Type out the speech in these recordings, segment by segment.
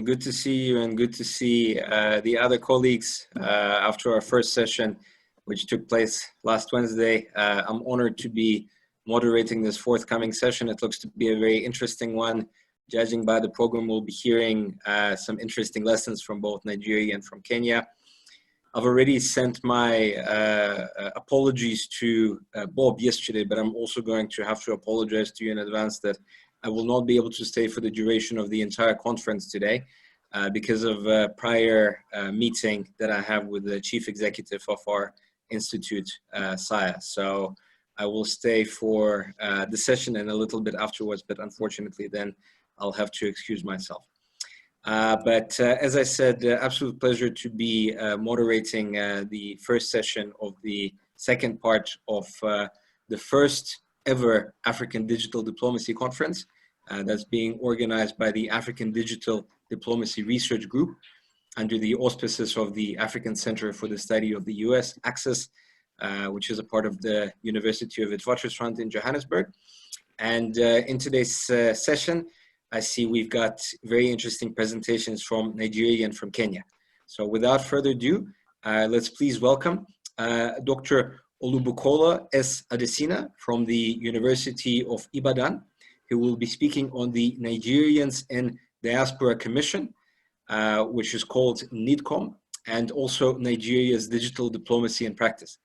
Good to see you and good to see the other colleagues after our first session, which took place last Wednesday. I'm honored to be moderating this forthcoming session. It looks to be a very interesting one. Judging by the program, we'll be hearing some interesting lessons from both Nigeria and from Kenya. I've already sent my apologies to Bob yesterday, but I'm also going to have to apologize to you in advance that I will not be able to stay for the duration of the entire conference today because of a prior meeting that I have with the chief executive of our institute, Saya. So I will stay for the session and a little bit afterwards, but unfortunately then I'll have to excuse myself. But as I said, absolute pleasure to be moderating the first session of the second part of the first ever African Digital Diplomacy Conference that's being organized by the African Digital Diplomacy Research Group under the auspices of the African Center for the Study of the US, ACCESS, which is a part of the University of Witwatersrand in Johannesburg. And in today's session, I see we've got very interesting presentations from Nigeria and from Kenya. So without further ado, let's please welcome Dr. Olubukola S. Adesina from the University of Ibadan, who will be speaking on the Nigerians in Diaspora Commission, which is called NIDCOM, and also Nigeria's digital diplomacy and practice.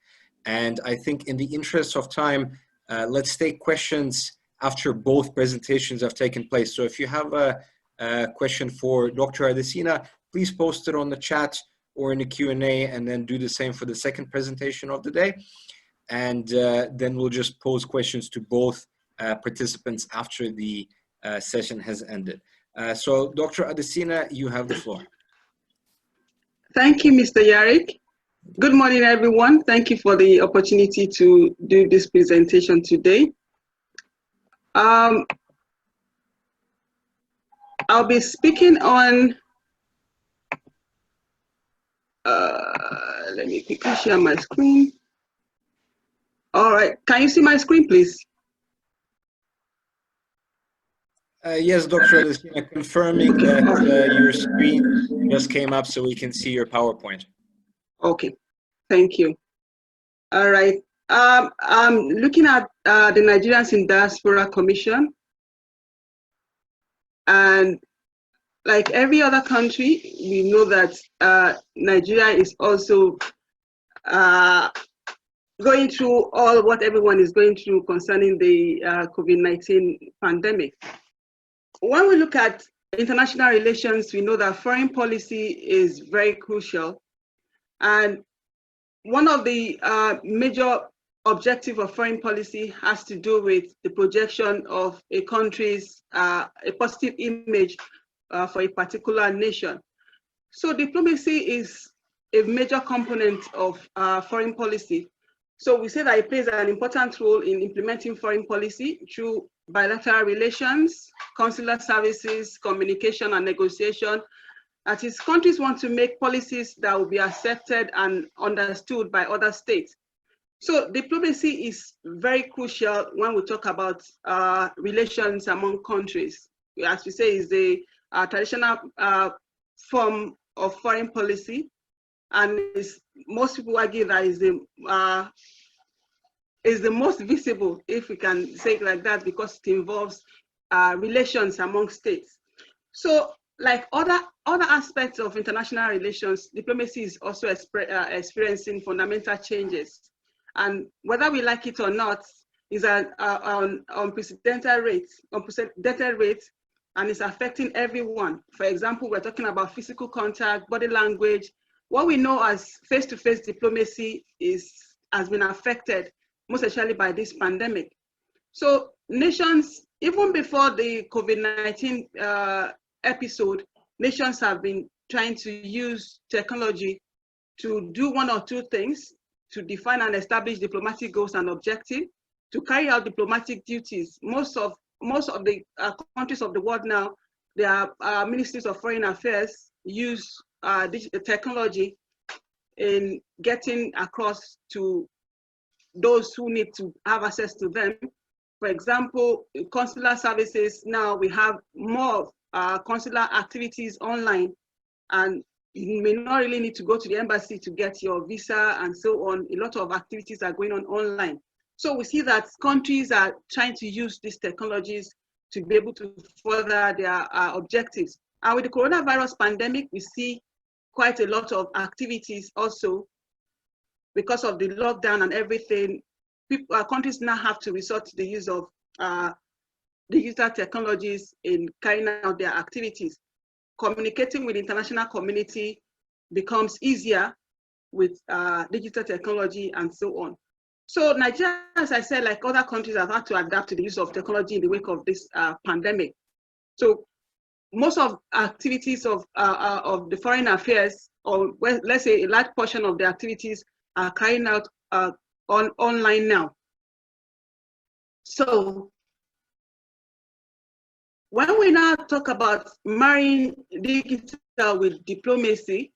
And I think in the interest of time, let's take questions after both presentations have taken place. So if you have a question for Dr. Adesina, please post it on the chat or in the Q&A, and then do the same for the second presentation of the day. And then we'll just pose questions to both participants after the session has ended. So Dr. Adesina, you have the floor. Thank you, Mr. Yarik. Good morning, everyone. Thank you for the opportunity to do this presentation today. I'll be speaking on, let me quickly share my screen. All right, can you see my screen, please? Yes, Dr. Adesina, confirming that your screen just came up so we can see your PowerPoint. Okay, thank you. All right, I'm looking at the Nigerians in Diaspora Commission. And like every other country, we know that Nigeria is also going through all what everyone is going through concerning the COVID-19 pandemic. When we look at international relations, we know that foreign policy is very crucial. And one of the major objectives of foreign policy has to do with the projection of a country's a positive image for a particular nation. So diplomacy is a major component of foreign policy. So we say that it plays an important role in implementing foreign policy through bilateral relations, consular services, communication and negotiation. That is, countries want to make policies that will be accepted and understood by other states. So diplomacy is very crucial when we talk about relations among countries. As we say, is the traditional form of foreign policy, and most people argue that is the most visible, if we can say it like that, because it involves relations among states. So, like other aspects of international relations, diplomacy is also experiencing fundamental changes. And whether we like it or not, is an unprecedented rate, and it's affecting everyone. For example, we're talking about physical contact, body language. What we know as face-to-face diplomacy has been affected, most especially by this pandemic. So nations, even before the COVID-19 episode, nations have been trying to use technology to do one or two things: to define and establish diplomatic goals and objectives, to carry out diplomatic duties. Most of the countries of the world now, their ministries of foreign affairs use technology in getting across to those who need to have access to them. For example, consular services, now we have more consular activities online, and you may not really need to go to the embassy to get your visa and so on. A lot of activities are going on online. So we see that countries are trying to use these technologies to be able to further their objectives. And with the coronavirus pandemic, we see quite a lot of activities also because of the lockdown and everything. Countries now have to resort to the use of digital technologies in carrying out their activities. Communicating with the international community becomes easier with digital technology and so on. So Nigeria, as I said, like other countries, have had to adapt to the use of technology in the wake of this pandemic. So most of activities of the foreign affairs, or let's say a large portion of the activities, are carrying out online now. So when we now talk about marrying digital with diplomacy,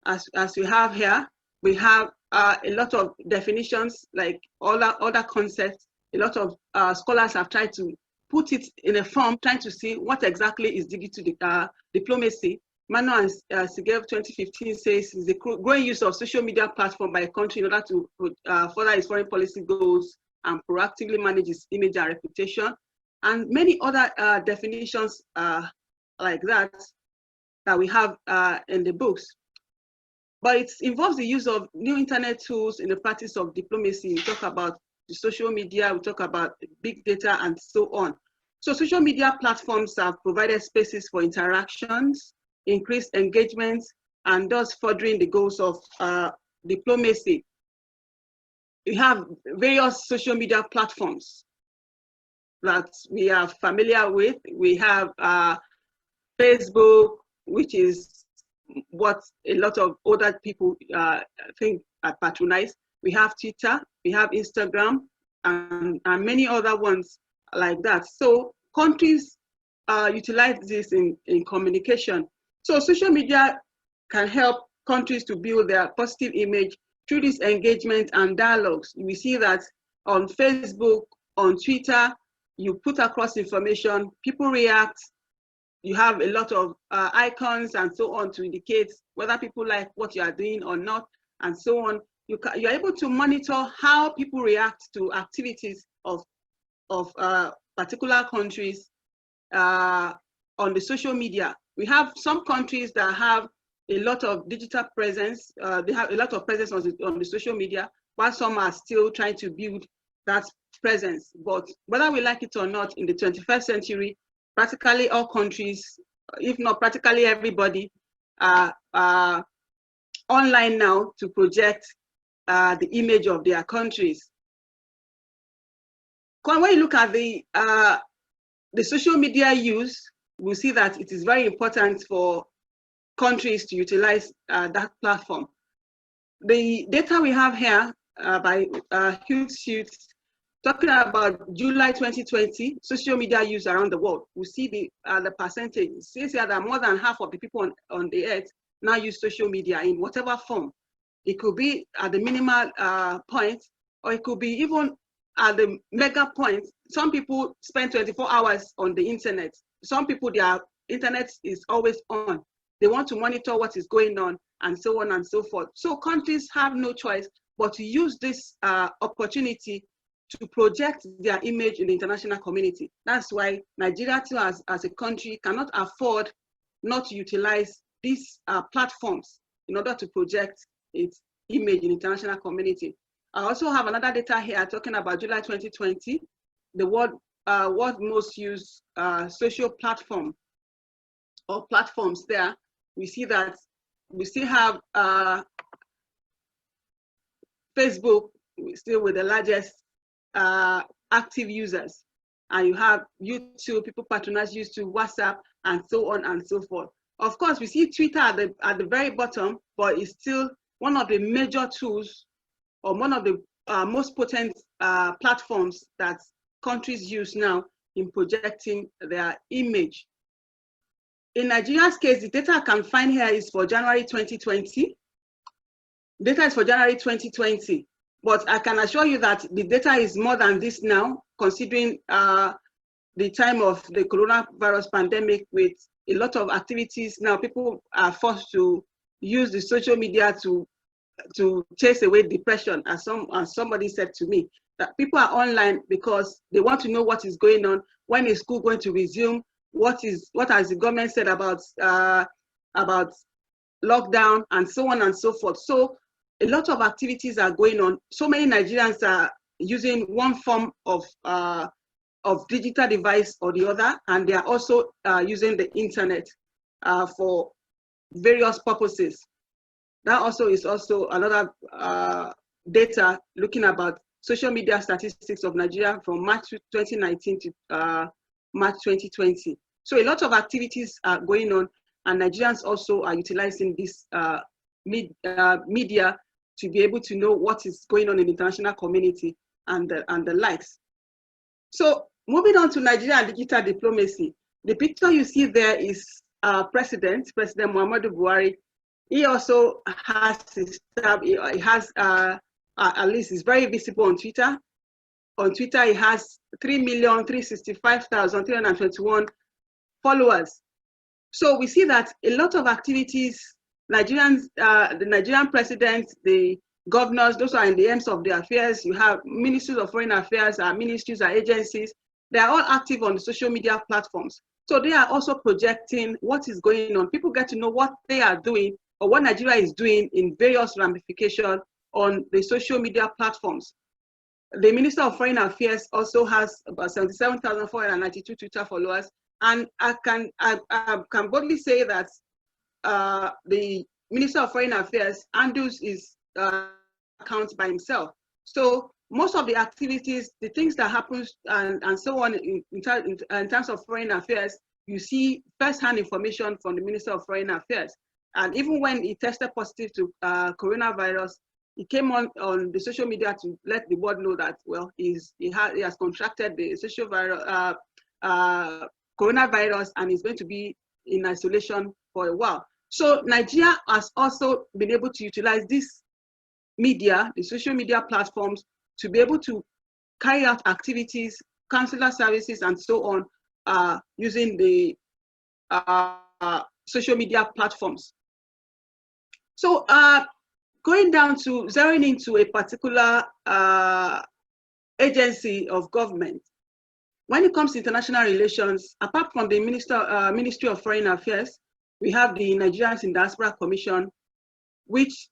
as we have here, we have a lot of definitions, like all other concepts. A lot of scholars have tried to put it in a form, trying to see what exactly is digital diplomacy. Mano and Segev 2015 says is the growing use of social media platform by a country in order to further its foreign policy goals and proactively manage its image and reputation. And many other definitions like that we have in the books. But it involves the use of new internet tools in the practice of diplomacy. We talk about the social media, we talk about big data and so on. So social media platforms have provided spaces for interactions, increased engagement, and thus furthering the goals of diplomacy. We have various social media platforms that we are familiar with. We have Facebook, which is what a lot of older people think patronize. We have Twitter, we have Instagram, and many other ones like that. So countries utilize this in communication. So social media can help countries to build their positive image through this engagement and dialogues. We see that on Facebook, on Twitter, you put across information, people react, you have a lot of icons and so on to indicate whether people like what you are doing or not, and so on. You're able to monitor how people react to activities of particular countries on the social media. We have some countries that have a lot of digital presence. They have a lot of presence on the social media, while some are still trying to build that presence. But whether we like it or not, in the 21st century, practically all countries, if not practically everybody, are online now to project the image of their countries. When you look at the social media use, we'll see that it is very important for countries to utilize that platform. The data we have here by Hootsuite, talking about July 2020, social media use around the world. We see the percentage. It says here that more than half of the people on the earth now use social media in whatever form. It could be at the minimal point, or it could be even at the mega point. Some people spend 24 hours on the internet. Some people, their internet is always on. They want to monitor what is going on, and so on and so forth. So countries have no choice but to use this opportunity to project their image in the international community. That's why Nigeria too, as a country, cannot afford not to utilize these platforms in order to project its image in the international community. I also have another data here talking about July 2020, the world most used social platform or platforms there. We see that we still have Facebook, still with the largest active users, and you have YouTube, people patronize YouTube, WhatsApp, and so on and so forth. Of course, we see Twitter at the very bottom, but it's still one of the major tools, or one of the most potent platforms that countries use now in projecting their image. In Nigeria's case, the data I can find here is for January 2020. Data is for January 2020, but I can assure you that the data is more than this now, considering the the time of the coronavirus pandemic, with a lot of activities now, people are forced to use the social media to chase away depression, as somebody said to me, that people are online because they want to know what is going on, when is school going to resume, what has the government said about lockdown, and so on and so forth. So a lot of activities are going on. So many Nigerians are using one form of digital device or the other, and they are also using the internet for various purposes. That also is also another data looking about social media statistics of Nigeria from March 2019 to March 2020. So a lot of activities are going on, and Nigerians also are utilizing this media to be able to know what is going on in the international community and the likes. So moving on to Nigeria and digital diplomacy, the picture you see there is President Muhammadu Buhari. He also has his tab. He has at least is very visible on Twitter. On Twitter, he has 3,365,321 followers. So we see that a lot of activities, Nigerians, the Nigerian president, the governors, those are in the ends of their affairs. You have ministries of foreign affairs, ministries, agencies. They are all active on the social media platforms. So they are also projecting what is going on. People get to know what they are doing or what Nigeria is doing in various ramifications on the social media platforms. The Minister of Foreign Affairs also has about 77,492 Twitter followers. And I can boldly say that the Minister of Foreign Affairs handles his account by himself. So most of the activities, the things that happens and so on in terms of foreign affairs, you see first-hand information from the Minister of Foreign Affairs. And even when he tested positive to coronavirus, he came on the social media to let the world know that, well, he has contracted the coronavirus and is going to be in isolation for a while. So Nigeria has also been able to utilize this media, the social media platforms, to be able to carry out activities, consular services, and so on, using the social media platforms. So going down to zeroing into a particular agency of government, when it comes to international relations, apart from the Ministry of Foreign Affairs, we have the Nigerians in Diaspora Commission, which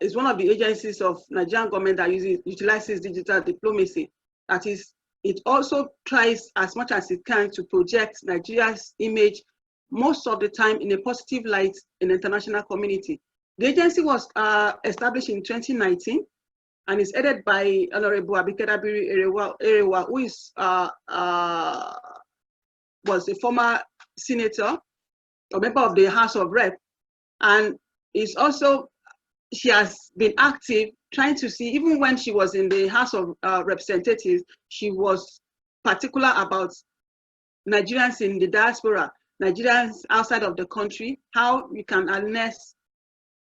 is one of the agencies of Nigerian government that utilizes digital diplomacy. That is, it also tries as much as it can to project Nigeria's image most of the time in a positive light in the international community. The agency was established in 2019 and is headed by Honorable Abike-Dabiri Erewa, who is was a former senator, a member of the House of Rep, and is also, she has been active trying to see, even when she was in the House of Representatives, she was particular about Nigerians in the diaspora, Nigerians outside of the country, how we can harness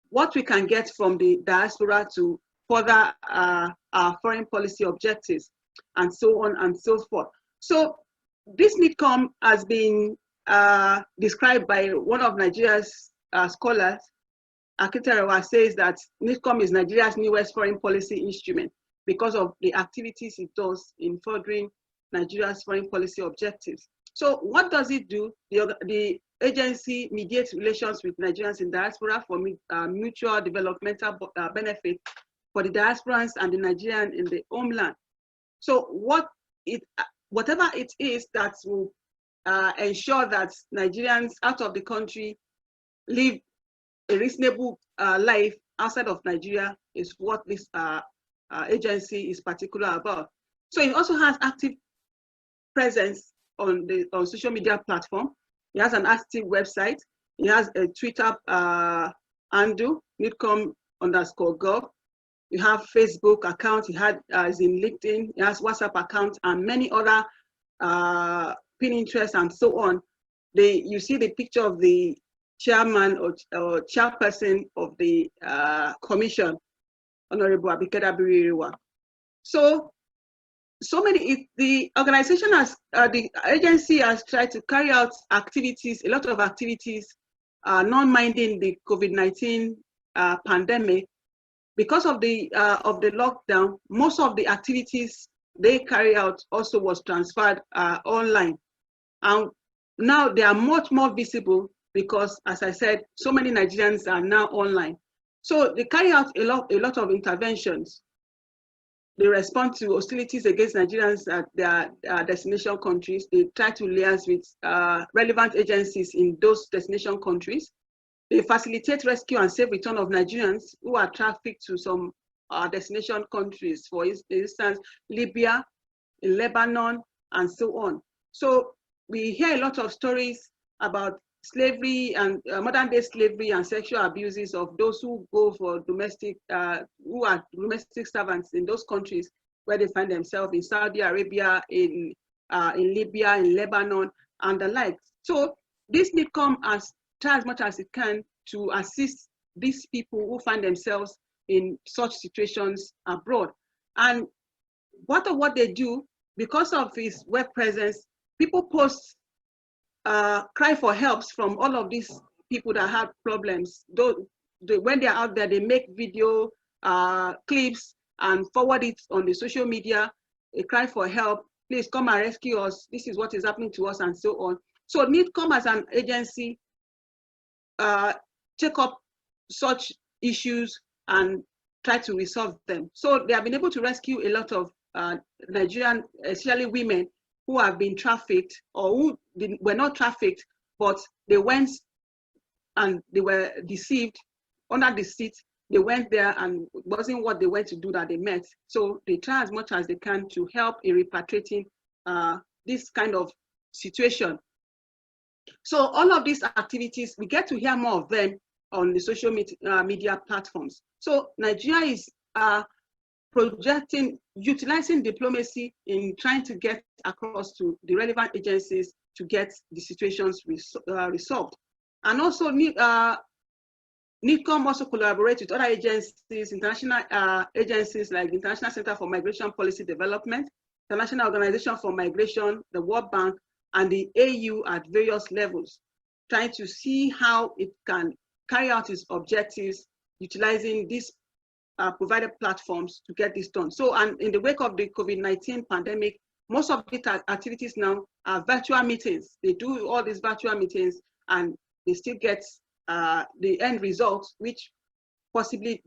what we can get from the diaspora to further our foreign policy objectives, and so on and so forth. So this NIDCOM has been described by one of Nigeria's scholars, Akitarewa, says that NIDCOM is Nigeria's newest foreign policy instrument because of the activities it does in furthering Nigeria's foreign policy objectives. So what does it do? The agency mediates relations with Nigerians in diaspora for mutual developmental benefit for the diasporans and the Nigerian in the homeland. So whatever it is that will ensure that Nigerians out of the country live a reasonable life outside of Nigeria is what this agency is particular about. So it also has active presence on social media platform. It has an active website. It has a Twitter handle, NIDCOM_gov. You have Facebook account. It is in LinkedIn. It has WhatsApp account and many other Pinterest and so on. You see the picture of the chairman or chairperson of the commission, Honorable Abike-Dabiri Erewa. So the organization the agency has tried to carry out activities, a lot of activities, non-minding the COVID-19 pandemic. Because of the lockdown, most of the activities they carry out also was transferred online. And now they are much more visible because, as I said, so many Nigerians are now online. So they carry out a lot of interventions. They respond to hostilities against Nigerians at their destination countries. They try to liaise with relevant agencies in those destination countries. They facilitate rescue and safe return of Nigerians who are trafficked to some destination countries, for instance, Libya, in Lebanon, and so on. So we hear a lot of stories about slavery and modern day slavery and sexual abuses of those who go for domestic, who are domestic servants in those countries where they find themselves, in Saudi Arabia, in Libya, in Lebanon, and the like. So this NIDCOM has tried as much as it can to assist these people who find themselves in such situations abroad. And part of what they do, because of his web presence, people post cry for helps from all of these people that have problems. When they're out there, they make video clips and forward it on the social media. They cry for help. Please come and rescue us. This is what is happening to us, and so on. So NIDCOM as an agency take up such issues and try to resolve them. So they have been able to rescue a lot of Nigerian, especially women, who have been trafficked or who were not trafficked, but they went and they were deceived, under deceit. They went there and it wasn't what they went to do that they met. So they try as much as they can to help in repatriating this kind of situation. So all of these activities, we get to hear more of them on the social media platforms. So Nigeria is utilizing diplomacy in trying to get across to the relevant agencies to get the situations resolved. And also NIDCOM also collaborates with other agencies, international agencies like the International Center for Migration Policy Development, International Organization for Migration, the World Bank, and the AU at various levels, trying to see how it can carry out its objectives, utilizing these provided platforms to get this done. So, and in the wake of the COVID-19 pandemic, most of the activities now are virtual meetings. They do all these virtual meetings and they still get the end results, which possibly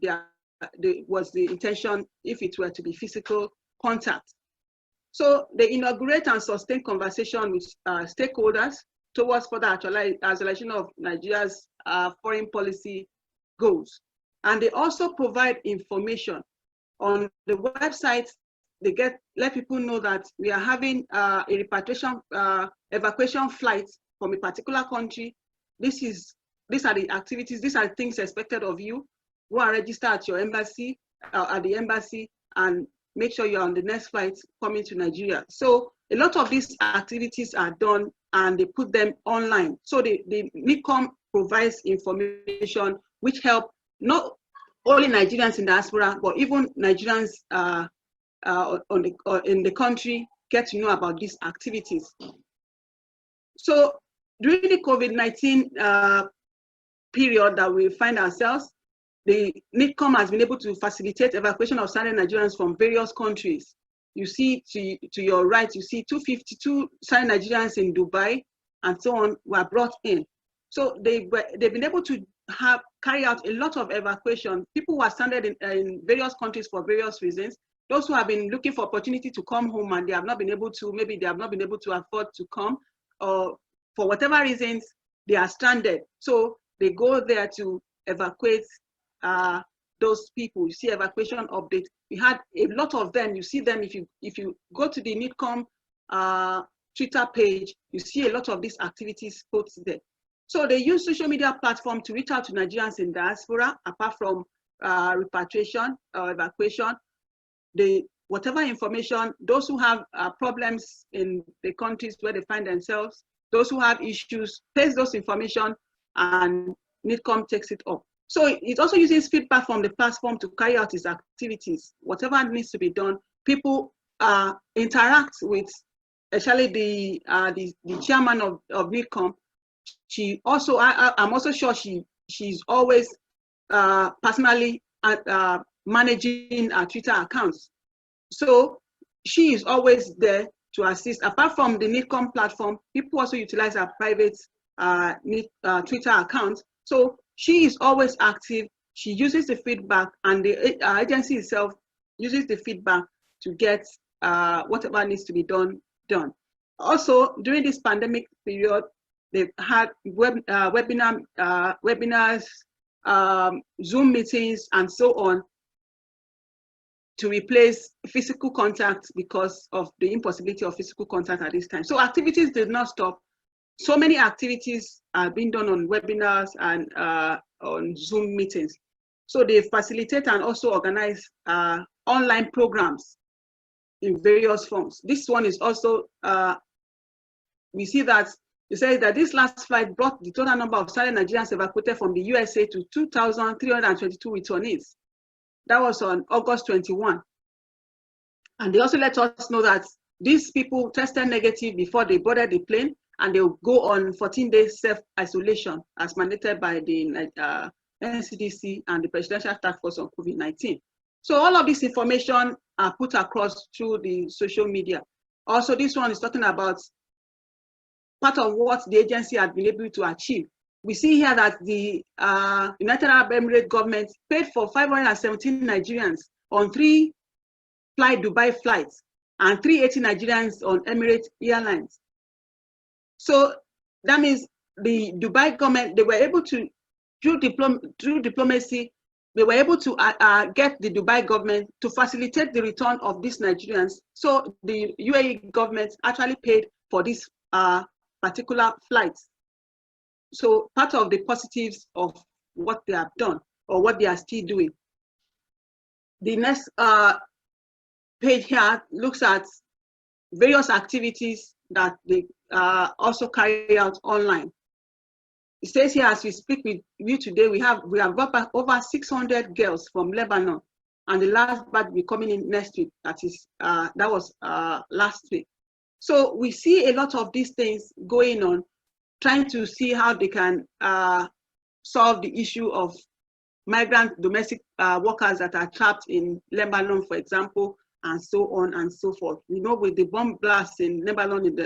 was the intention if it were to be physical contact. So they inaugurate and sustain conversation with stakeholders towards further actualization of Nigeria's foreign policy goals. And they also provide information on the website. They let people know that we are having a repatriation evacuation flight from a particular country. These are the activities, these are things expected of you who are registered at your embassy, at the embassy, and make sure you're on the next flight coming to Nigeria. So a lot of these activities are done and they put them online. So the NIDCOM provides information which help not only Nigerians in diaspora, but even Nigerians in the country get to know about these activities. So during the COVID-19 period that we find ourselves, the NIDCOM has been able to facilitate evacuation of stranded Nigerians from various countries. You see to your right, you see 252 stranded Nigerians in Dubai and so on were brought in. So they've been able to carry out a lot of evacuation. People who are stranded in various countries for various reasons. Those who have been looking for opportunity to come home and they have not been able to, maybe they have not been able to afford to come, or for whatever reasons, they are stranded. So they go there to evacuate those people. You see evacuation updates. We had a lot of them. You see them if you go to the NIDCOM Twitter page, you see a lot of these activities posted there. So they use social media platform to reach out to Nigerians in diaspora, apart from repatriation or evacuation. Whatever information, those who have problems in the countries where they find themselves, those who have issues, paste those information and NIDCOM takes it up. So it also uses feedback from the platform to carry out its activities. Whatever needs to be done, people interact with, especially the chairman of NIDCOM. She also, I'm also sure she's always personally managing Twitter accounts. So she is always there to assist. Apart from the NIDCOM platform, people also utilize our private Twitter accounts. So she is always active. She uses the feedback, and the agency itself uses the feedback to get whatever needs to be done. Also, during this pandemic period, they've had webinars, Zoom meetings, and so on, to replace physical contact because of the impossibility of physical contact at this time. So activities did not stop. So many activities are being done on webinars and on Zoom meetings. So they facilitate and also organize online programs in various forms. This one is also, we see that it says that this last flight brought the total number of stranded Nigerians evacuated from the USA to 2,322 returnees. That was on August 21. And they also let us know that these people tested negative before they boarded the plane, and they'll go on 14-day self-isolation as mandated by the NCDC and the Presidential Task Force on COVID-19. So all of this information are put across through the social media. Also, this one is talking about part of what the agency had been able to achieve. We see here that the United Arab Emirates government paid for 517 Nigerians on 3 Fly Dubai flights and 380 Nigerians on Emirates Airlines. So that means the Dubai government, they were able to, through diplomacy, they were able to get the Dubai government to facilitate the return of these Nigerians. So the UAE government actually paid for these particular flights. So part of the positives of what they have done or what they are still doing. The next page here looks at various activities that they also carry out online. It says here, as we speak with you today, we have got back over 600 girls from Lebanon, and the last batch will be coming in next week. That was last week. So we see a lot of these things going on, trying to see how they can solve the issue of migrant domestic workers that are trapped in Lebanon, for example, and so on and so forth. We know with the bomb blasts in Lebanon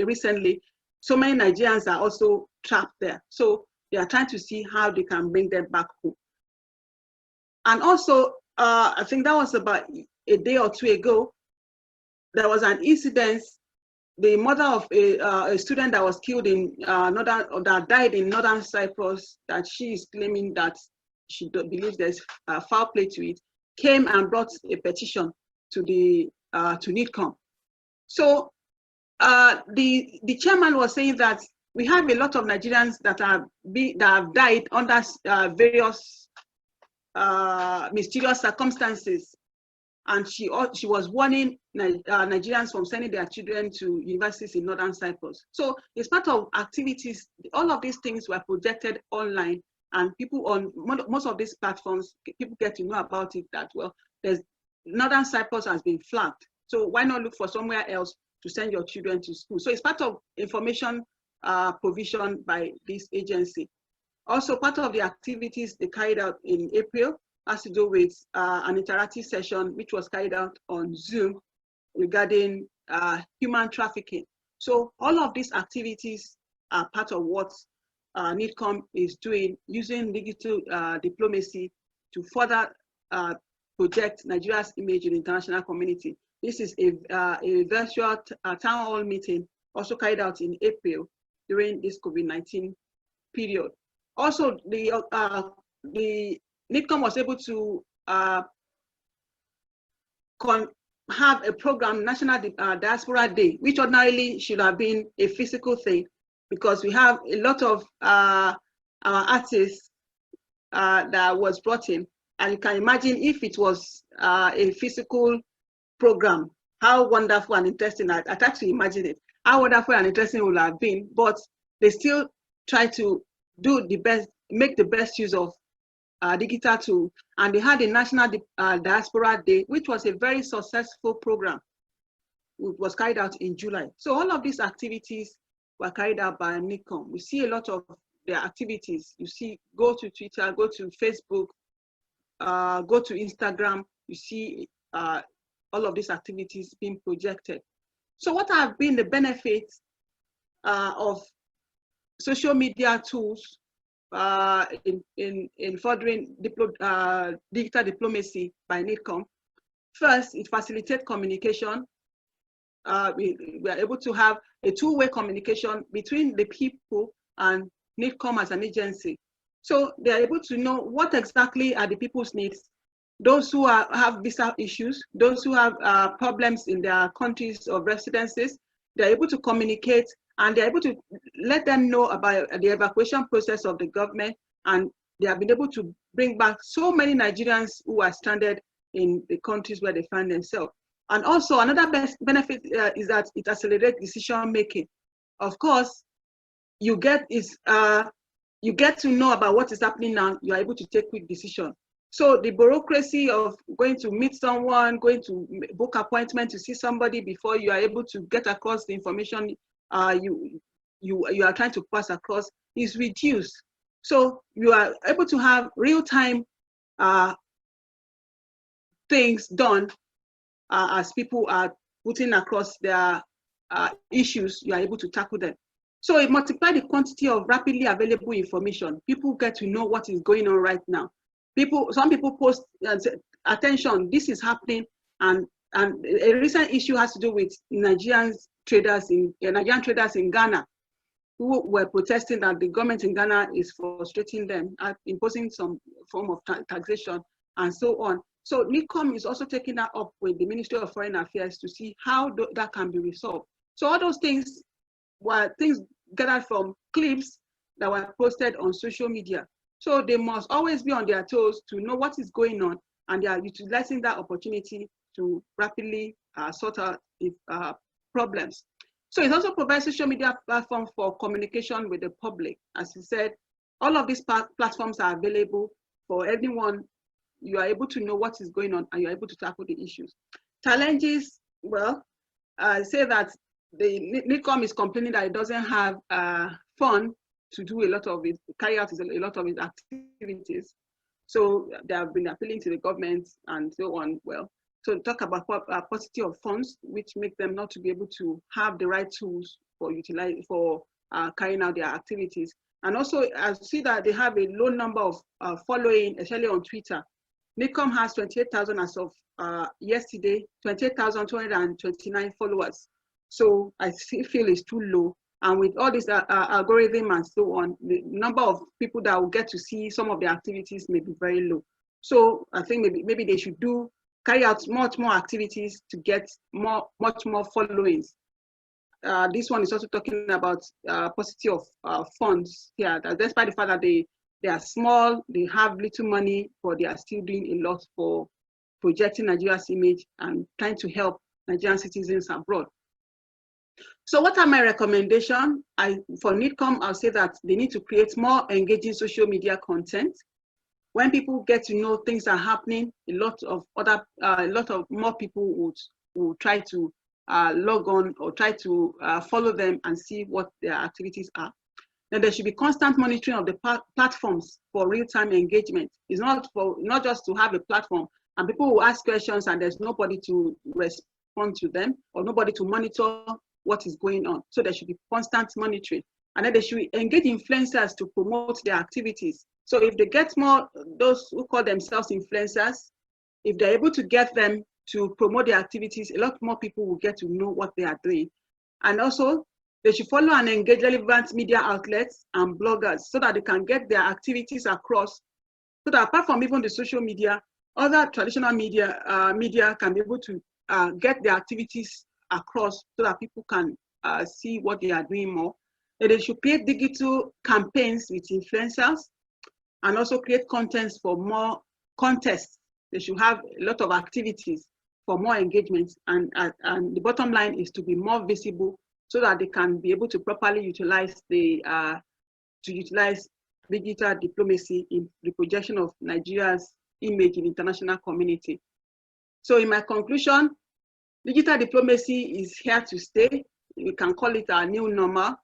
recently, so many Nigerians are also trapped there. So they are trying to see how they can bring them back home. And also, I think that was about a day or two ago, there was an incident. The mother of a student that was killed in that died in Northern Cyprus, that she is claiming that she believes there's foul play to it, came and brought a petition to the to NIDCOM. So the chairman was saying that we have a lot of Nigerians that have died under various mysterious circumstances, and she was warning Nigerians from sending their children to universities in Northern Cyprus. So it's part of activities. All of these things were projected online, and people on most of these platforms, people get to know about it, that, well, Northern Cyprus has been flagged. So why not look for somewhere else to send your children to school? So it's part of information provision by this agency. Also, part of the activities they carried out in April has to do with an interactive session which was carried out on Zoom regarding human trafficking. So all of these activities are part of what NIDCOM is doing, using digital diplomacy to further project Nigeria's image in the international community. This is a virtual town hall meeting also carried out in April during this COVID-19 period. Also, the NIDCOM was able to have a program, National Diaspora Day, which ordinarily should have been a physical thing, because we have a lot of our artists that was brought in. And you can imagine if it was a physical program, how wonderful and interesting. I tried to imagine it, how wonderful and interesting it would have been, but they still try to do the best, make the best use of digital tool, and they had a National Diaspora Day, which was a very successful program. It was carried out in July. So all of these activities were carried out by NICOM. We see a lot of their activities. You see, go to Twitter, go to Facebook, go to Instagram, you see all of these activities being projected. So what have been the benefits of social media tools in furthering digital diplomacy by NICOM? First, it facilitates communication. We are able to have a two-way communication between the people and NICOM as an agency. So they are able to know what exactly are the people's needs, those who have visa issues, those who have problems in their countries of residences. They're able to communicate, and they're able to let them know about the evacuation process of the government, and they have been able to bring back so many Nigerians who are stranded in the countries where they find themselves. And also another benefit is that it accelerates decision making. Of course, you get to know about what is happening now. You are able to take quick decisions. So the bureaucracy of going to meet someone, going to book appointment to see somebody before you are able to get across the information you are trying to pass across is reduced. So you are able to have real-time things done as people are putting across their issues. You are able to tackle them. So it multiplies the quantity of rapidly available information. People get to know what is going on right now. Some people post and say, attention, this is happening, and a recent issue has to do with Nigerian traders in Ghana, who were protesting that the government in Ghana is frustrating them, imposing some form of taxation and so on. So NICOM is also taking that up with the Ministry of Foreign Affairs to see how that can be resolved. So all those things were things gathered from clips that were posted on social media. So they must always be on their toes to know what is going on, and they are utilizing that opportunity to rapidly sort out problems. So it also provides social media platform for communication with the public. As you said, all of these platforms are available for anyone. You are able to know what is going on, and you're able to tackle the issues. Challenges, well, I say that the NICOM is complaining that it doesn't have fund to do carry out a lot of its activities. So they have been appealing to the government and so on. Well, so talk about paucity of funds, which make them not to be able to have the right tools for carrying out their activities. And also, I see that they have a low number of following, especially on Twitter. NICOM has 28,000 as of yesterday, 28,229 followers. So I feel it's too low. And with all this algorithm and so on, the number of people that will get to see some of the activities may be very low. So I think maybe they should carry out much more activities to get much more followings. This one is also talking about paucity of funds here. That despite the fact that they are small, they have little money, but they are still doing a lot for projecting Nigeria's image and trying to help Nigerian citizens abroad. So what are my recommendations? For NICOM, I'll say that they need to create more engaging social media content. When people get to know things are happening, a lot of more people will try to log on or try to follow them and see what their activities are. Then there should be constant monitoring of the platforms for real-time engagement. It's not just to have a platform and people will ask questions and there's nobody to respond to them or nobody to monitor what is going on. So there should be constant monitoring. And then they should engage influencers to promote their activities. So if they get more, those who call themselves influencers, if they're able to get them to promote their activities, a lot more people will get to know what they are doing. And also, they should follow and engage relevant media outlets and bloggers so that they can get their activities across. So that apart from even the social media, other traditional media can be able to get their activities across so that people can see what they are doing more. And they should create digital campaigns with influencers and also create contents for more contests. They should have a lot of activities for more engagement. And the bottom line is to be more visible so that they can be able to properly utilize digital diplomacy in the projection of Nigeria's image in the international community. So in my conclusion, digital diplomacy is here to stay. We can call it our new normal.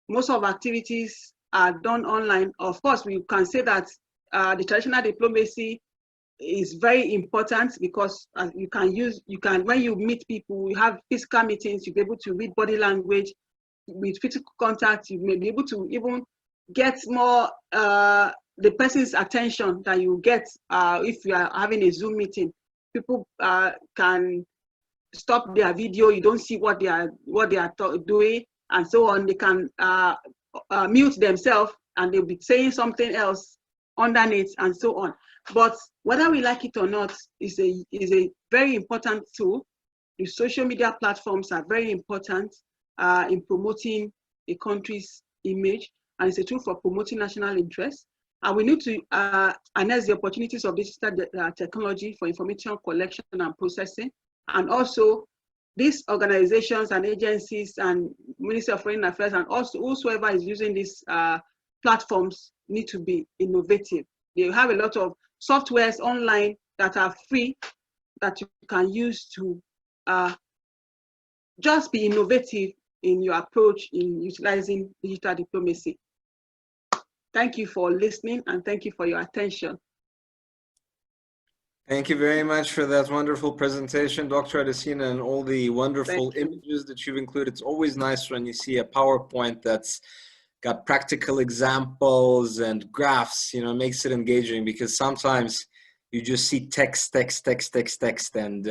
Most of activities are done online. Of course, we can say that the traditional diplomacy is very important because when you meet people, you have physical meetings, you'll be able to read body language. With physical contact, you may be able to even get more the person's attention than you get if you are having a Zoom meeting. People can stop their video, you don't see what they are doing, and so on. They can mute themselves and they'll be saying something else underneath and so on. But whether we like it or not, is a very important tool. The social media platforms are very important in promoting a country's image, and it's a tool for promoting national interests. And we need to harness the opportunities of digital technology for information collection and processing. And also, these organizations and agencies and Ministry of Foreign Affairs and also whosoever is using these platforms need to be innovative. They have a lot of softwares online that are free that you can use to just be innovative in your approach in utilizing digital diplomacy. Thank you for listening and thank you for your attention. Thank you very much for that wonderful presentation, Dr. Adesina, and all the wonderful images that you've included. It's always nice when you see a PowerPoint that's got practical examples and graphs, you know, makes it engaging, because sometimes you just see text, and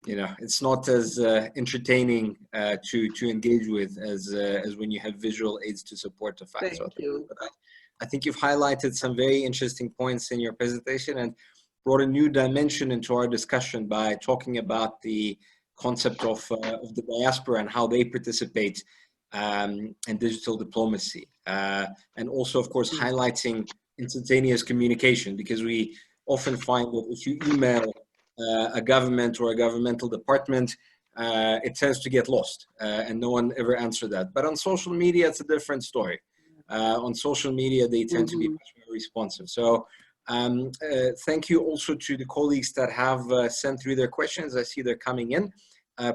you know, it's not as entertaining to engage with as when you have visual aids to support the facts. Thank you. I think you've highlighted some very interesting points in your presentation and brought a new dimension into our discussion by talking about the concept of the diaspora and how they participate in digital diplomacy. And also, of course, highlighting instantaneous communication, because we often find that if you email a government or a governmental department, it tends to get lost and no one ever answered that. But on social media, it's a different story. On social media, they tend to be much more responsive. So thank you also to the colleagues that have sent through their questions. I see they're coming in.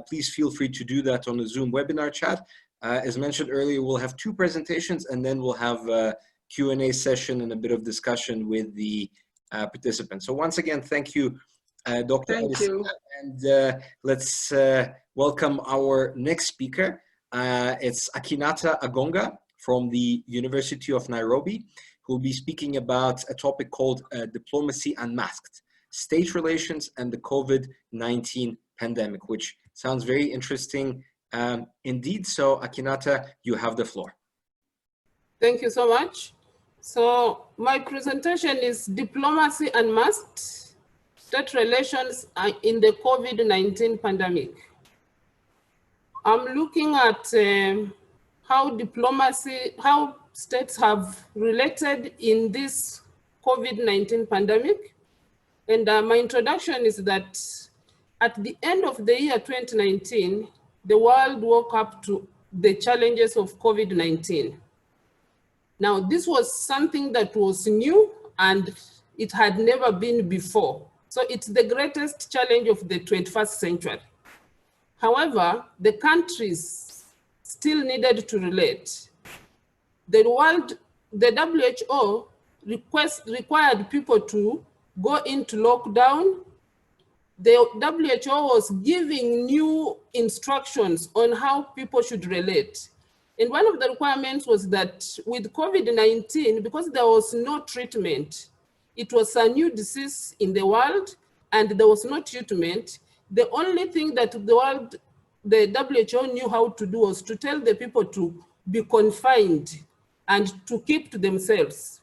Please feel free to do that on the Zoom webinar chat. As mentioned earlier, we'll have 2 presentations and then we'll have a Q&A session and a bit of discussion with the participants. So once again, thank you, Dr. Thank you. And let's welcome our next speaker. It's Akinata Agonga from the University of Nairobi, who will be speaking about a topic called Diplomacy Unmasked, State Relations and the COVID-19 Pandemic, which sounds very interesting indeed. So Akinata, you have the floor. Thank you so much. So my presentation is Diplomacy Unmasked, State Relations in the COVID-19 Pandemic. I'm looking at how states have related in this COVID-19 pandemic. And my introduction is that at the end of the year 2019, the world woke up to the challenges of COVID-19. Now, this was something that was new and it had never been before. So it's the greatest challenge of the 21st century. However, the countries still needed to relate. The WHO required people to go into lockdown. The WHO was giving new instructions on how people should relate. And one of the requirements was that with COVID-19, because there was no treatment, it was a new disease in the world and there was no treatment. The only thing that the WHO knew how to do was to tell the people to be confined and to keep to themselves.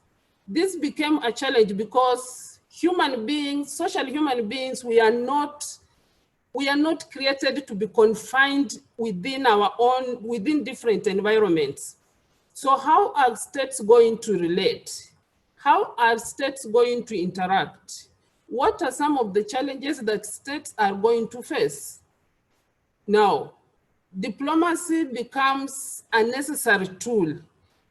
This became a challenge because human beings, social human beings, we are not created to be confined within different environments. So how are states going to relate? How are states going to interact? What are some of the challenges that states are going to face? Now, diplomacy becomes a necessary tool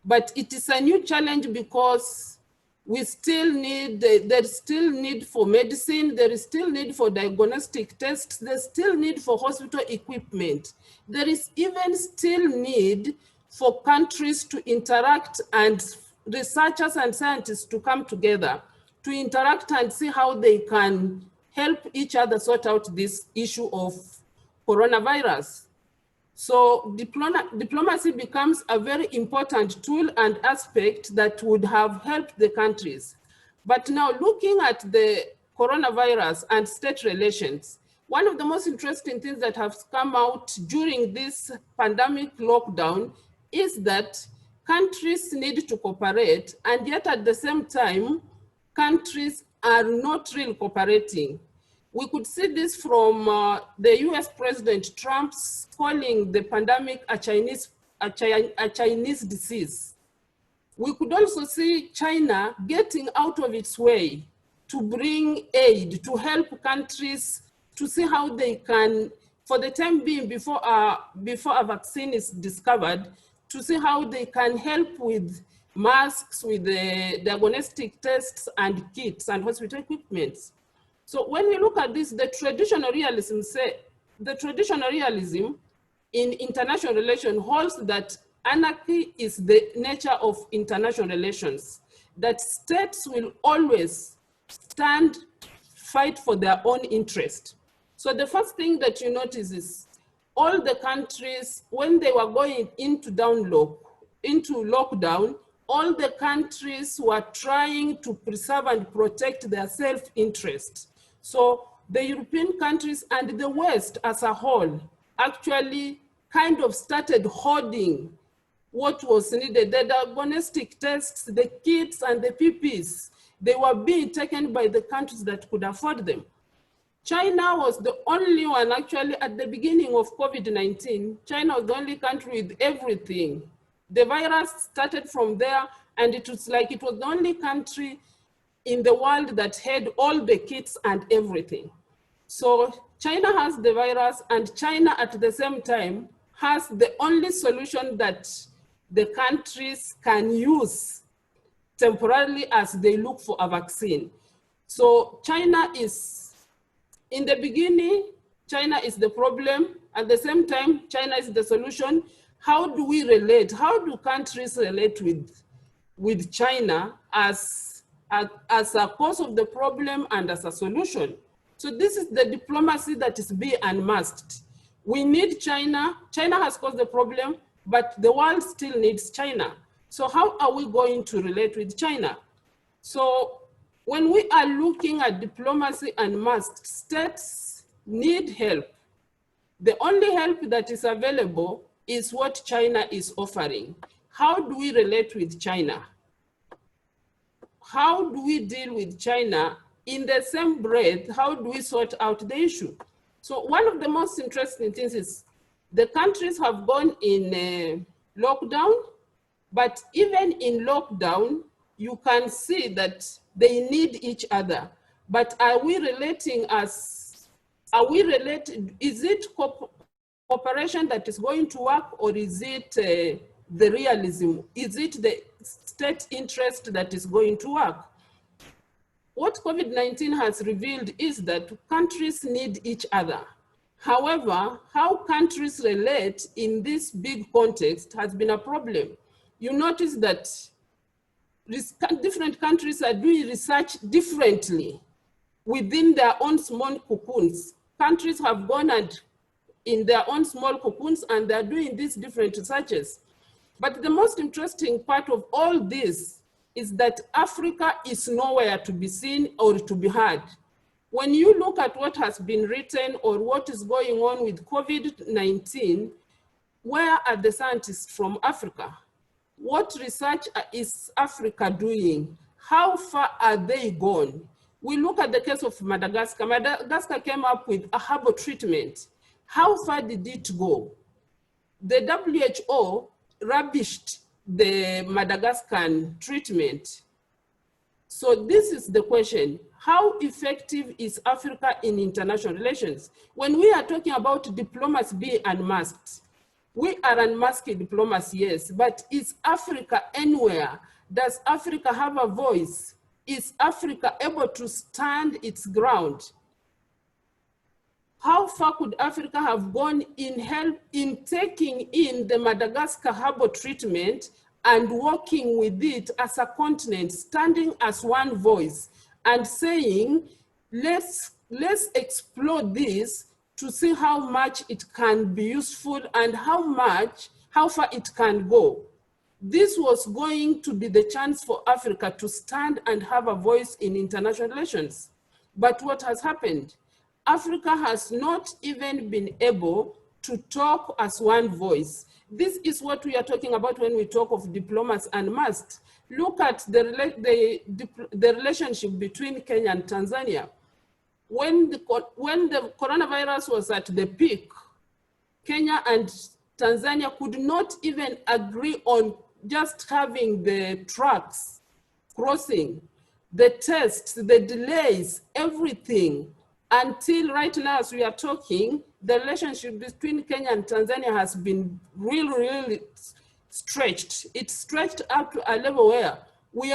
But it is a new challenge because we still need, there's still need for medicine, there is still need for diagnostic tests, there's still need for hospital equipment. There is even still need for countries to interact and researchers and scientists to come together to interact and see how they can help each other sort out this issue of coronavirus. So diplomacy becomes a very important tool and aspect that would have helped the countries. But now looking at the coronavirus and state relations, one of the most interesting things that has come out during this pandemic lockdown is that countries need to cooperate, and yet at the same time, countries are not really cooperating. We could see this from the US President Trump's calling the pandemic a Chinese disease. We could also see China getting out of its way to bring aid, to help countries to see how they can, for the time being, before a vaccine is discovered, to see how they can help with masks, with the diagnostic tests and kits and hospital equipment. So when we look at this, the traditional realism in international relations holds that anarchy is the nature of international relations, that states will always fight for their own interest. So the first thing that you notice is all the countries, when they were going into lockdown, all the countries were trying to preserve and protect their self-interest. So the European countries and the West as a whole actually kind of started hoarding what was needed. The diagnostic tests, the kits and the PPEs, they were being taken by the countries that could afford them. China was the only one actually at the beginning of COVID-19. China was the only country with everything. The virus started from there, and it was like it was the only country in the world that had all the kits and everything. So China has the virus, and China at the same time has the only solution that the countries can use temporarily as they look for a vaccine. So China is, in the beginning, China is the problem. At the same time, China is the solution. How do we relate? How do countries relate with China as a cause of the problem and as a solution? So this is the diplomacy that is being unmasked. We need China. China has caused the problem, but the world still needs China. So how are we going to relate with China? So when we are looking at diplomacy unmasked, states need help. The only help that is available is what China is offering. How do we relate with China? How do we deal with China? In the same breath, how do we sort out the issue? So one of the most interesting things is the countries have gone in lockdown, but even in lockdown, you can see that they need each other. But are we relating is it cooperation that is going to work, or is it the realism? Is it the state interest that is going to work? What COVID-19 has revealed is that countries need each other. However, how countries relate in this big context has been a problem. You notice that different countries are doing research differently within their own small cocoons. Countries have gone and in their own small cocoons, and they're doing these different researches. But the most interesting part of all this is that Africa is nowhere to be seen or to be heard. When you look at what has been written or what is going on with COVID-19, where are the scientists from Africa? What research is Africa doing? How far are they gone? We look at the case of Madagascar. Madagascar came up with a herbal treatment. How far did it go? The WHO rubbished the Madagascan treatment. So this is the question. How effective is Africa in international relations? When we are talking about diplomacy being unmasked, We are unmasking diplomacy, yes, but is Africa anywhere? Does Africa have a voice? Is Africa able to stand its ground? How far could Africa have gone in taking in the Madagascar herbal treatment and working with it as a continent, standing as one voice and saying, let's explore this to see how much it can be useful and how far it can go. This was going to be the chance for Africa to stand and have a voice in international relations. But what has happened? Africa has not even been able to talk as one voice. This is what we are talking about when we talk of diplomacy and must. Look at the relationship between Kenya and Tanzania. When the coronavirus was at the peak, Kenya and Tanzania could not even agree on just having the trucks crossing, the tests, the delays, everything. Until right now, as we are talking, the relationship between Kenya and Tanzania has been really stretched. It's stretched up to a level where you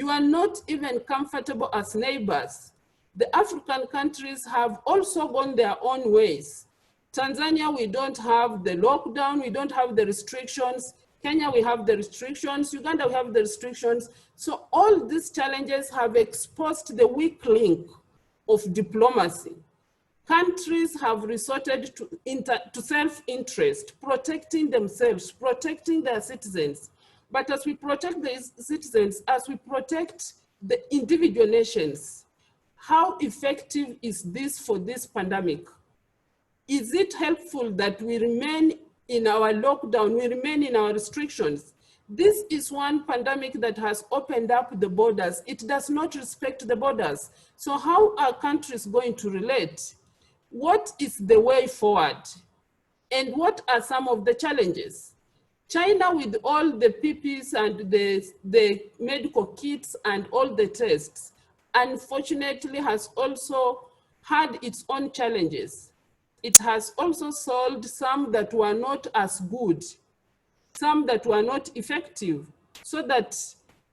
are not even comfortable as neighbors. The African countries have also gone their own ways. Tanzania, we don't have the lockdown, we don't have the restrictions. Kenya, we have the restrictions. Uganda, we have the restrictions. So all these challenges have exposed the weak link of diplomacy. Countries have resorted to self-interest, protecting themselves, protecting their citizens. But as we protect the citizens, as we protect the individual nations, how effective is this for this pandemic? Is it helpful that we remain in our lockdown, we remain in our restrictions? This is one pandemic that has opened up the borders. It does not respect the borders. So how are countries going to relate? What is the way forward? And what are some of the challenges? China, with all the PPEs and the medical kits and all the tests, unfortunately has also had its own challenges. It has also solved some that were not as good, some that were not effective, so that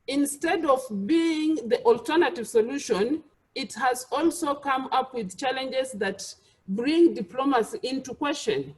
instead of being the alternative solution, it has also come up with challenges that bring diplomacy into question.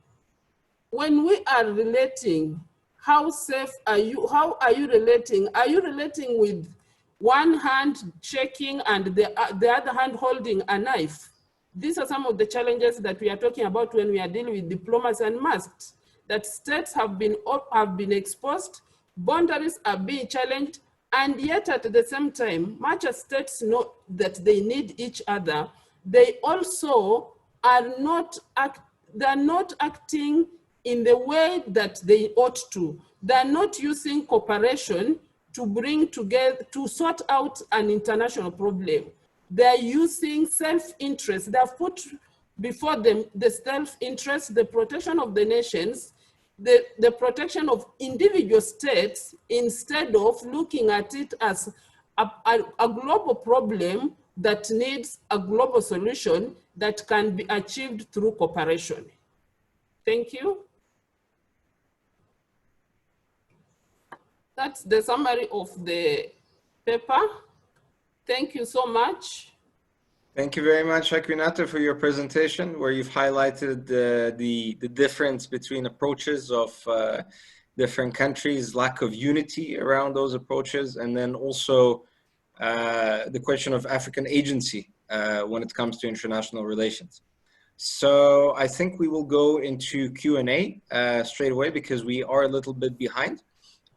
When we are relating, how safe are you? How are you relating? Are you relating with one hand shaking and the other hand holding a knife? These are some of the challenges that we are talking about when we are dealing with diplomacy and must. That states have been exposed, boundaries are being challenged, and yet at the same time, much as states know that they need each other, they also are not acting in the way that they ought to. They're not using cooperation to bring together, to sort out an international problem. They're using self-interest. They've put before them the self-interest, the protection of the nations, the protection of individual states, instead of looking at it as a global problem that needs a global solution that can be achieved through cooperation. Thank you. That's the summary of the paper. Thank you so much. Thank you very much, Akwinata, for your presentation, where you've highlighted the difference between approaches of different countries, lack of unity around those approaches, and then also the question of African agency when it comes to international relations. So I think we will go into Q&A straight away because we are a little bit behind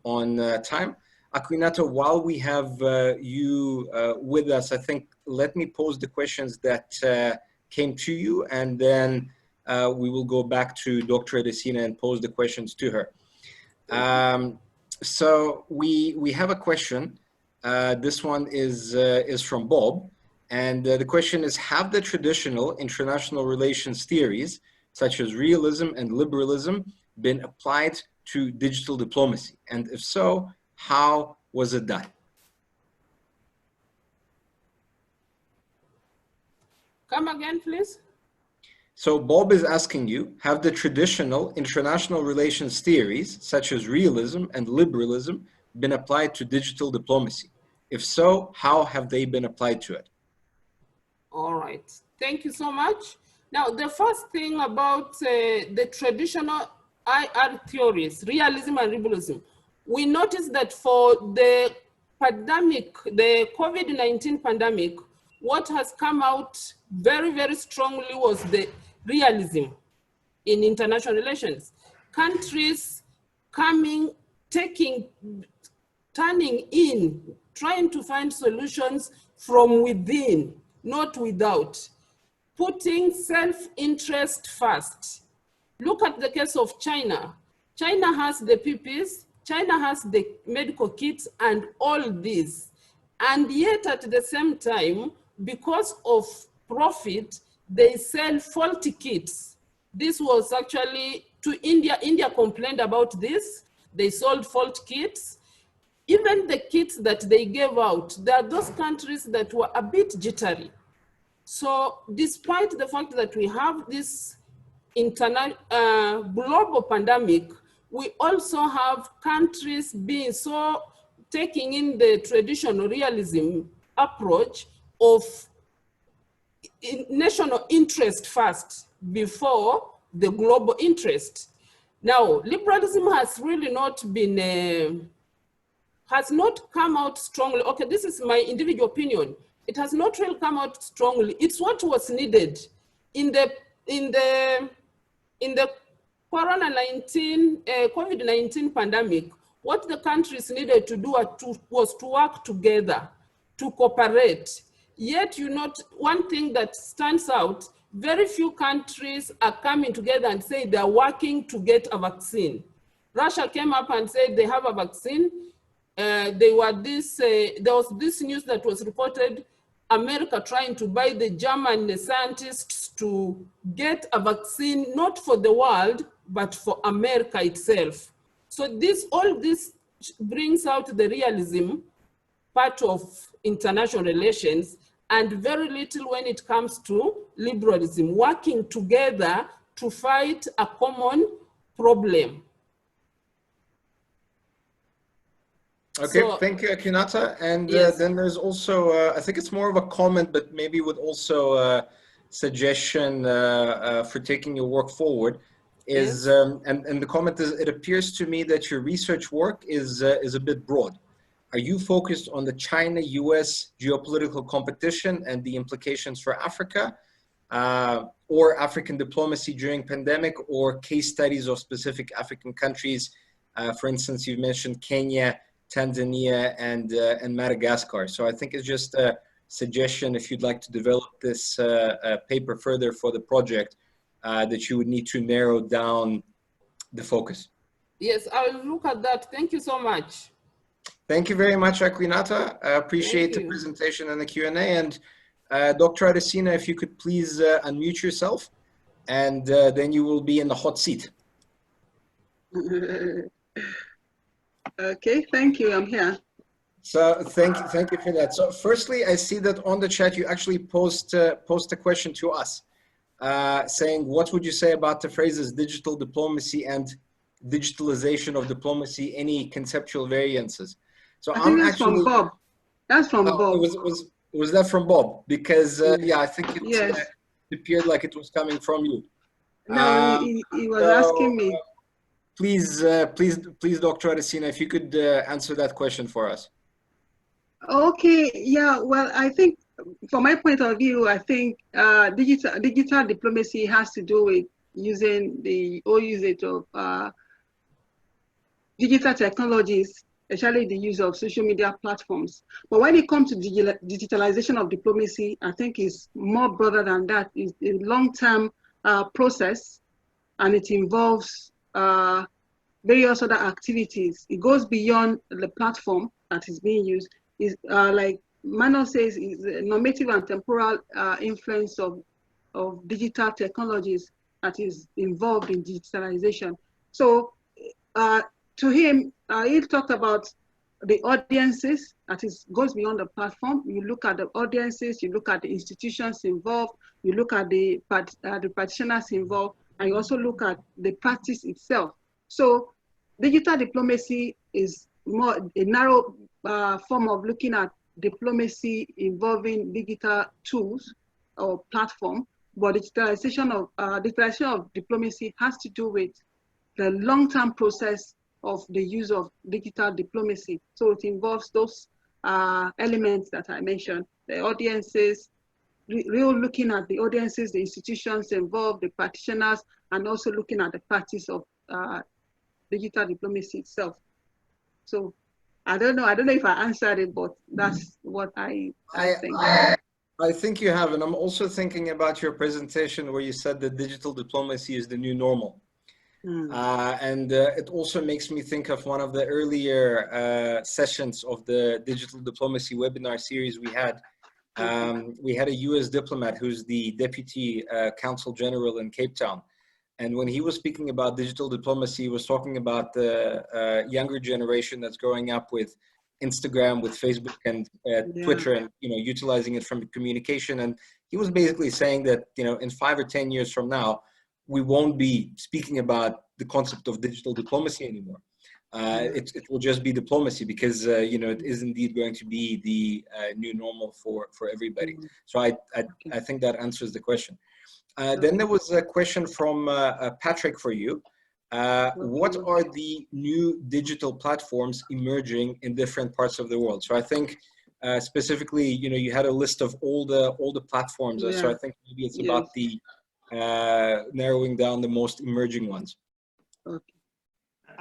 on time. Akwinata, while we have you with us, I think let me pose the questions that came to you, and then we will go back to Dr. Adesina and pose the questions to her. So we have a question. This one is from Bob, and the question is: have the traditional international relations theories, such as realism and liberalism, been applied to digital diplomacy? And if so, how was it done? Come again, please. So Bob is asking you, have the traditional international relations theories, such as realism and liberalism, been applied to digital diplomacy? If so, how have they been applied to it? All right, thank you so much. Now, the first thing about the traditional IR theories, realism and liberalism, we noticed that for the pandemic, the COVID-19 pandemic, what has come out very, very strongly was the realism in international relations. Countries coming, turning in, trying to find solutions from within, not without, putting self-interest first. Look at the case of China. China has the PPEs, China has the medical kits and all this. And yet at the same time, because of profit, they sell faulty kits. This was actually to India. India complained about this. They sold faulty kits. Even the kits that they gave out, there are those countries that were a bit jittery. So despite the fact that we have this global pandemic, we also have countries being so taking in the traditional realism approach of national interest first before the global interest. Now, liberalism has really not been, has not come out strongly. Okay, this is my individual opinion. It has not really come out strongly. It's what was needed in the COVID-19 pandemic. What the countries needed to do was to work together, to cooperate. Yet, one thing that stands out, very few countries are coming together and say they're working to get a vaccine. Russia came up and said they have a vaccine. There was this news that was reported, America trying to buy the German scientists to get a vaccine, not for the world, but for America itself. So all this brings out the realism part of international relations, and very little when it comes to liberalism, working together to fight a common problem. Okay, so, thank you, Akinata. And yes. Then there's also, I think it's more of a comment, but maybe with also a suggestion for taking your work forward. Is yes. And the comment is, it appears to me that your research work is a bit broad. Are you focused on the China-US geopolitical competition and the implications for Africa, or African diplomacy during pandemic, or case studies of specific African countries? For instance, you've mentioned Kenya, Tanzania, and Madagascar. So I think it's just a suggestion, if you'd like to develop this paper further for the project, that you would need to narrow down the focus. Yes, I'll look at that. Thank you so much. Thank you very much, Akinata. I appreciate the presentation and the Q&A. And Dr. Adesina, if you could please unmute yourself, and then you will be in the hot seat. Okay, thank you. I'm here. So thank you for that. So firstly, I see that on the chat you actually post a question to us, saying, what would you say about the phrases digital diplomacy and digitalization of diplomacy? Any conceptual variances? So I think that's from Bob. That's from Bob. Was that from Bob? Because yeah, I think it appeared like it was coming from you. No, he was asking me. Please, Dr. Adesina, if you could answer that question for us. Okay, yeah, well, I think from my point of view, I think digital diplomacy has to do with using the usage of digital technologies, especially the use of social media platforms. But when it comes to digitalization of diplomacy, I think it's more broader than that. It's a long-term process, and it involves various other activities. It goes beyond the platform that is being used. Is like Manuel says, is the normative and temporal influence of digital technologies that is involved in digitalization. So to him, he talked about the audiences, that is, goes beyond the platform. You look at the audiences, you look at the institutions involved, you look at the practitioners involved, and you also look at the practice itself. So digital diplomacy is more a narrow form of looking at diplomacy involving digital tools or platform, but digitalization of diplomacy has to do with the long-term process of the use of digital diplomacy. So it involves those elements that I mentioned, the audiences, real looking at the audiences, the institutions involved, the practitioners, and also looking at the practice of digital diplomacy itself. So I don't know if I answered it, but that's what I think. I think you have, and I'm also thinking about your presentation where you said that digital diplomacy is the new normal. And it also makes me think of one of the earlier sessions of the digital diplomacy webinar series we had. We had a US diplomat who's the Deputy Consul General in Cape Town. And when he was speaking about digital diplomacy, he was talking about the younger generation that's growing up with Instagram, with Facebook and Twitter, and utilizing it from communication. And he was basically saying that in 5 or 10 years from now, we won't be speaking about the concept of digital diplomacy anymore. It will just be diplomacy because it is indeed going to be the new normal for everybody. So I think that answers the question. Then there was a question from Patrick for you. What are the new digital platforms emerging in different parts of the world? So I think specifically, you had a list of all the platforms. So I think maybe it's about the narrowing down the most emerging ones. Okay.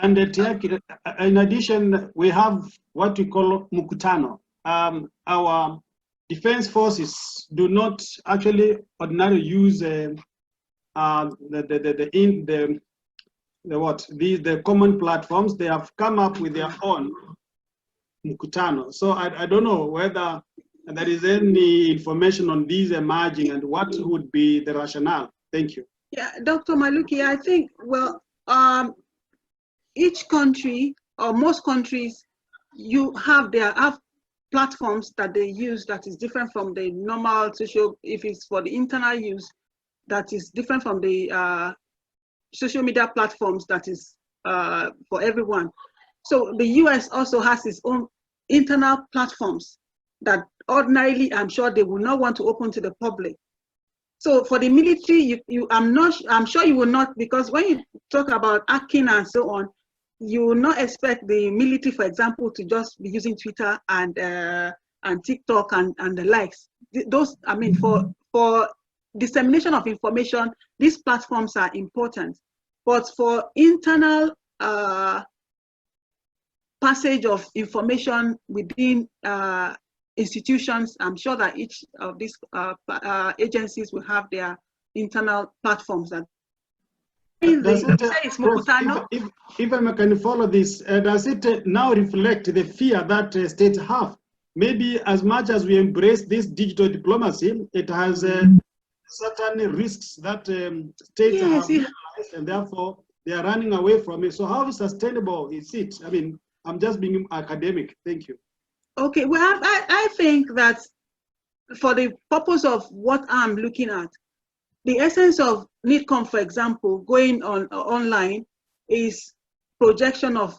And in addition, we have what we call Mukutano. Our defense forces do not actually ordinarily use the common platforms. They have come up with their own Mukutano. So I don't know whether there is any information on these emerging and what would be the rationale. Thank you. Yeah, Dr. Maluki, I think, well, each country or most countries, have platforms that they use that is different from the normal social, if it's for the internal use, that is different from the social media platforms that is for everyone. So the US also has its own internal platforms that ordinarily, I'm sure they will not want to open to the public. So for the military, I'm sure you will not, because when you talk about hacking and so on, you will not expect the military, for example, to just be using Twitter and TikTok and the likes. Those, I mean, for dissemination of information, these platforms are important. But for internal passage of information within institutions, I'm sure that each of these agencies will have their internal platforms. That if I can follow this, does it now reflect the fear that states have? Maybe as much as we embrace this digital diplomacy, it has certain risks that states have realized, and therefore they are running away from it. So how sustainable is it? I mean, I'm just being academic. Thank you. Okay, well, I think that for the purpose of what I'm looking at, the essence of NITCOM, for example, going online is projection of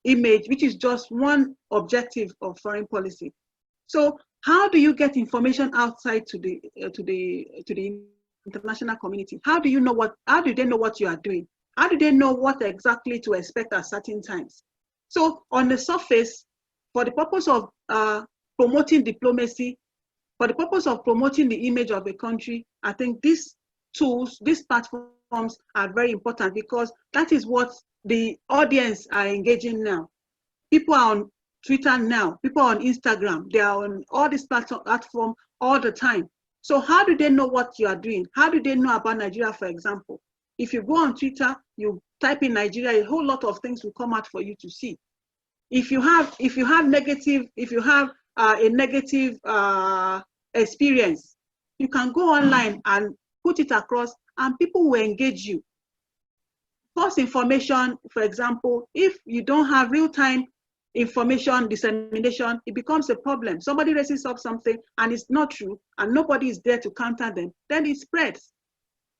image, which is just one objective of foreign policy. So how do you get information outside to the international community? How do they know what you are doing? How do they know what exactly to expect at certain times? So on the surface, for the purpose of promoting diplomacy, for the purpose of promoting the image of a country, I think these tools, these platforms are very important because that is what the audience are engaging now. People are on Twitter now, people are on Instagram, they are on all these platforms all the time. So how do they know what you are doing? How do they know about Nigeria, for example? If you go on Twitter, you type in Nigeria, a whole lot of things will come out for you to see. If you have a negative experience, you can go online and put it across and people will engage you. False information, for example, if you don't have real-time information dissemination, it becomes a problem. Somebody raises up something and it's not true, and nobody is there to counter them, then it spreads.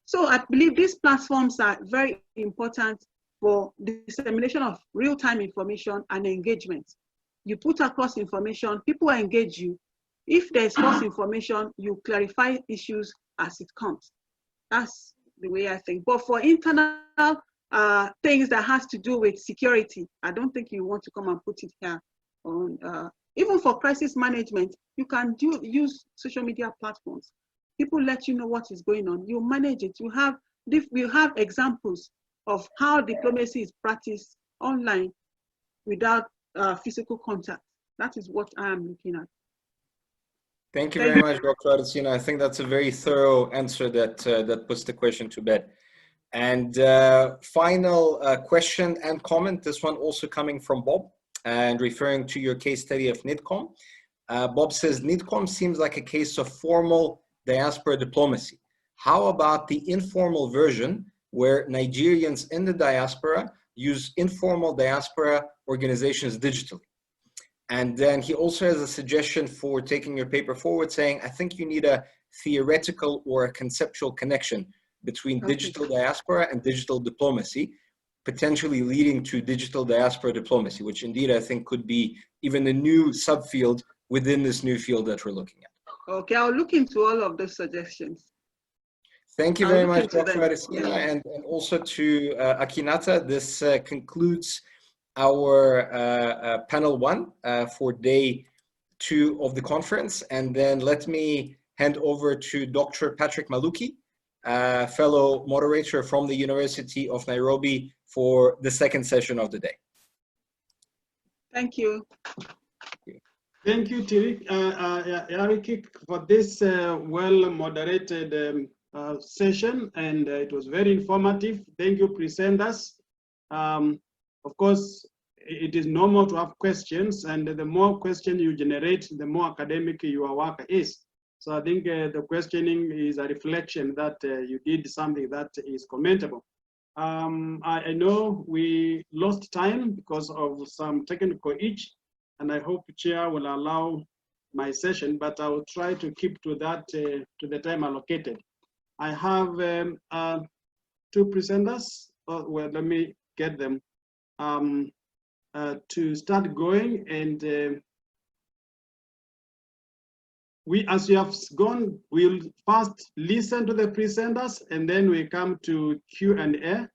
So I believe these platforms are very important for dissemination of real-time information and engagement. You put across information, people engage you. If there's false information, you clarify issues as it comes. That's the way I think. But for internal things that has to do with security, I don't think you want to come and put it here. Even for crisis management, you can use social media platforms. People let you know what is going on. You manage it. You have examples of how diplomacy is practiced online without physical contact. That is what I am looking at. Thank you very much, Dr. Adesina. I think that's a very thorough answer that puts the question to bed. And final question and comment, this one also coming from Bob and referring to your case study of NIDCOM. Bob says, NIDCOM seems like a case of formal diaspora diplomacy. How about the informal version where Nigerians in the diaspora use informal diaspora organizations digitally? And then he also has a suggestion for taking your paper forward, saying, I think you need a theoretical or a conceptual connection between digital diaspora and digital diplomacy, potentially leading to digital diaspora diplomacy, which indeed I think could be even a new subfield within this new field that we're looking at. Okay, I'll look into all of those suggestions. Thank you very much, Dr. Adesina, and also to Akinata. This concludes our panel 1 for day 2 of the conference. And then let me hand over to Dr. Patrick Maluki, fellow moderator from the University of Nairobi, for the second session of the day. Thank you. Thank you, Eric, for this well-moderated session, and it was very informative. Thank you, presenters. Of course, it is normal to have questions, and the more questions you generate, the more academic your work is. So I think the questioning is a reflection that you did something that is commendable. I know we lost time because of some technical itch, and I hope the chair will allow my session, but I will try to keep to that, to the time allocated. I have 2 presenters. Well, let me get them to start going. And as you have gone, we'll first listen to the presenters, and then we come to Q&A.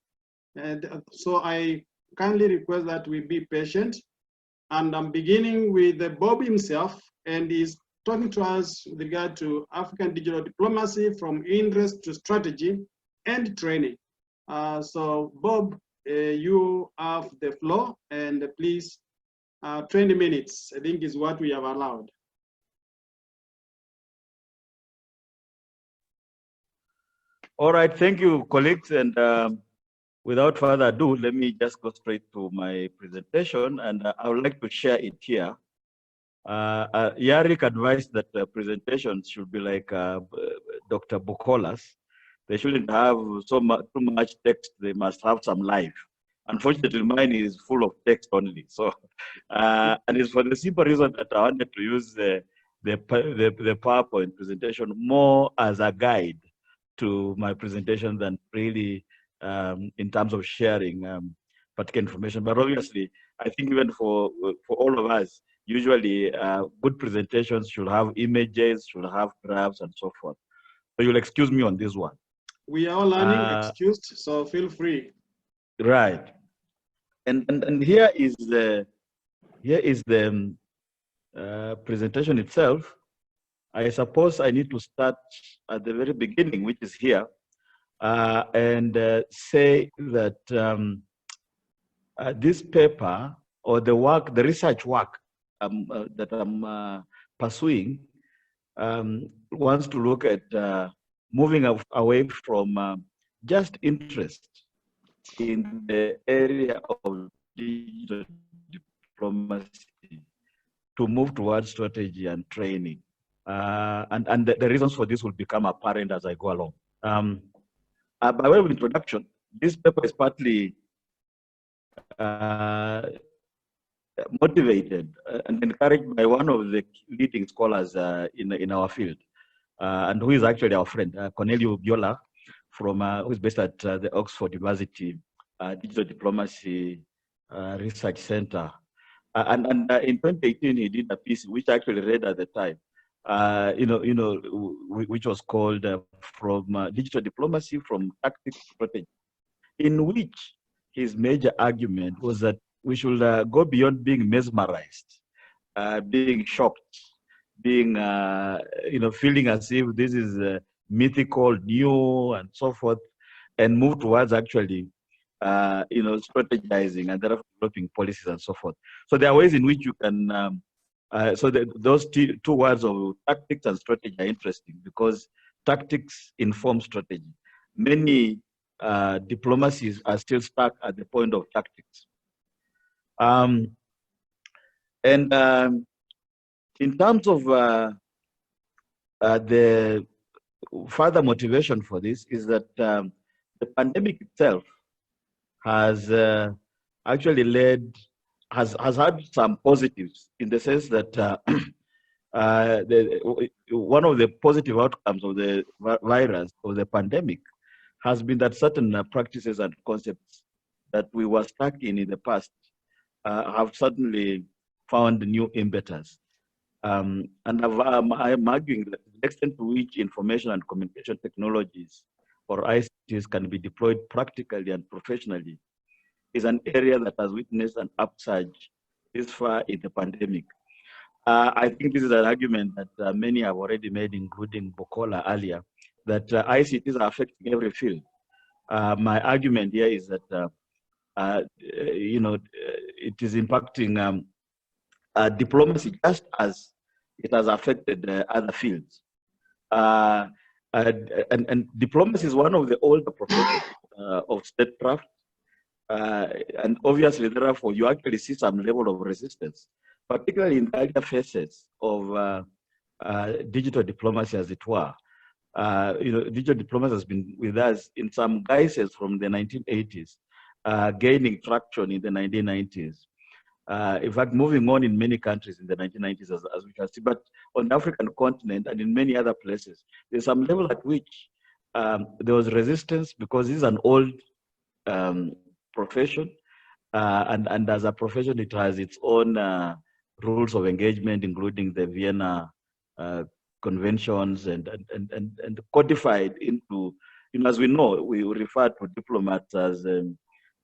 And so I kindly request that we be patient. And I'm beginning with Bob himself, and he's talking to us with regard to African digital diplomacy from interest to strategy and training. So Bob, you have the floor, and please, 20 minutes, I think is what we have allowed. All right, thank you, colleagues. And without further ado, let me just go straight to my presentation, and I would like to share it here. Yarik advised that presentations should be like Dr. Bukola's. They shouldn't have too much text. They must have some life. Unfortunately, mine is full of text only. So, and it's for the simple reason that I wanted to use the PowerPoint presentation more as a guide to my presentation than really in terms of sharing particular information. But obviously, I think even for all of us, usually good presentations should have images, should have graphs, and so forth. So you'll excuse me on this one. We are all learning, excused, so feel free. Right. And here is the presentation itself. I suppose I need to start at the very beginning, which is here, and say that this paper, or the research work that I'm pursuing, wants to look at moving away from just interest in the area of digital diplomacy to move towards strategy and training. And the reasons for this will become apparent as I go along. By way of introduction, this paper is partly motivated and encouraged by one of the leading scholars in our field, and who is actually our friend, Cornelio Biola, who is based at the Oxford University Digital Diplomacy Research Center. And in 2018, he did a piece which I actually read at the time, which was called From Digital Diplomacy from Tactics to Strategy, in which his major argument was that we should go beyond being mesmerized, being shocked, being, feeling as if this is mythical, new, and so forth, and move towards actually, strategizing and therefore developing policies and so forth. So there are ways in which you can, those two words of tactics and strategy are interesting because tactics inform strategy. Many diplomacies are still stuck at the point of tactics. In terms of the further motivation for this is that the pandemic itself has actually has had some positives in the sense that one of the positive outcomes of the virus or the pandemic has been that certain practices and concepts that we were stuck in the past have certainly found new impetus. And I'm arguing that the extent to which information and communication technologies or ICTs can be deployed practically and professionally is an area that has witnessed an upsurge this far in the pandemic. I think this is an argument that many have already made, including Bukola earlier, that ICTs are affecting every field. My argument here is that it is impacting diplomacy just as it has affected other fields. And diplomacy is one of the older professions of statecraft. And obviously, therefore, you actually see some level of resistance, particularly in the earlier phases of digital diplomacy, as it were. Digital diplomacy has been with us in some guises from the 1980s, gaining traction in the 1990s. In fact, moving on in many countries in the 1990s, as we can see, but on the African continent and in many other places, there's some level at which there was resistance because this is an old profession, and as a profession, it has its own rules of engagement, including the Vienna conventions and codified into, as we know, we refer to diplomats as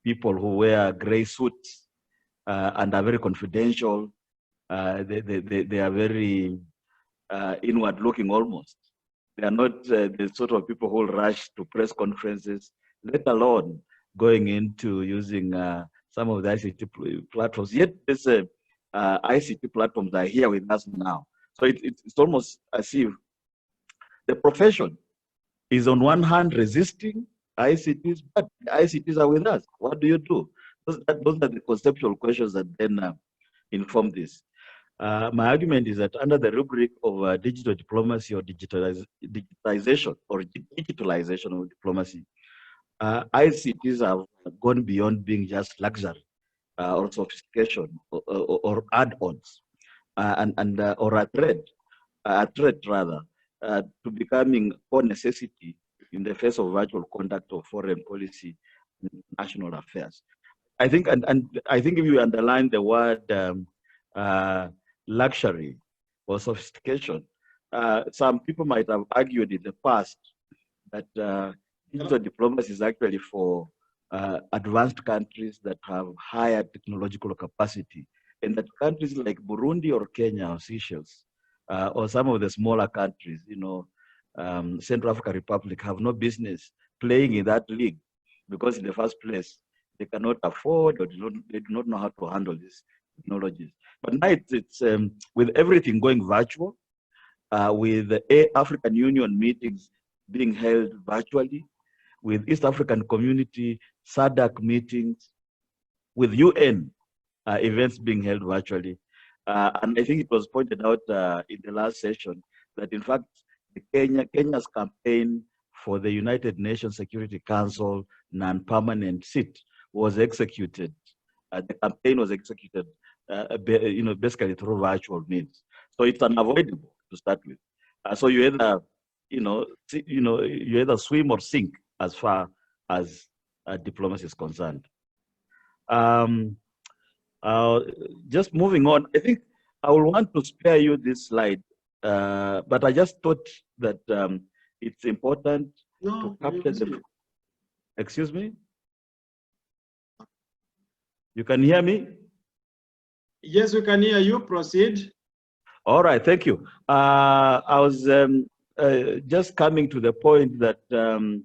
people who wear gray suits and are very confidential. They are very inward looking almost. They are not the sort of people who will rush to press conferences, let alone going into using some of the ICT platforms. Yet these ICT platforms are here with us now. So it's almost as if the profession is on one hand resisting ICTs, but ICTs are with us. What do you do? Those are the conceptual questions that then inform this. My argument is that under the rubric of digital diplomacy or digitization or digitalization of diplomacy, ICTs have gone beyond being just luxury or sophistication or add-ons or a threat rather to becoming core necessity in the face of virtual conduct of foreign policy and national affairs. I think, and I think if you underline the word luxury or sophistication, some people might have argued in the past that digital diplomacy is actually for advanced countries that have higher technological capacity, and that countries like Burundi or Kenya or Seychelles or some of the smaller countries, Central African Republic, have no business playing in that league because in the first place, they cannot afford or they do not know how to handle these technologies. But now it's with everything going virtual, with the African Union meetings being held virtually, with East African Community, SADC meetings, with UN events being held virtually. And I think it was pointed out in the last session that in fact, Kenya's campaign for the United Nations Security Council non-permanent seat was executed. The campaign was executed basically through virtual means. So it's unavoidable to start with. So you either, you either swim or sink as far as diplomacy is concerned. Just moving on, I think I will want to spare you this slide, but I just thought that it's important to capture the. Excuse me? You can hear me? Yes, we can hear you. Proceed. All right, thank you. I was just coming to the point that the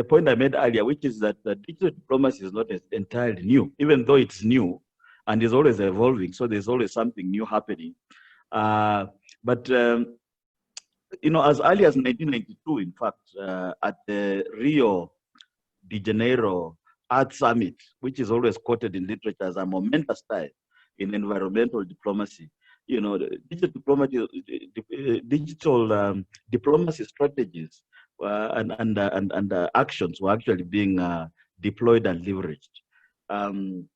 point I made earlier, which is that digital diplomacy is not entirely new, even though it's new and is always evolving. So there's always something new happening. But as early as 1992, in fact, at the Rio de Janeiro Earth Summit, which is always quoted in literature as a momentous time in environmental diplomacy, digital diplomacy strategies and actions were actually being deployed and leveraged. And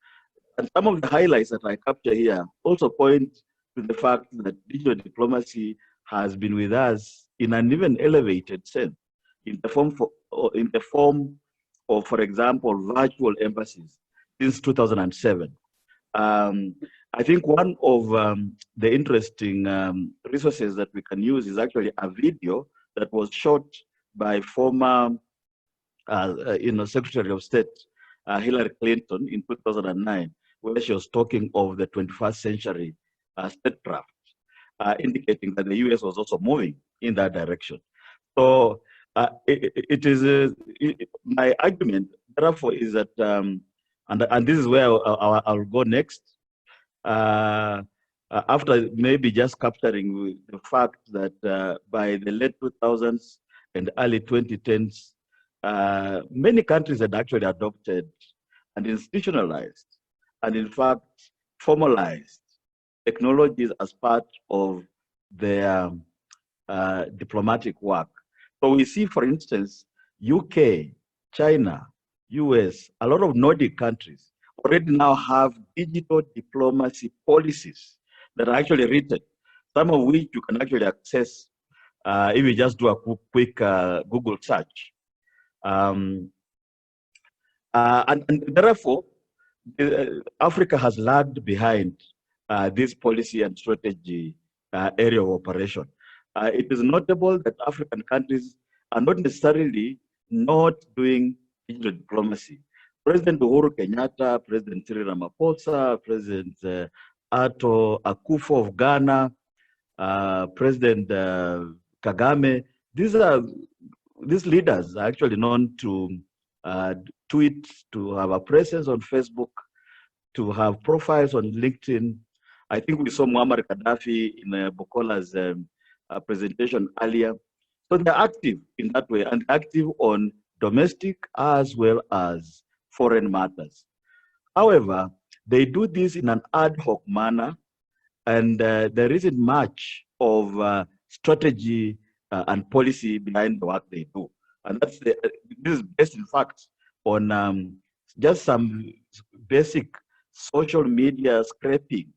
some of the highlights that I capture here also point to the fact that digital diplomacy has been with us in an even elevated sense, in the form of, for example, virtual embassies since 2007. I think one of the interesting resources that we can use is actually a video that was shot by former, Secretary of State Hillary Clinton in 2009, where she was talking of the 21st century statecraft, indicating that the US was also moving in that direction. So my argument, therefore, is that, and this is where I'll go next, after maybe just capturing the fact that by the late 2000s and early 2010s, many countries had actually adopted and institutionalized, and in fact, formalized technologies as part of their diplomatic work. So we see, for instance, UK, China, US, a lot of Nordic countries already now have digital diplomacy policies that are actually written, some of which you can actually access if you just do a quick Google search. And therefore, Africa has lagged behind this policy and strategy area of operation. It is notable that African countries are not necessarily not doing digital diplomacy. President Uhuru Kenyatta, President Cyril Ramaphosa, President Ato Akufo of Ghana, President Kagame, these leaders are actually known to tweet, to have a presence on Facebook, to have profiles on LinkedIn. I think we saw Muammar Gaddafi in Bukola's presentation earlier. So they're active in that way, and active on domestic as well as foreign matters. However, they do this in an ad hoc manner, and there isn't much of strategy and policy behind the work they do. And this is based, in fact, on just some basic social media scraping.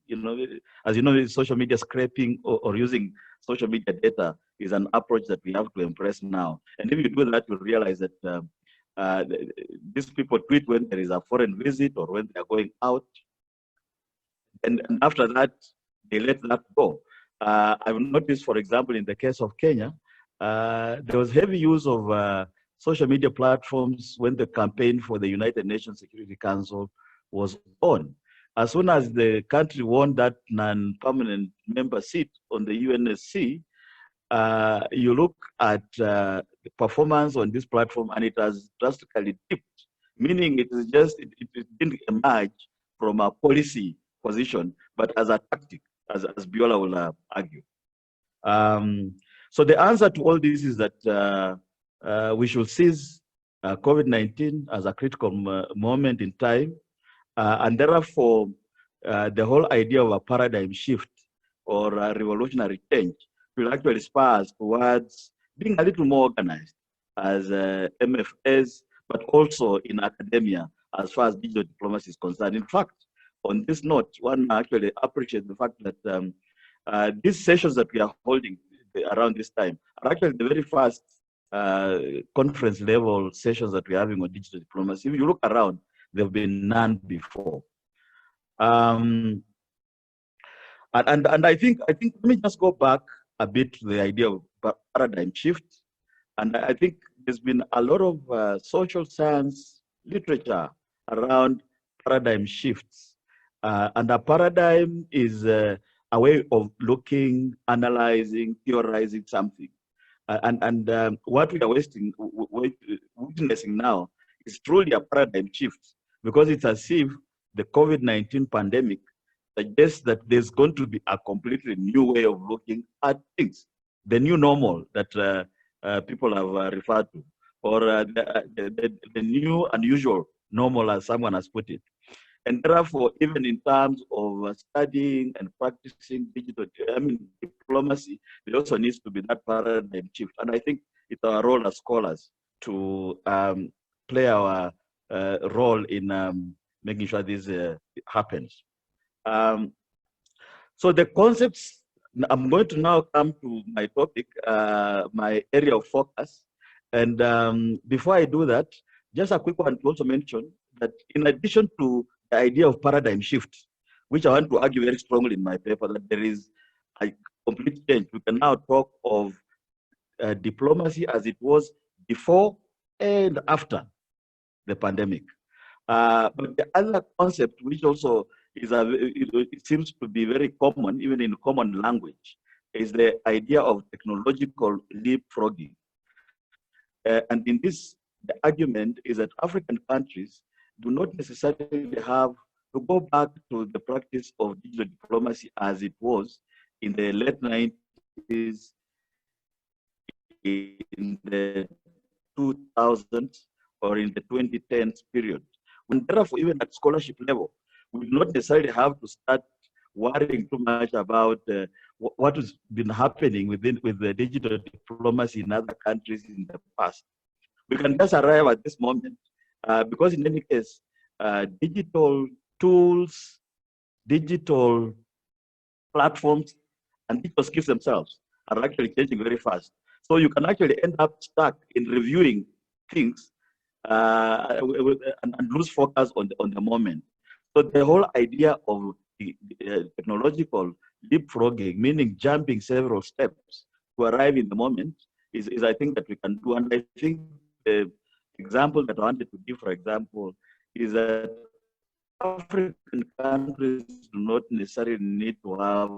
As you know, social media scraping or using social media data is an approach that we have to embrace now. And if you do that, you'll realize that these people tweet when there is a foreign visit or when they are going out. And after that, they let that go. I've noticed, for example, in the case of Kenya, there was heavy use of social media platforms when the campaign for the United Nations Security Council was on. As soon as the country won that non-permanent member seat on the UNSC, you look at the performance on this platform and it has drastically dipped, meaning it didn't emerge from a policy position, but as a tactic, as Biola will argue. So the answer to all this is that we should seize COVID-19 as a critical moment in time, and therefore the whole idea of a paradigm shift or a revolutionary change will actually spur us towards being a little more organized as MFAs, but also in academia as far as digital diplomacy is concerned. In fact, on this note, one actually appreciates the fact that these sessions that we are holding around this time are actually the very first conference level sessions that we're having on digital diplomacy. If you look around, there have been none before. And I think let me just go back a bit to the idea of paradigm shift. And I think there's been a lot of social science literature around paradigm shifts. And a paradigm is a way of looking, analyzing, theorizing something. What we are witnessing now is truly a paradigm shift, because it's as if the COVID-19 pandemic suggests that there's going to be a completely new way of looking at things, the new normal that people have referred to, or the new unusual normal, as someone has put it. And therefore, even in terms of studying and practicing diplomacy, there also needs to be that paradigm shift. And I think it's our role as scholars to play our role in making sure this happens. So the concepts, I'm going to now come to my topic, my area of focus. And before I do that, just a quick one to also mention that in addition to the idea of paradigm shift, which I want to argue very strongly in my paper, that there is a complete change. We can now talk of diplomacy as it was before and after the pandemic. But the other concept, which also is it seems to be very common, even in common language, is the idea of technological leapfrogging. And in this, the argument is that African countries do not necessarily have to go back to the practice of digital diplomacy as it was in the late 90s, in the 2000s, or in the 2010s period. And therefore, even at scholarship level, we do not necessarily have to start worrying too much about what has been happening with the digital diplomacy in other countries in the past. We can just arrive at this moment because in any case, digital tools, digital platforms, and digital skills themselves are actually changing very fast. So you can actually end up stuck in reviewing things and lose focus on the moment. So the whole idea of the technological leapfrogging, meaning jumping several steps to arrive in the moment, is I think that we can do. And I think the example that I wanted to give, for example, is that African countries do not necessarily need to have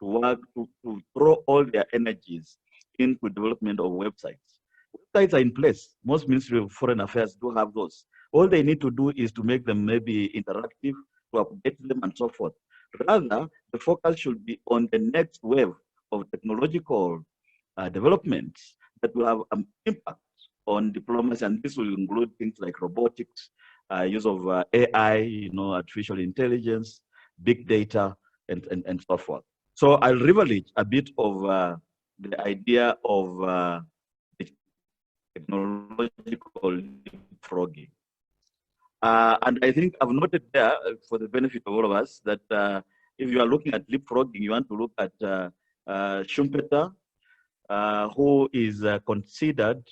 to work to throw all their energies into development of websites. Websites are in place. Most Ministry of Foreign Affairs do have those. All they need to do is to make them maybe interactive, to update them and so forth. Rather, the focus should be on the next wave of technological developments that will have an impact on diplomacy, and this will include things like robotics, use of AI, artificial intelligence, big data, and so forth. So I'll revelate a bit of the idea of technological leapfrogging. And I think I've noted there, for the benefit of all of us, that if you are looking at leapfrogging, you want to look at Schumpeter, who is considered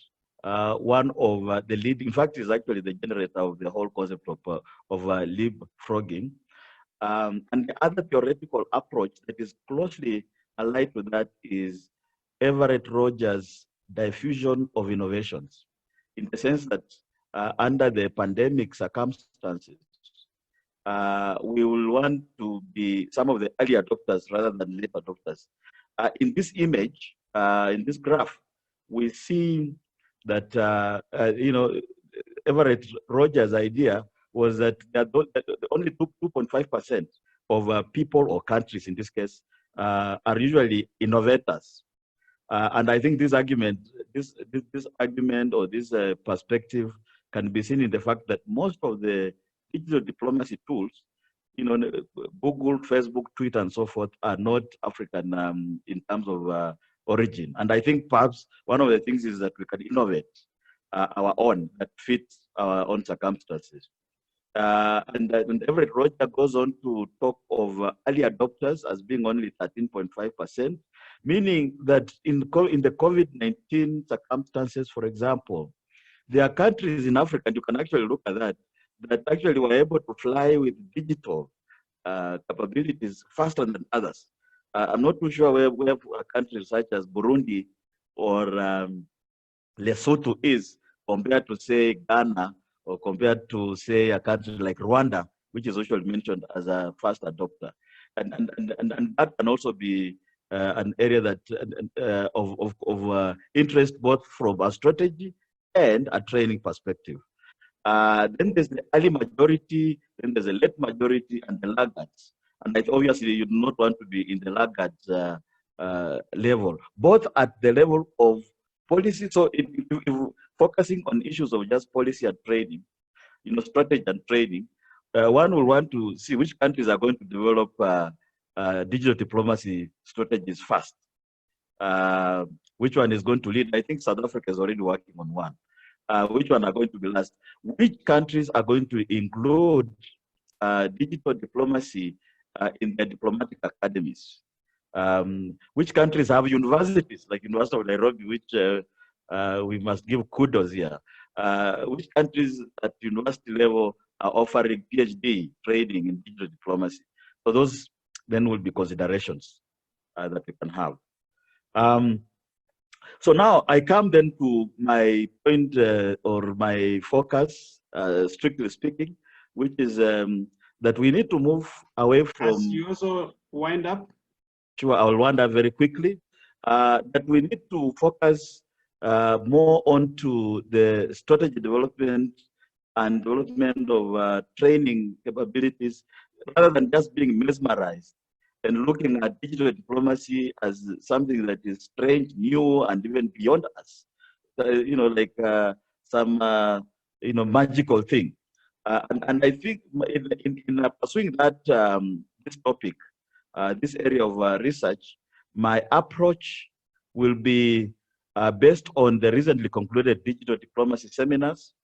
one of the lead, in fact, is actually the generator of the whole concept of leapfrogging. And the other theoretical approach that is closely allied to that is Everett Rogers' diffusion of innovations, in the sense that under the pandemic circumstances, we will want to be some of the early adopters rather than late adopters. In this image, in this graph, we see that Everett Rogers' idea was that only 2.5% of people or countries, in this case, are usually innovators. And I think this argument, this argument or this perspective can be seen in the fact that most of the digital diplomacy tools, Google, Facebook, Twitter, and so forth, are not African in terms of origin. And I think perhaps one of the things is that we can innovate our own that fits our own circumstances. And Everett Roger goes on to talk of early adopters as being only 13.5%, meaning that in the COVID-19 circumstances, for example, there are countries in Africa, and you can actually look at that actually were able to fly with digital capabilities faster than others. I'm not too sure where countries such as Burundi or Lesotho is compared to, say, Ghana, or compared to, say, a country like Rwanda, which is usually mentioned as a fast adopter. And that can also be an area that of interest, both from a strategy and a training perspective. Then there's the early majority, then there's a late majority, and the laggards. And obviously, you do not want to be in the laggards level, both at the level of policy. So if focusing on issues of just policy and training, strategy and training, one will want to see which countries are going to develop digital diplomacy strategies first. Which one is going to lead? I think South Africa is already working on one. Which one are going to be last? Which countries are going to include digital diplomacy in their diplomatic academies? Which countries have universities, like University of Nairobi, which we must give kudos here? Which countries at university level are offering PhD training in digital diplomacy? So those then will be considerations that we can have. So now I come then to my point or my focus, strictly speaking, which is that we need to move away from. As you also wind up. Sure, I will wind up very quickly. That we need to focus more onto the strategy development and development of training capabilities, rather than just being mesmerized and looking at digital diplomacy as something that is strange, new, and even beyond us. Like some magical thing. And I think in pursuing that this topic, this area of research, my approach will be based on the recently concluded digital diplomacy seminars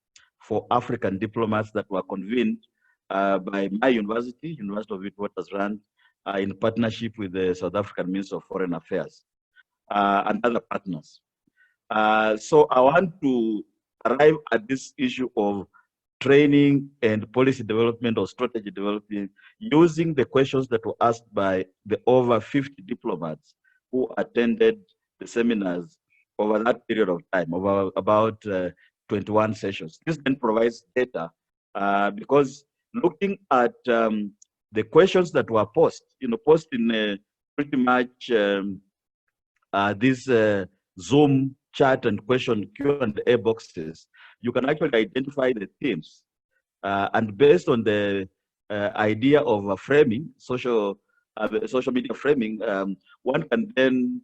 for African diplomats that were convened by my university, University of Witwatersrand, in partnership with the South African Minister of Foreign Affairs and other partners. So I want to arrive at this issue of training and policy development or strategy development using the questions that were asked by the over 50 diplomats who attended the seminars over that period of time, over about 21 sessions. This then provides data because looking at the questions that were posed, in pretty much these Zoom chat and question Q&A boxes, you can actually identify the themes. And based on the idea of framing, social media framing, one can then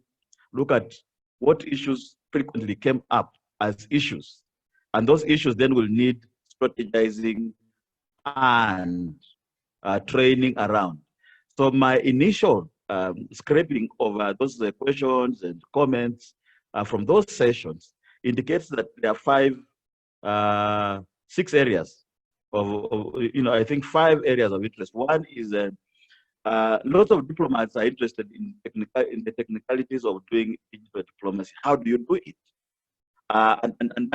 look at what issues frequently came up as issues. And those issues then will need strategizing and training around. So my initial scraping over those questions and comments from those sessions indicates that there are 6 areas of I think 5 areas of interest. One is lots of diplomats are interested in the technicalities of doing digital diplomacy. How do you do it? And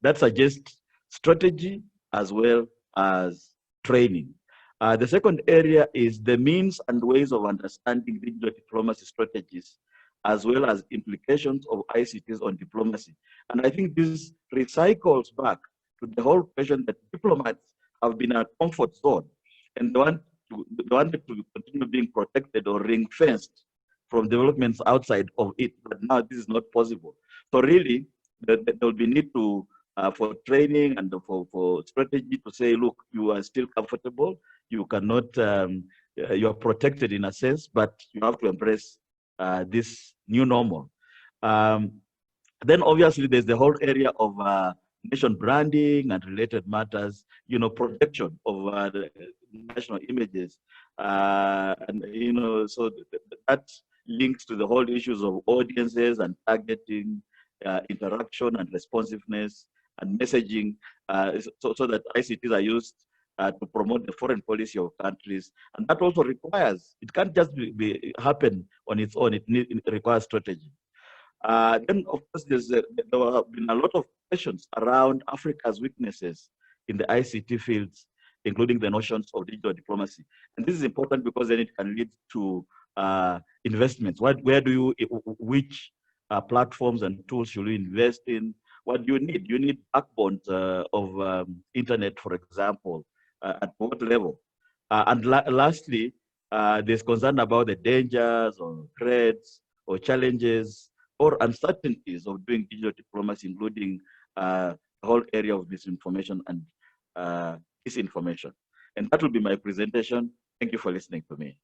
that suggests strategy as well as training. The second area is the means and ways of understanding digital diplomacy strategies, as well as implications of ICTs on diplomacy. And I think this recycles back to the whole question that diplomats have been a comfort zone, and they wanted to continue being protected or ring-fenced from developments outside of it, but now this is not possible. So really, there will be need to for training and for strategy to say, look, you are still comfortable, you cannot, you are protected in a sense, but you have to embrace this new normal. Then obviously there's the whole area of nation branding and related matters, protection of the national images. And, so that links to the whole issues of audiences and targeting, interaction and responsiveness and messaging, so that ICTs are used to promote the foreign policy of countries. And that also requires, it can't just happen on its own, it requires strategy. Then, of course, there have been a lot of questions around Africa's weaknesses in the ICT fields, including the notions of digital diplomacy. And this is important because then it can lead to investments. Which platforms and tools should you invest in? What do you need? You need backbones of internet, for example, at what level? Lastly, there's concern about the dangers or threats or challenges or uncertainties of doing digital diplomacy, including the whole area of misinformation and disinformation. And that will be my presentation. Thank you for listening to me.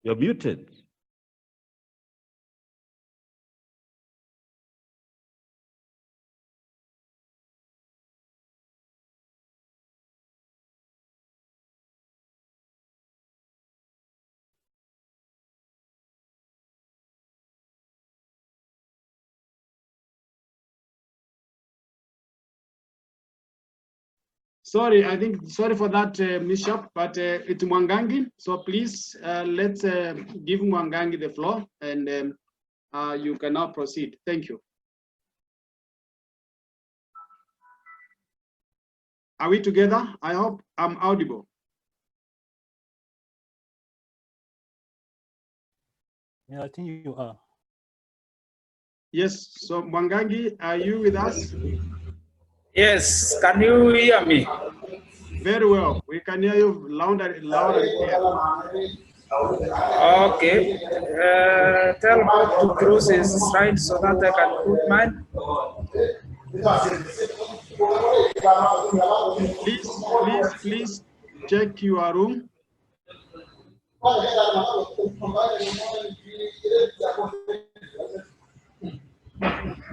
You're muted. Sorry, sorry for that, Bishop, but it's Mwangangi. So please, let's give Mwangangi the floor, and you can now proceed. Thank you. Are we together? I hope I'm audible. Yeah, I think you are. Yes, so Mwangangi, are you with us? Yes, can you hear me? Very well. We can hear you loud and clear. Okay. Tell Bob to close his slide so that I can put mine. Please check your room.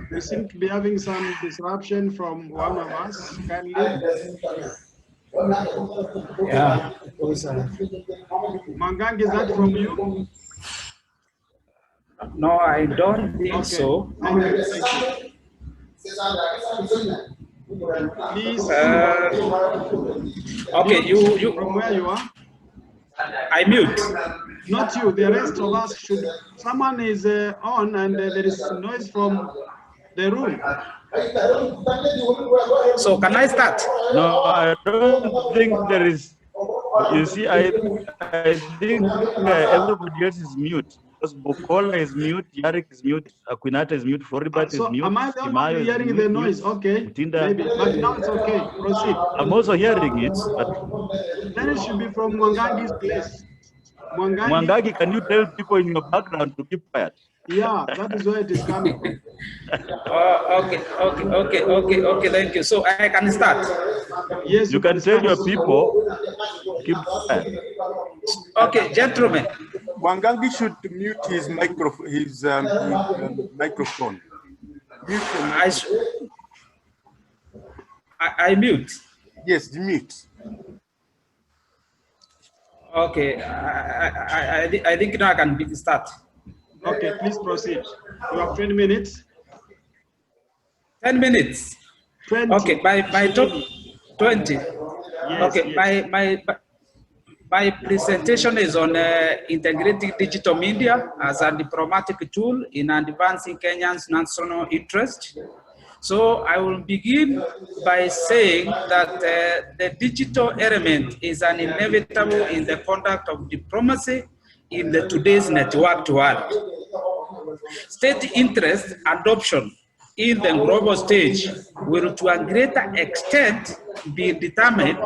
We seem to be having some disruption from one of us. Kindly. Yeah. Mwangangi, is that from you? No, I don't think so. Thank you. Please. Okay, you. From where you are? I mute. Not you. The rest of us should. Someone is on, and there is noise from the room. So can I start? No, I don't think there is. You see, I think everybody else is mute. Because Bukola is mute, Yarrick is mute, Akwinata is mute, Floribert is mute. Am I the only one hearing the noise? Okay. Mutinda. Maybe, but now it's okay. Proceed. I'm also hearing it, but Then it should be from Mwangangi's place. Mwangangi, can you tell people in your background to keep quiet? Yeah, that is where it is coming from. Okay, thank you. So I can start. Yes, you can tell your people keep quiet. Okay, gentlemen. Mwangangi should mute his microphone. Microphone. Mute I mute. Yes, mute. Okay, I think now I can start. Okay, please proceed. You have 20 minutes. 10 minutes. 20. Okay, my top 20. Yes, okay, yes. my presentation is on integrating digital media as a diplomatic tool in advancing Kenya's national interest. So I will begin by saying that the digital element is an inevitable in the conduct of diplomacy in today's networked world. State interest adoption in the global stage will to a greater extent be determined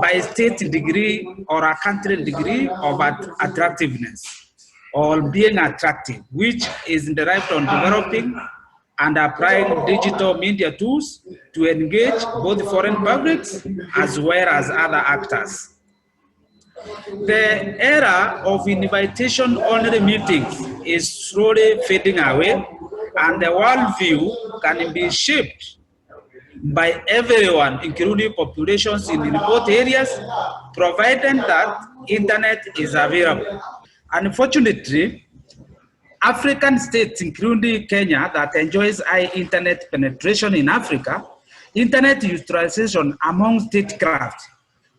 by state degree or a country degree of attractiveness. or being attractive, which is derived on developing and applying digital media tools to engage both foreign publics as well as other actors. The era of invitation-only meetings is slowly fading away, and the worldview can be shaped by everyone, including populations in remote areas, provided that internet is available. Unfortunately, African states, including Kenya, that enjoys high internet penetration in Africa, internet utilization among statecraft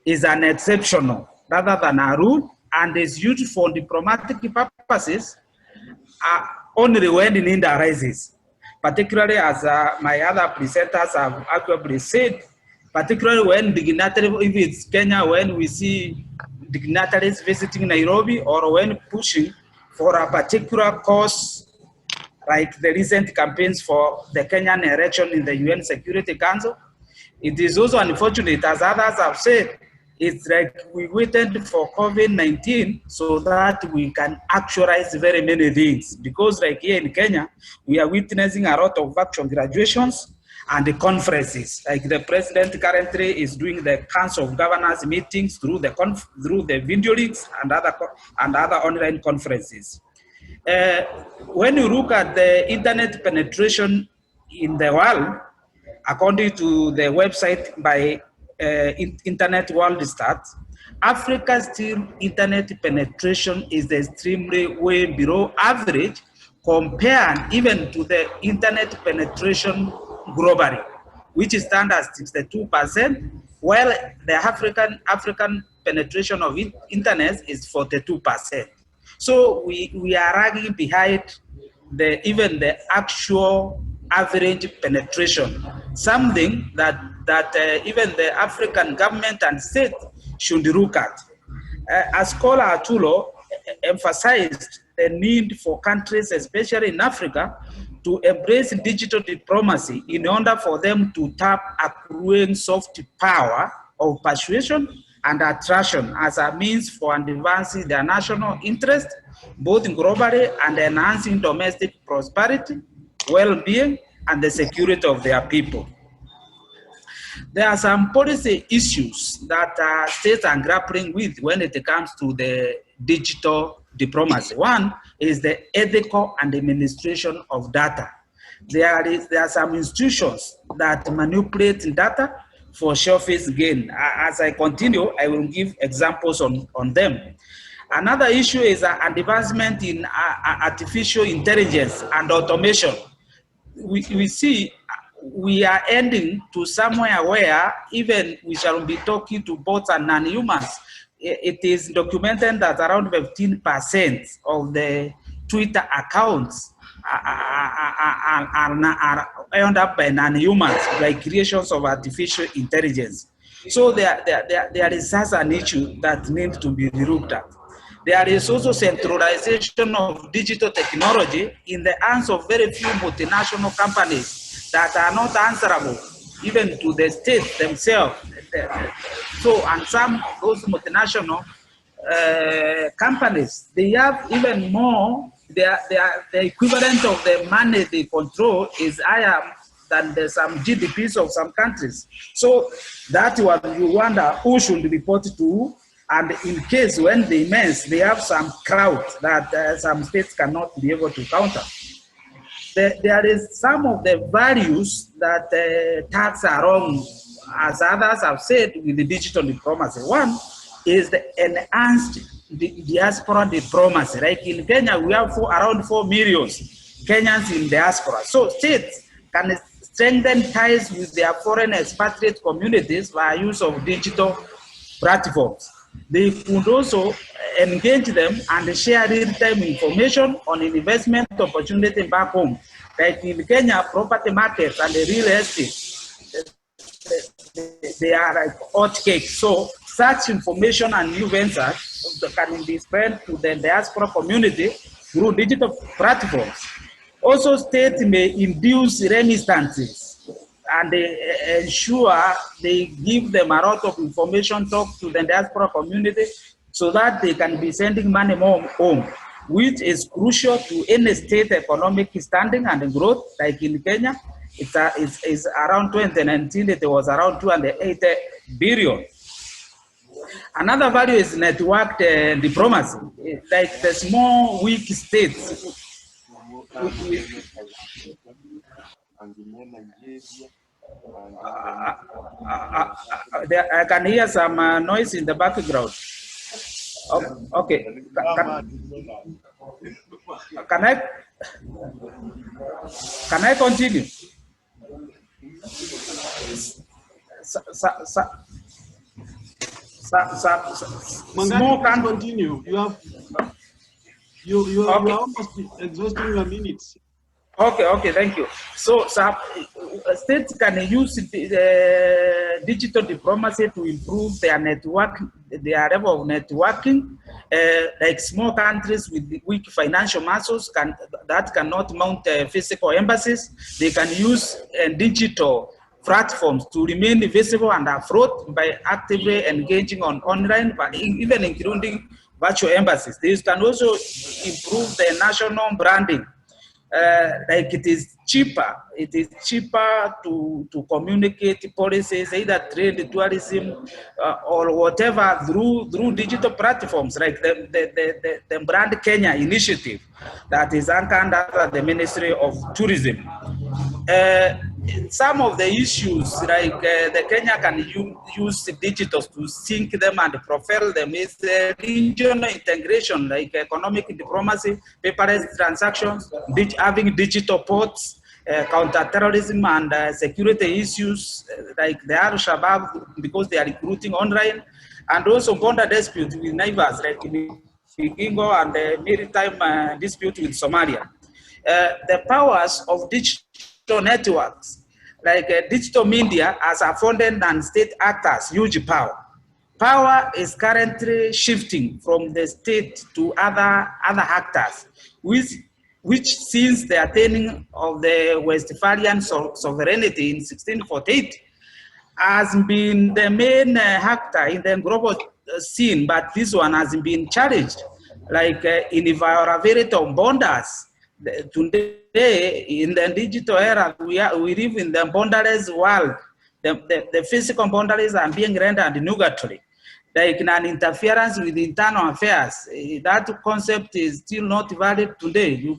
is an exceptional rather than a rule, and is used for diplomatic purposes only when need arises. Particularly, as my other presenters have accurately said, particularly when dignitaries, if it's Kenya, when we see dignitaries visiting Nairobi, or when pushing for a particular cause, like the recent campaigns for the Kenyan election in the UN Security Council. It is also unfortunate, as others have said, it's like we waited for COVID-19 so that we can actualize very many things. Because like here in Kenya, we are witnessing a lot of virtual graduations and the conferences. Like the president currently is doing the Council of Governors meetings through the video links and other online conferences. When you look at the internet penetration in the world, according to the website by Internet World Stats, Africa's still internet penetration is extremely way below average compared even to the internet penetration globally, which stands at 62%, while the African penetration of internet is 42%. So we are lagging behind even the actual average penetration, something that even the African government and state should look at. As Scholar Arturo emphasized the need for countries, especially in Africa, to embrace digital diplomacy in order for them to tap accruing soft power of persuasion and attraction as a means for advancing their national interest, both globally and enhancing domestic prosperity, well-being, and the security of their people. There are some policy issues that states are grappling with when it comes to the digital diplomacy. One is the ethical and administration of data. There are some institutions that manipulate data for surface gain. As I continue, I will give examples on them. Another issue is an advancement in artificial intelligence and automation. We see we are ending to somewhere where even we shall be talking to bots and non-humans. It is documented that around 15% of the Twitter accounts are owned up by non-humans, by creations of artificial intelligence. So there is such an issue that needs to be looked at. There is also centralization of digital technology in the hands of very few multinational companies that are not answerable even to the state themselves. So, and some those multinational companies, they have even more, the equivalent of the money they control is higher than some GDPs of some countries. So that one, you wonder who should report to, and in case when they mess, they have some crowd that some states cannot be able to counter. There is some of the values that tax are wrong, as others have said, with the digital diplomacy. One is the enhanced diaspora diplomacy. Like in Kenya, we have around 4 million Kenyans in diaspora. So states can strengthen ties with their foreign expatriate communities by use of digital platforms. They could also engage them and share real-time information on investment opportunity back home. Like in Kenya, property markets and the real estate, they are like hot cakes. So such information and new ventures can be spread to the diaspora community through digital platforms. Also, states may induce remittances and they ensure they give them a lot of information, talk to the diaspora community so that they can be sending money home. which is crucial to any state economic standing and growth. Like in Kenya, it's around 2019, it was around 280 billion. Another value is networked diplomacy, like the small weak states. I can hear some noise in the background. Okay, can I continue? Mangani, please continue. You are almost exhausting your minutes. Okay, thank you. So states can use digital diplomacy to improve their level of networking. Like small countries with weak financial muscles that cannot mount physical embassies, they can use digital platforms to remain visible and afloat by actively engaging on online, but even including virtual embassies. This can also improve their national branding. Like it is cheaper to communicate policies, either trade, tourism, or whatever through digital platforms, like the Brand Kenya initiative that is anchored under the Ministry of Tourism. Some of the issues, like the Kenya can use digital to sync them and profile them, is regional integration, like economic diplomacy, paperless transactions, having digital ports, counter-terrorism and security issues, like the Al-Shabaab, because they are recruiting online, and also border disputes with neighbors, like Kingo and the maritime dispute with Somalia. The powers of digital networks, like digital media, as a foreign and state actors, huge power. Power is currently shifting from the state to other actors, which since the attaining of the Westphalian sovereignty in 1648 has been the main actor in the global scene, but this one has been challenged, like inviolability of borders. Today, in the digital era, we live in the borderless world. The physical boundaries are being rendered nugatory, like non-interference with internal affairs. That concept is still not valid today. You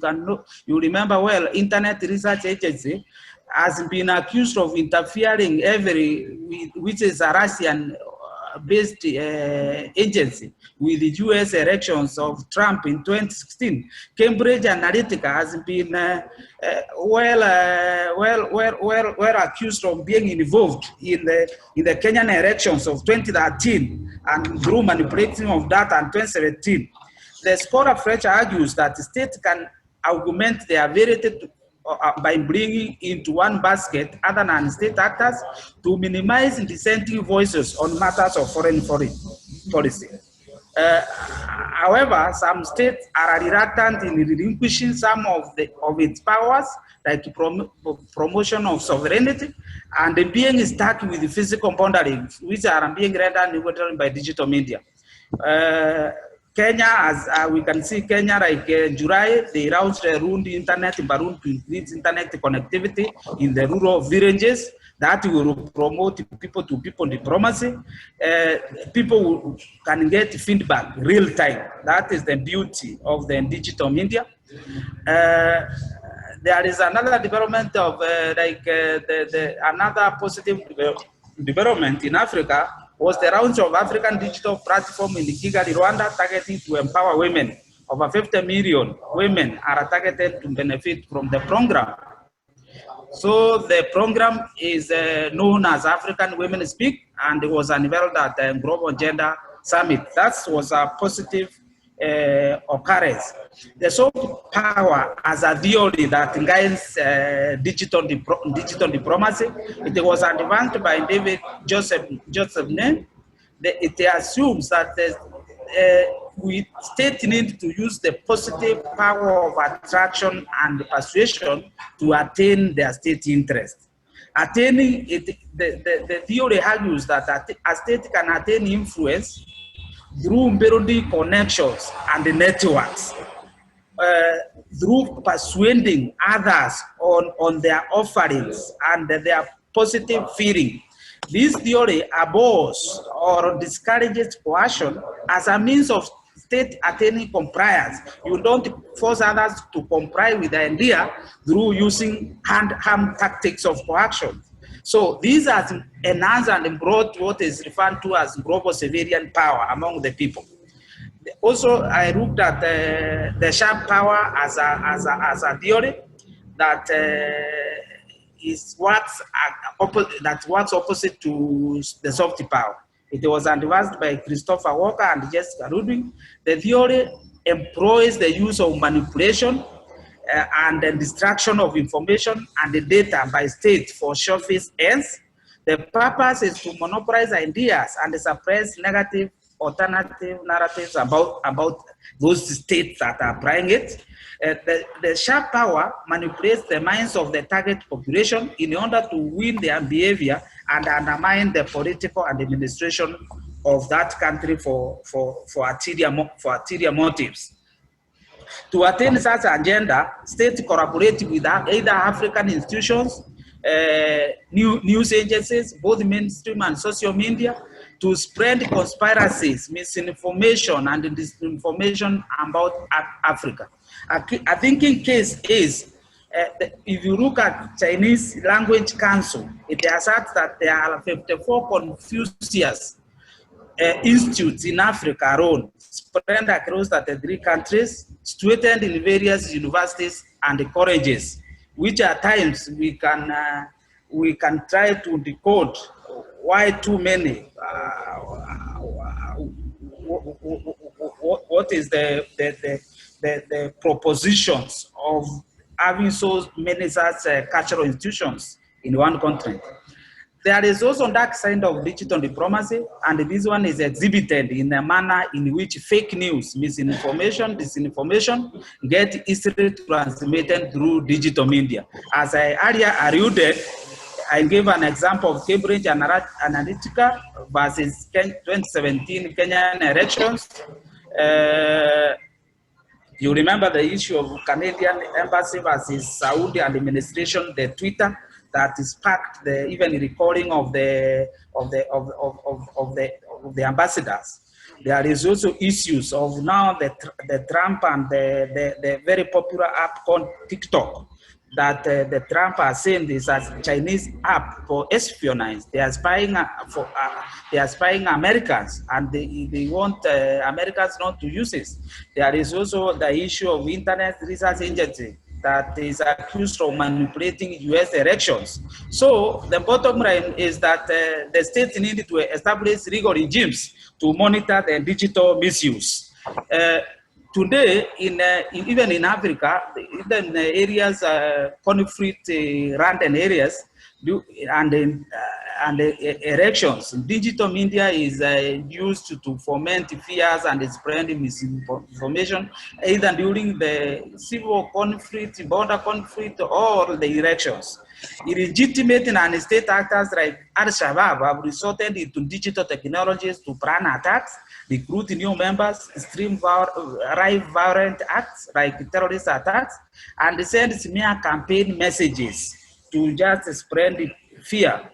remember well, Internet Research Agency has been accused of interfering which is a Russian-based agency, with the US elections of Trump in 2016. Cambridge Analytica has been well accused of being involved in the Kenyan elections of 2013 and through manipulating of data in 2017. The scholar Fletcher argues that the state can augment their ability by bringing into one basket other non-state actors to minimize dissenting voices on matters of foreign policy. However, some states are reluctant in relinquishing some of its powers, like promotion of sovereignty, and being stuck with the physical boundaries, which are being rendered nugatory by digital media. Kenya, as we can see, Kenya, like July, they launched a rural internet in Barun to increase internet connectivity in the rural villages. That will promote people-to-people diplomacy. People can get feedback real time. That is the beauty of the digital media. There is another development of another positive development in Africa was the launch of African digital platform in Kigali, Rwanda, targeting to empower women. Over 50 million women are targeted to benefit from the program. So the program is known as African Women Speak, and it was unveiled at the Global Gender Summit. That was a positive occurrence. The soft power as a theory that guides digital diplomacy, it was advanced by David Joseph Nye. It assumes that we state need to use the positive power of attraction and persuasion to attain their state interest. Attaining it, the theory argues that a state can attain influence through building connections and networks. through persuading others on their offerings and their positive feeling. This theory abhors or discourages coercion as a means of state attaining compliance. You don't force others to comply with the idea through using harm tactics of coercion. So these are enhanced and brought what is referred to as global civilian power among the people. Also, I looked at the sharp power as a theory that works opposite to the soft power. It was advanced by Christopher Walker and Jessica Rudwin. The theory employs the use of manipulation and the destruction of information and the data by state for selfish ends. The purpose is to monopolize ideas and suppress negative alternative narratives about those states that are applying it. The sharp power manipulates the minds of the target population in order to win their behavior and undermine the political and administration of that country for ulterior motives. To attain such agenda, states collaborate with either African institutions, news agencies, both mainstream and social media, to spread conspiracies, misinformation, and disinformation about Africa. A thinking case is, if you look at Chinese Language Council, it asserts that there are 54 Confucius institutes in Africa alone, spread across 33 countries, situated in various universities and colleges, which at times we can try to decode why too many. What is the propositions of having so many such cultural institutions in one continent? There is also that side of digital diplomacy, and this one is exhibited in a manner in which fake news, misinformation, disinformation get easily transmitted through digital media. As I earlier alluded, I gave an example of Cambridge Analytica versus 2017 Kenyan elections. You remember the issue of Canadian embassy versus Saudi administration, the Twitter that sparked the even recalling of the ambassadors. There is also issues of now the Trump and the very popular app called TikTok, that the Trump are saying this as Chinese app for espionage. They are spying they are spying Americans, and they want Americans not to use it. There is also the issue of Internet Research Agency that is accused of manipulating US elections. So the bottom line is that the states need to establish legal regimes to monitor the digital misuse. Today, even in Africa, even areas, conflict-ridden areas, and elections, digital media is used to foment fears and spread misinformation, either during the civil conflict, border conflict, or the elections. Illegitimate and state actors like Al-Shabaab have resorted into digital technologies to plan attacks, recruit new members, stream violent acts like terrorist attacks, and send smear campaign messages to just spread fear.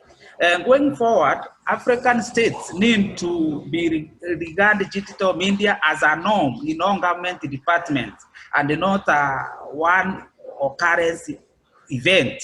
Going forward, African states need to regard digital media as a norm in non-government departments and not one occurrence event.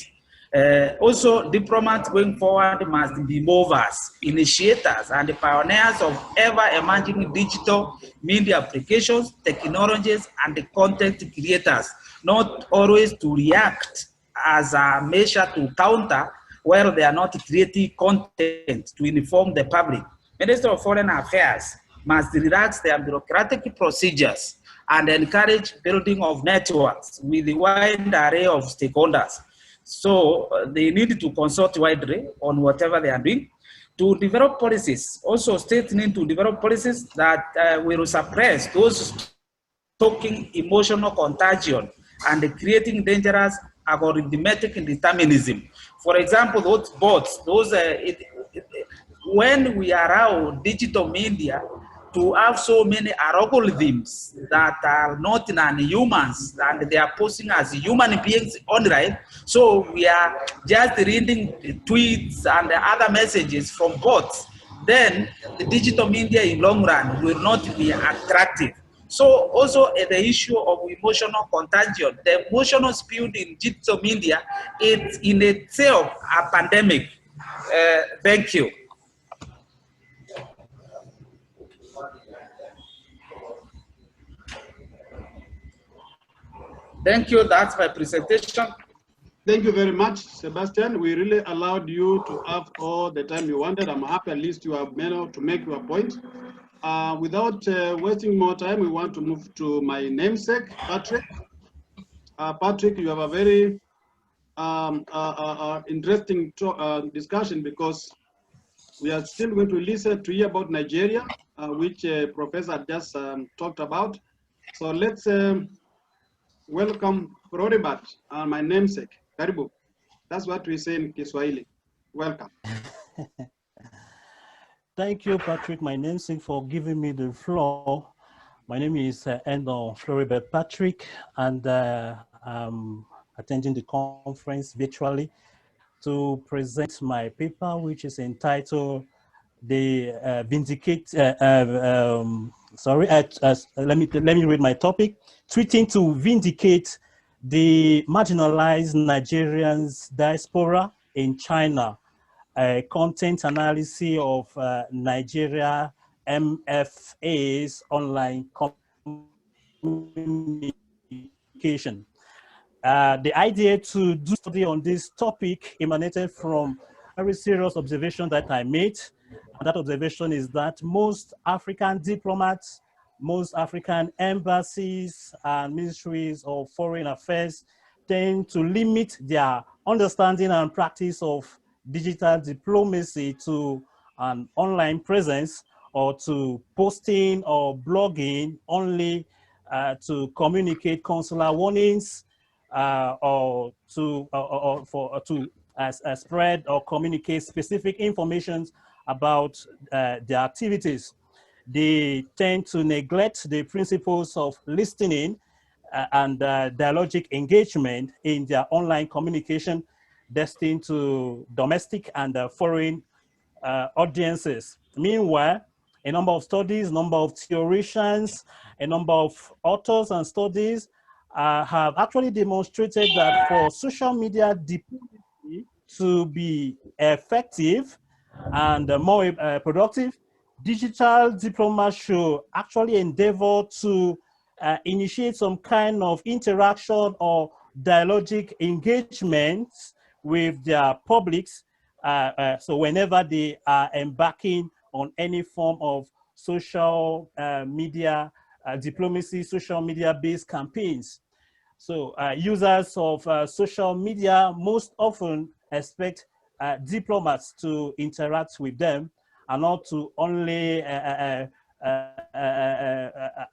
Also, diplomats going forward must be movers, initiators, and pioneers of ever-emerging digital media applications, technologies, and content creators, not always to react as a measure to counter where they are not creating content to inform the public. Minister of Foreign Affairs must relax their bureaucratic procedures and encourage building of networks with a wide array of stakeholders. So they need to consult widely on whatever they are doing. To develop policies, also states need to develop policies that will suppress those stoking emotional contagion and creating dangerous algorithmic determinism. For example, those bots, when we allow digital media to have so many algorithms that are not non-humans and they are posing as human beings online. So we are just reading tweets and other messages from bots. Then the digital media in long run will not be attractive. So also the issue of emotional contagion, the emotional spewed in digital media, it's in itself a pandemic. Thank you. Thank you. That's my presentation. Thank you very much, Sebastian. We really allowed you to have all the time you wanted. I'm happy at least you have managed to make your point. Without wasting more time, we want to move to my namesake, Patrick. Patrick, you have a very interesting discussion because we are still going to listen to hear about Nigeria, which Professor just talked about. So let's welcome Floribert, my namesake. Karibu. That's what we say in Kiswahili. Welcome. Thank you, Patrick, my namesake, for giving me the floor. My name is Endo Floribert Patrick, and I'm attending the conference virtually to present my paper, which is entitled "The Vindicate." Let me read my topic: "Tweeting to Vindicate the Marginalized Nigerians Diaspora in China." A content analysis of Nigeria MFA's online communication. The idea to do study on this topic emanated from a very serious observation that I made. And that observation is that most African diplomats, most African embassies and ministries of foreign affairs tend to limit their understanding and practice of digital diplomacy to an online presence or to posting or blogging only to communicate consular warnings or to spread or communicate specific information about their activities. They tend to neglect the principles of listening and dialogic engagement in their online communication destined to domestic and foreign audiences. Meanwhile, a number of studies, number of theoreticians, a number of authors and studies have actually demonstrated that for social media diplomacy to be effective and more productive, digital diplomats should actually endeavor to initiate some kind of interaction or dialogic engagement with their publics. So whenever they are embarking on any form of social media diplomacy, social media-based campaigns. So users of social media most often expect diplomats to interact with them and not to only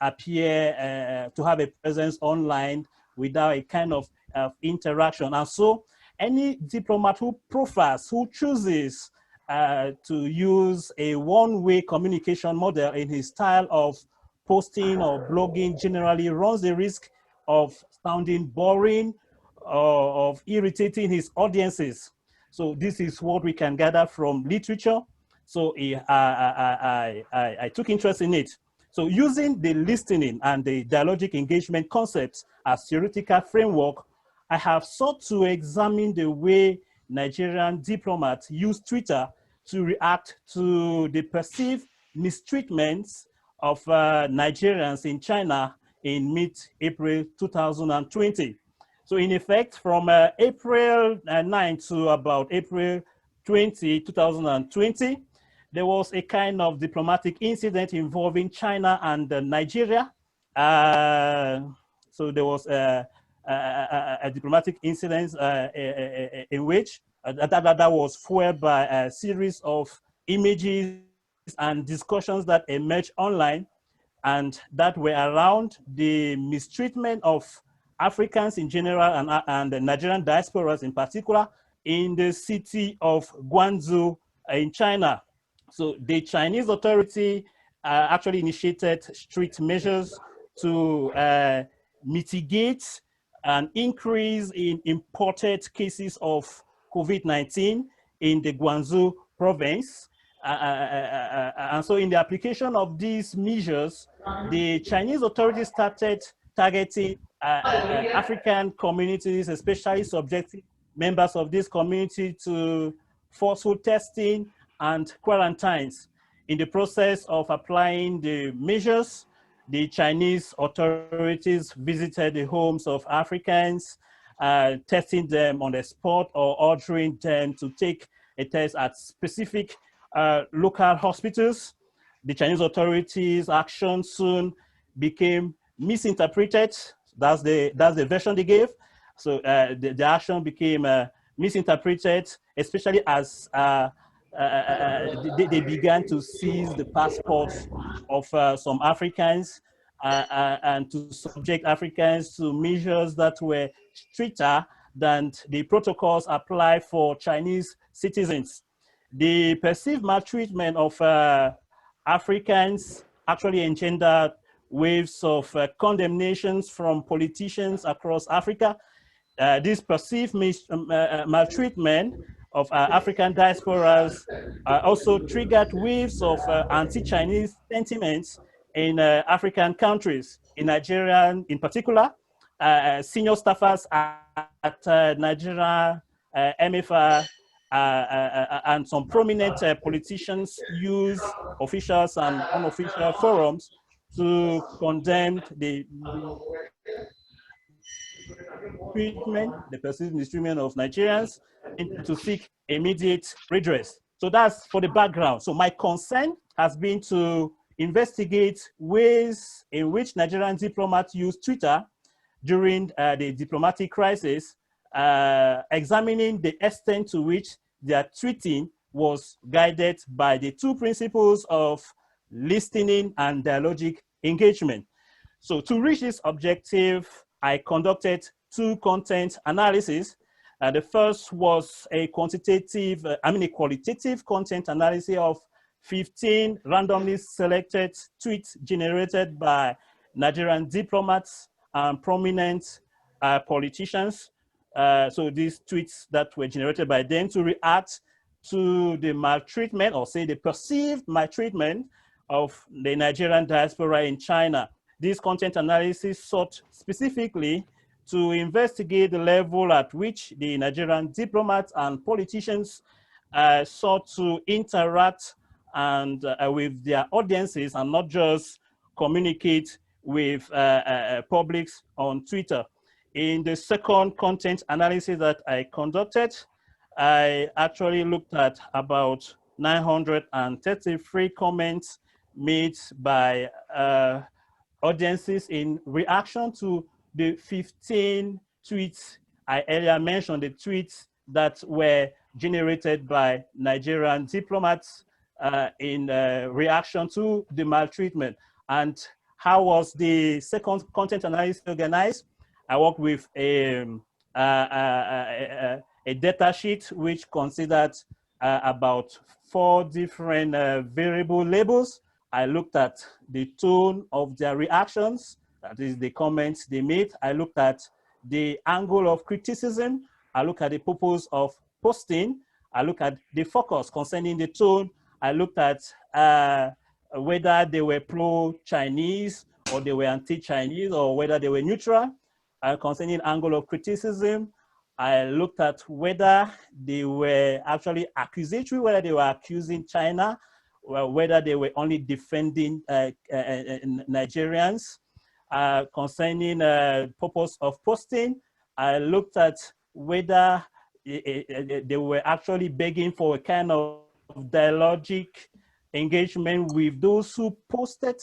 appear to have a presence online without a kind of interaction. And so any diplomat who prefers, who chooses to use a one-way communication model in his style of posting or blogging generally runs the risk of sounding boring or of irritating his audiences. So this is what we can gather from literature. So I took interest in it. So using the listening and the dialogic engagement concepts as theoretical framework, I have sought to examine the way Nigerian diplomats use Twitter to react to the perceived mistreatments of Nigerians in China in mid-April 2020. So in effect, from April 9 to about April 20, 2020, there was a kind of diplomatic incident involving China and Nigeria. So there was a diplomatic incident in which that was fueled by a series of images and discussions that emerged online and that were around the mistreatment of Africans in general and the Nigerian diasporas in particular in the city of Guangzhou in China. So the Chinese authority actually initiated strict measures to mitigate an increase in imported cases of COVID-19 in the Guangzhou province. And so in the application of these measures, the Chinese authorities started targeting African communities, especially subjecting members of this community to forceful testing and quarantines. In the process of applying the measures, the Chinese authorities visited the homes of Africans, testing them on the spot or ordering them to take a test at specific local hospitals. The Chinese authorities' action soon became misinterpreted. That's the version they gave. So the action became misinterpreted, especially as they began to seize the passports of some Africans and to subject Africans to measures that were stricter than the protocols applied for Chinese citizens. The perceived maltreatment of Africans actually engendered waves of condemnations from politicians across Africa. This perceived maltreatment of African diasporas also triggered waves of anti-Chinese sentiments in African countries. In Nigeria in particular, senior staffers at Nigeria, MFA, and some prominent politicians use officials and unofficial forums to condemn the treatment, the perceived mistreatment of Nigerians, and to seek immediate redress. So that's for the background. So my concern has been to investigate ways in which Nigerian diplomats use Twitter during the diplomatic crisis, examining the extent to which their tweeting was guided by the two principles of listening and dialogic engagement. So to reach this objective, I conducted two content analyses. The first was a qualitative content analysis of 15 randomly selected tweets generated by Nigerian diplomats and prominent politicians. So these tweets that were generated by them to react to the maltreatment, or say the perceived maltreatment, of the Nigerian diaspora in China. This content analysis sought specifically to investigate the level at which the Nigerian diplomats and politicians sought to interact and with their audiences and not just communicate with publics on Twitter. In the second content analysis that I conducted, I actually looked at about 933 comments made by audiences in reaction to the 15 tweets I earlier mentioned, the tweets that were generated by Nigerian diplomats in reaction to the maltreatment. And how was the second content analysis organized? I worked with a data sheet which considered about 4 different variable labels. I looked at the tone of their reactions, that is the comments they made. I looked at the angle of criticism. I looked at the purpose of posting. I looked at the focus concerning the tone. I looked at whether they were pro-Chinese or they were anti-Chinese or whether they were neutral. Concerning angle of criticism, I looked at whether they were actually accusatory, whether they were accusing China, whether they were only defending Nigerians. Concerning purpose of posting, I looked at whether they were actually begging for a kind of dialogic engagement with those who posted,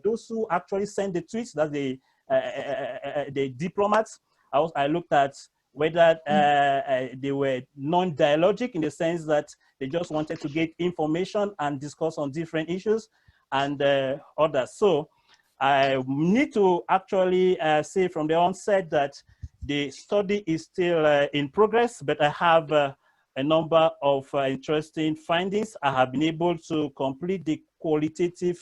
those who actually sent the tweets, that the diplomats. I looked at whether they were non-dialogic in the sense that they just wanted to get information and discuss on different issues and others. So I need to actually say from the onset that the study is still in progress, but I have a number of interesting findings. I have been able to complete the qualitative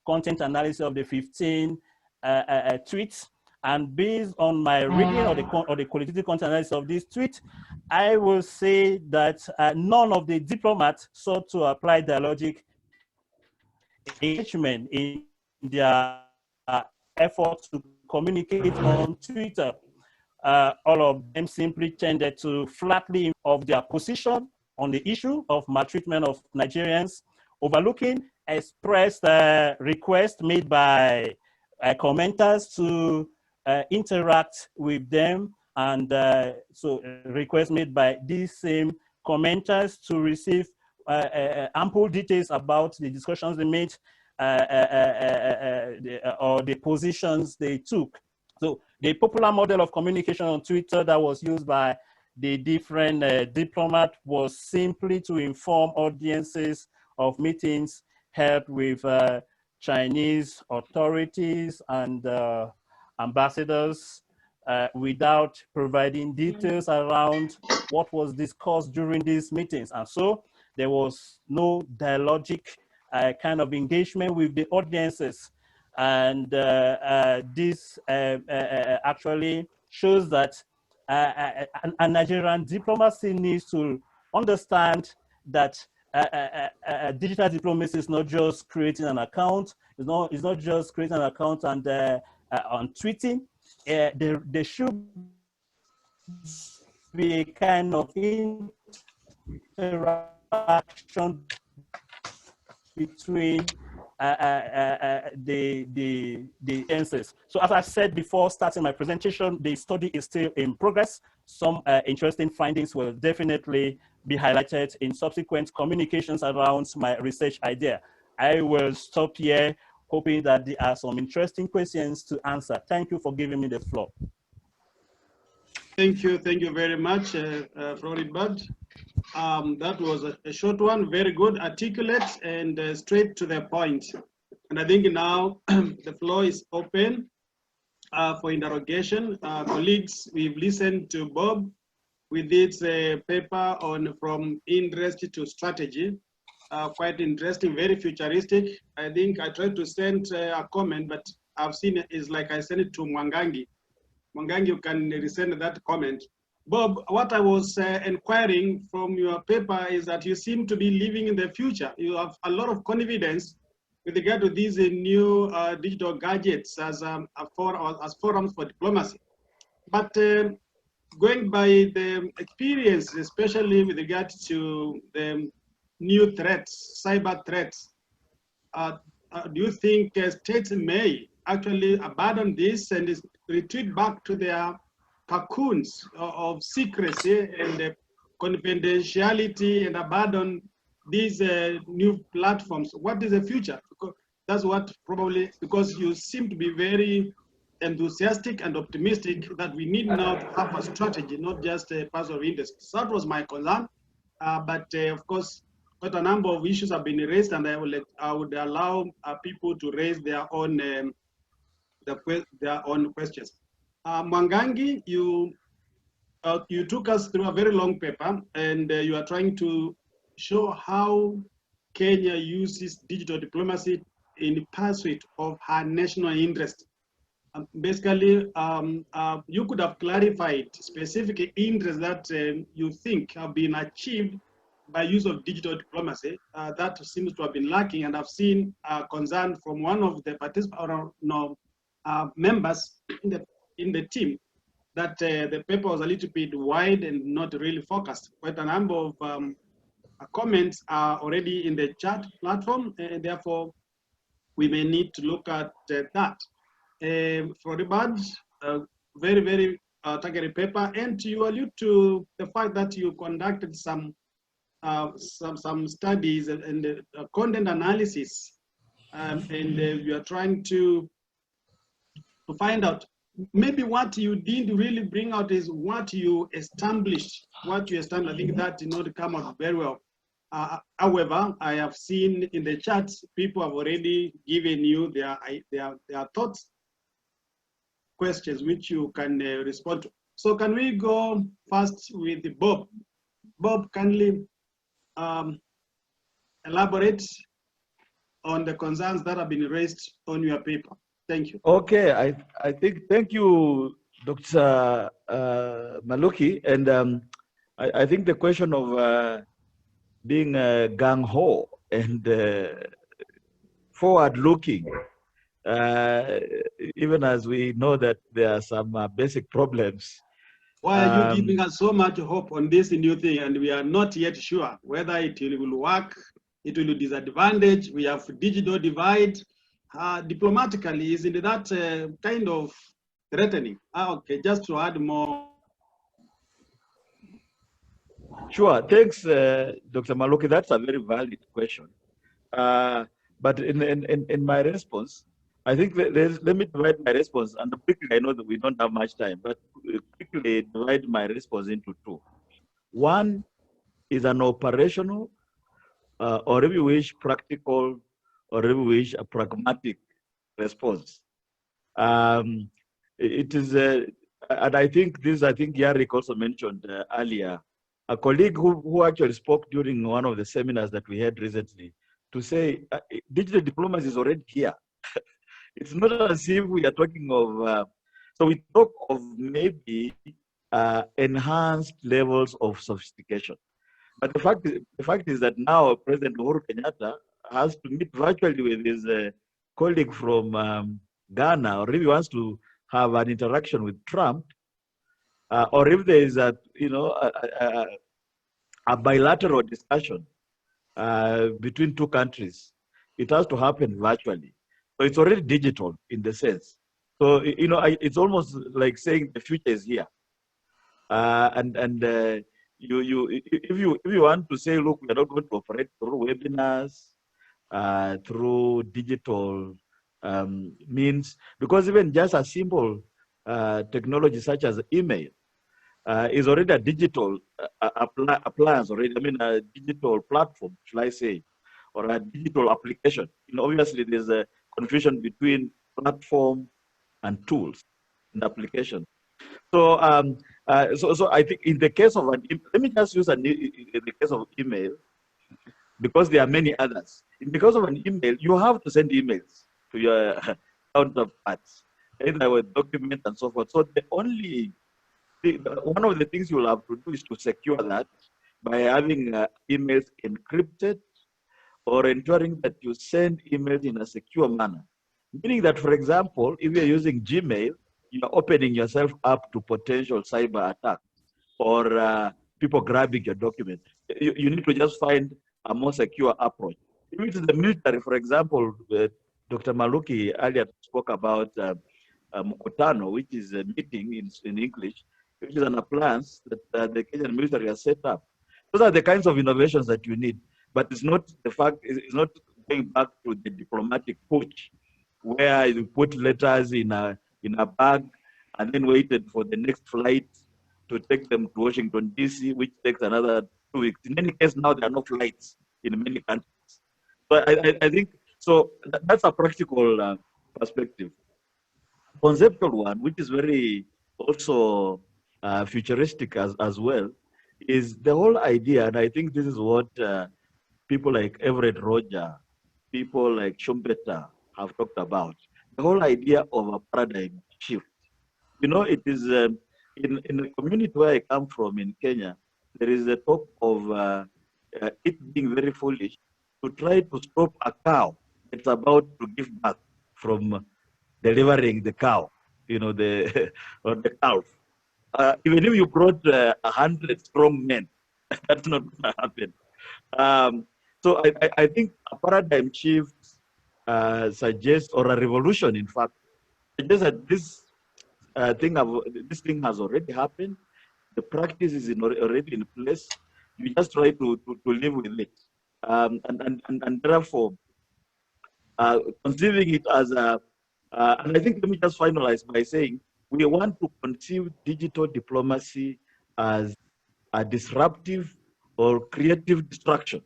content analysis of the 15 tweets. And based on my reading of the qualitative content analysis of this tweet, I will say that none of the diplomats sought to apply dialogic engagement in their effort to communicate on Twitter. All of them simply tended to flatly of their position on the issue of maltreatment of Nigerians, overlooking expressed requests made by commenters to interact with them, and so requests made by these same commenters to receive ample details about the discussions they made or the positions they took. So the popular model of communication on Twitter that was used by the different diplomats was simply to inform audiences of meetings held with Chinese authorities and ambassadors without providing details around what was discussed during these meetings. And so there was no dialogic kind of engagement with the audiences. And this actually shows that a Nigerian diplomacy needs to understand that digital diplomacy is not just creating an account. It's not just creating an account and on tweeting. There should be a kind of interaction between the answers. So as I said before starting my presentation, the study is still in progress. Some interesting findings will definitely be highlighted in subsequent communications around my research idea. I will stop here, hoping that there are some interesting questions to answer. Thank you for giving me the floor. Thank you very much, Floribert. That was a short one, very good, articulate, and straight to the point. And I think now the floor is open for interrogation. Colleagues, we've listened to Bob with its paper on From Interest to Strategy. Quite interesting, very futuristic. I think I tried to send a comment, but I've seen it is like I sent it to Mwangangi. Mwangangi, you can resend that comment. Bob, what I was inquiring from your paper is that you seem to be living in the future. You have a lot of confidence with regard to these new digital gadgets as forums for diplomacy. But going by the experience, especially with regard to the new threats, cyber threats, do you think states may actually abandon this and retreat back to their cocoons of secrecy and confidentiality and abandon these new platforms? What is the future? Because that's what probably, because you seem to be very enthusiastic and optimistic that we need now to have a strategy, not just a pass of interest. So that was my concern. But of course, quite a number of issues have been raised, and I would allow people to raise their own questions. Mwangangi, you took us through a very long paper, and you are trying to show how Kenya uses digital diplomacy in pursuit of her national interest. Basically, you could have clarified specific interests that you think have been achieved by use of digital diplomacy. That seems to have been lacking, and I've seen concern from one of the participants, members in the team, that the paper was a little bit wide and not really focused. Quite a number of comments are already in the chat platform, and therefore we may need to look at that. Floribert, very, very targeted paper, and you allude to the fact that you conducted some studies and content analysis, and you are trying to find out maybe what you didn't really bring out is what you established. I think that did not come out very well. However, I have seen in the chats, people have already given you their thoughts, questions, which you can respond to. So can we go first with Bob? Bob, kindly elaborate on the concerns that have been raised on your paper. Thank you. Okay, I think, thank you, Dr. Maluki. And I think the question of being gung-ho and forward-looking, even as we know that there are some basic problems. Why are you giving us so much hope on this new thing, and we are not yet sure whether it will work, it will disadvantage, we have digital divide. Diplomatically, isn't that kind of threatening? Okay, just to add more. Sure, thanks, Dr. Maluki. That's a very valid question. But in my response, I think let me divide my response, and quickly, I know that we don't have much time, but quickly divide my response into two. One is an operational, or if you wish, practical, or if you wish, a pragmatic response. It is, and I think Yarik also mentioned earlier, a colleague who actually spoke during one of the seminars that we had recently, to say digital diplomacy is already here. It's not as if we are talking of, so we talk of maybe enhanced levels of sophistication. But the fact is that now President Uhuru Kenyatta has to meet virtually with his colleague from Ghana, or if he wants to have an interaction with Trump, or if there is a bilateral discussion between two countries, it has to happen virtually. So it's already digital in the sense. So it's almost like saying the future is here. If you want to say, look, we are not going to operate through webinars, through digital means, because even just a simple technology such as email is already a digital appliance already. I mean, a digital platform, shall I say, or a digital application. Obviously, there's a confusion between platform and tools and application. So, so I think in the case of let me just use in the case of email, because there are many others. In the case of an email, you have to send emails to your counterparts, either with documents and so forth. So one of the things you'll have to do is to secure that by having emails encrypted, or ensuring that you send emails in a secure manner. Meaning that, for example, if you're using Gmail, you're opening yourself up to potential cyber attacks or people grabbing your document. You need to just find a more secure approach. If it's the military, for example, Dr. Maluki earlier spoke about Mkutano, which is a meeting in English, which is an appliance that the Kenyan military has set up. Those are the kinds of innovations that you need. But it's not it's not going back to the diplomatic push, where you put letters in a bag and then waited for the next flight to take them to Washington, D.C., which takes another 2 weeks. In any case, now there are no flights in many countries. So I think, so that's a practical perspective. Conceptual one, which is very also futuristic as well, is the whole idea, and I think this is what people like Everett Roger, people like Schumpeter have talked about, the whole idea of a paradigm shift. It is in the community where I come from in Kenya, there is a talk of it being very foolish to try to stop a cow that's about to give birth from delivering the cow, or the calf. Even if you brought 100 strong men, that's not going to happen. So I think a paradigm shift suggests, or a revolution, in fact, suggests that this thing has already happened. The practice is already in place. You just try to live with it, and therefore conceiving it as a. And I think let me just finalize by saying we want to conceive digital diplomacy as a disruptive or creative destruction.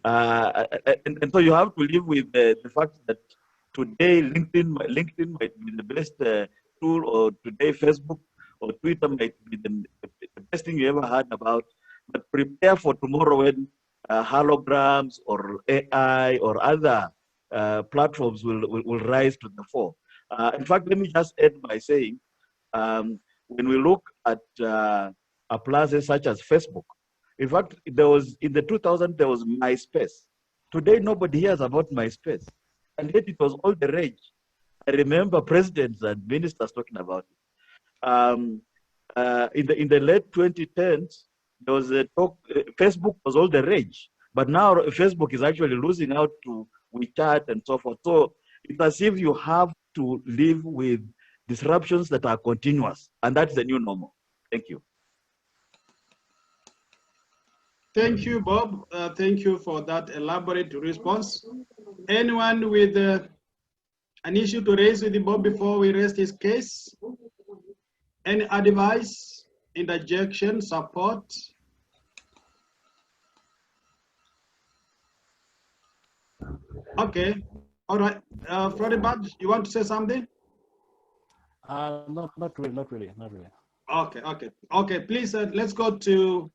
And so you have to live with the fact that today LinkedIn might be the best tool, or today Facebook or Twitter might be the best thing you ever heard about. But prepare for tomorrow when holograms or AI or other platforms will rise to the fore. In fact, let me just end by saying, when we look at places such as Facebook, in fact, there was in the 2000s there was MySpace. Today, nobody hears about MySpace, and yet it was all the rage. I remember presidents and ministers talking about it. In the late 2010s, there was a talk. Facebook was all the rage, but now Facebook is actually losing out to WeChat and so forth. So it's as if you have to live with disruptions that are continuous, and that's the new normal. Thank you. Thank you, Bob. Thank you for that elaborate response. Anyone with an issue to raise with Bob before we rest his case? Any advice, interjection, support? Okay, all right. Freddy, you want to say something? Not really. Okay. Please, let's go to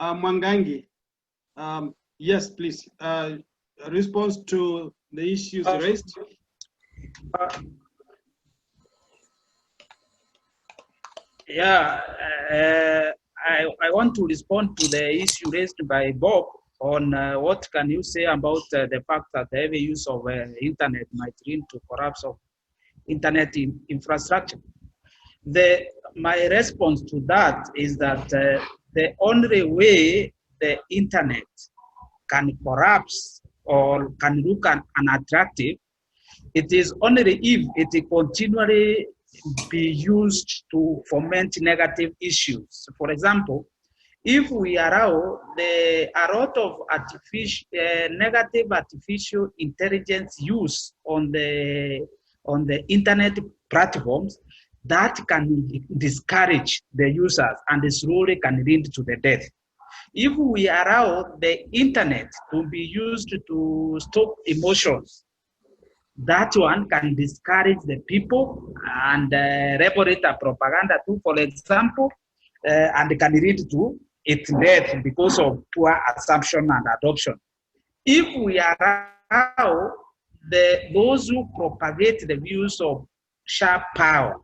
Mwangangi. Yes, please. Response to the issues raised. I want to respond to the issue raised by Bob on what can you say about the fact that the heavy use of internet might lead to collapse of internet infrastructure. My response to that is that the only way the internet can collapse or can look unattractive, it is only if it continually be used to foment negative issues. For example, if we allow a lot of negative artificial intelligence use on the internet platforms, that can discourage the users and slowly can lead to the death. If we allow the internet to be used to stop emotions, that one can discourage the people and elaborate a propaganda too, for example, and can lead to its death because of poor assumption and adoption. If we allow those who propagate the views of sharp power,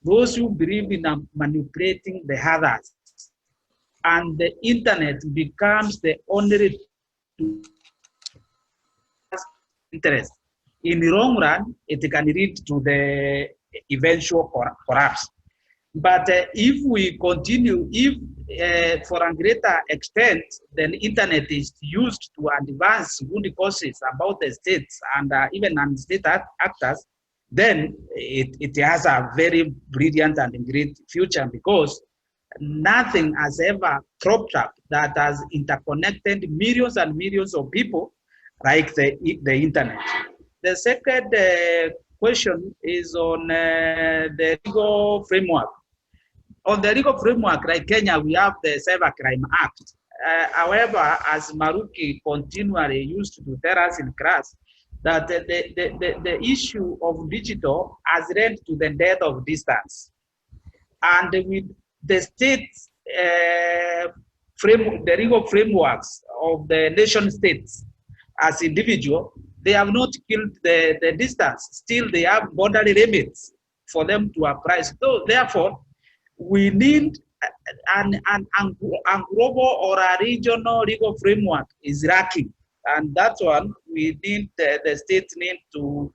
those who believe in manipulating the others, and the internet becomes the only interest, in the long run, it can lead to the eventual collapse. But if we continue, for a greater extent, then internet is used to advance good causes about the states and even non-state actors, then it has a very brilliant and great future, because nothing has ever cropped up that has interconnected millions and millions of people like the internet. The second question is on the legal framework. On the legal framework, like Kenya, we have the Cybercrime Act. However, as Maruki continually used to tell us in class, that the issue of digital has led to the death of distance. And with the state the legal frameworks of the nation states as individual, they have not killed the distance. Still, they have boundary limits for them to apply. So therefore, we need an global or a regional legal framework is lacking. And that's one we need, the states need to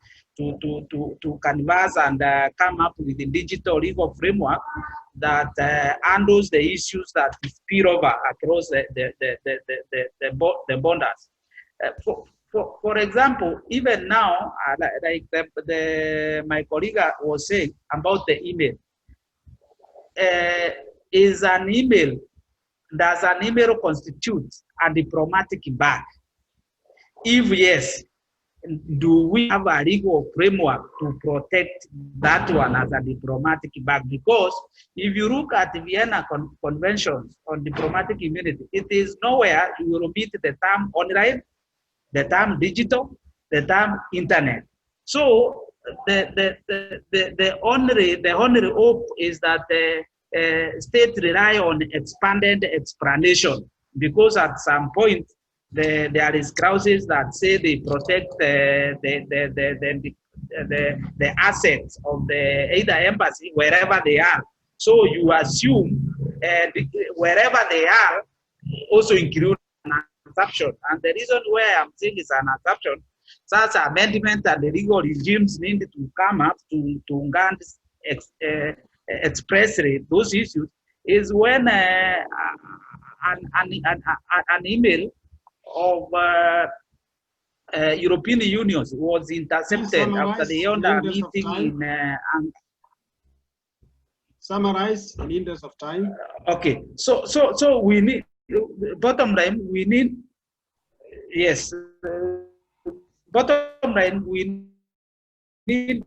converse and come up with a digital legal framework that handles the issues that spill over across the borders. For example, even now, like my colleague was saying about the email, does an email constitute a diplomatic bag? If yes, do we have a legal framework to protect that one as a diplomatic bag? Because if you look at the Vienna Conventions on diplomatic immunity, it is nowhere you will meet the term online, the term digital, the term internet. So the only hope is that the state rely on expanded explanation, because at some point there is clauses that say they protect the assets of the either embassy wherever they are. So you assume wherever they are also include an assumption. And the reason why I'm saying it's an assumption, such amendment and the legal regimes need to come up to expressly those issues is when an email of European Union was intercepted after the UNDA meeting in summarize in interest of time. Okay, so we need, bottom line, we need, yes, bottom line, we need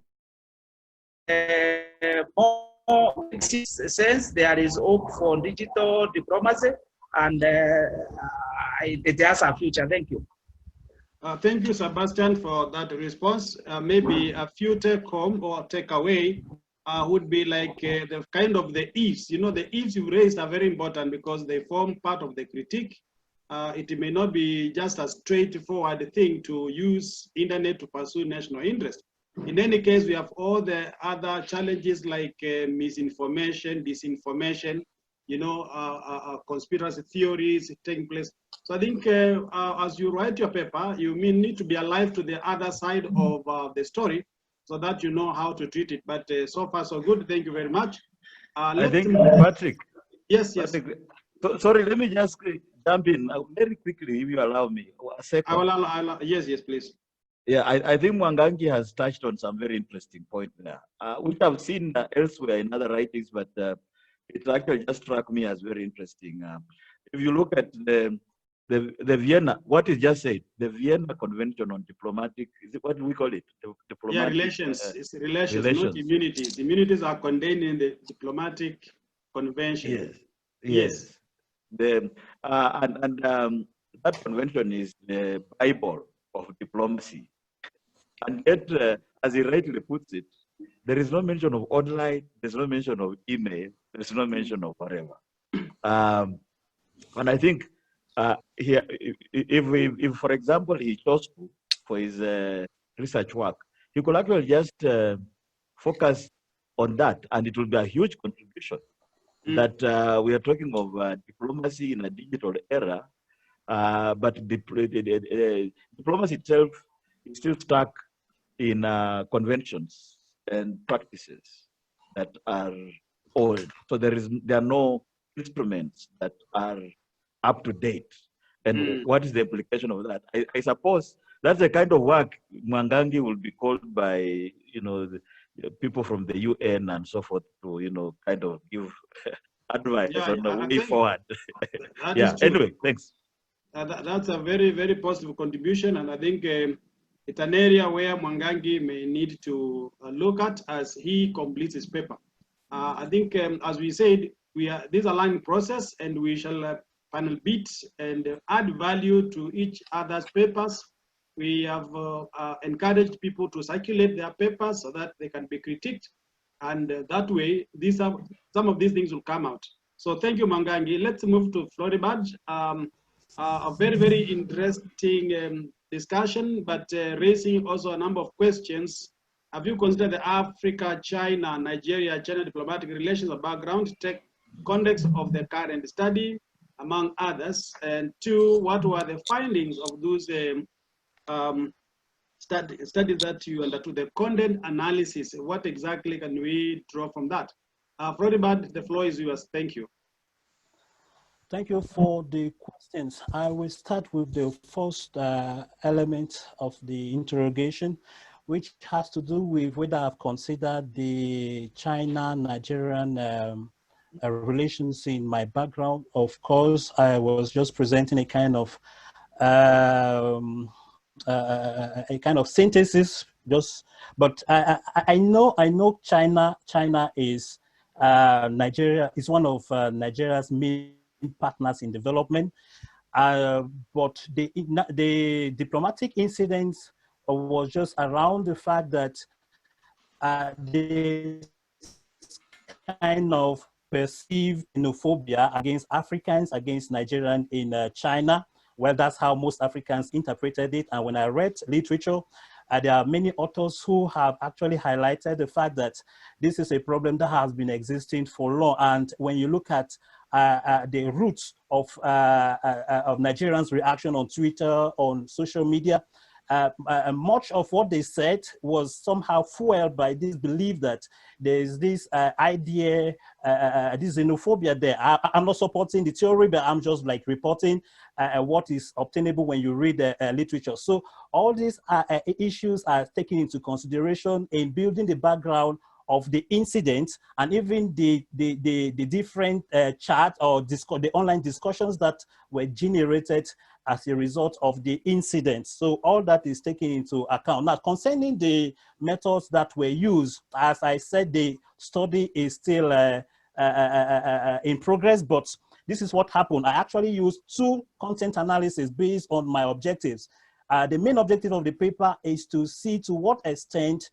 more sense. There is hope for digital diplomacy, and there's a future. Thank you. Thank you, Sebastian, for that response. Maybe a few take home or take away would be like the kind of the ifs. You know, the ifs you raised are very important because they form part of the critique. It may not be just a straightforward thing to use internet to pursue national interest. In any case, we have all the other challenges like misinformation, disinformation, you know, conspiracy theories taking place. So I think as you write your paper, you need to be alive to the other side of the story so that you know how to treat it. But so far, so good. Thank you very much. I think, Patrick. Yes, yes. Patrick, sorry, let me just jump in very quickly, if you allow me. A second. Yes, yes, please. Yeah, I think Mwangangi has touched on some very interesting point there, which I've seen elsewhere in other writings, but it actually just struck me as very interesting. If you look at the Vienna, what is just said, the Vienna Convention on Diplomatic, is it, what do we call it? Diplomatic, relations. It's relations, not immunities. Immunities are contained in the diplomatic convention. Yes, yes. The that convention is the Bible of diplomacy, and yet, as he rightly puts it, there is no mention of online, there's no mention of email, there's no mention of whatever. And I think here, if for example he chose to for his research work, he could actually just focus on that, and it will be a huge contribution. That we are talking of diplomacy in a digital era, but diplomacy itself is still stuck in conventions and practices that are old. So there are no instruments that are up to date. And what is the implication of that? I suppose that's the kind of work Mwangangi will be called by, you know, the people from the UN and so forth to, you know, kind of give advice on the way forward. Yeah. Anyway, thanks. That's a very, very positive contribution, and I think it's an area where Mwangangi may need to look at as he completes his paper. I think, as we said, this is a learning process, and we shall panel beat and add value to each other's papers. We have encouraged people to circulate their papers so that they can be critiqued, and that way, some of these things will come out. So thank you, Mwangangi. Let's move to Floribert. A very, very interesting discussion, but raising also a number of questions. Have you considered the Africa, China, Nigeria, China diplomatic relations, a background, context of the current study, among others? And two, what were the findings of those studies that you undertook, the content analysis? What exactly can we draw from that? Floribert, the floor is yours. Thank you. Thank you for the questions. I will start with the first element of the interrogation, which has to do with whether I've considered the China-Nigerian relations in my background. Of course, I was just presenting a kind of synthesis. But I know China is Nigeria is one of Nigeria's main partners in development, but the diplomatic incidents was just around the fact that they kind of perceived xenophobia against Africans, against Nigerians in China, well, that's how most Africans interpreted it. And when I read literature, there are many authors who have actually highlighted the fact that this is a problem that has been existing for long. And when you look at the roots of Nigerians' reaction on Twitter, on social media, much of what they said was somehow fueled by this belief that there is this idea, this xenophobia there. I'm not supporting the theory, but I'm just like reporting what is obtainable when you read the literature. So all these issues are taken into consideration in building the background of the incident, and even the different chat or the online discussions that were generated as a result of the incident. So all that is taken into account. Now, concerning the methods that were used, as I said, the study is still in progress, but this is what happened. I actually used 2 content analysis based on my objectives. The main objective of the paper is to see to what extent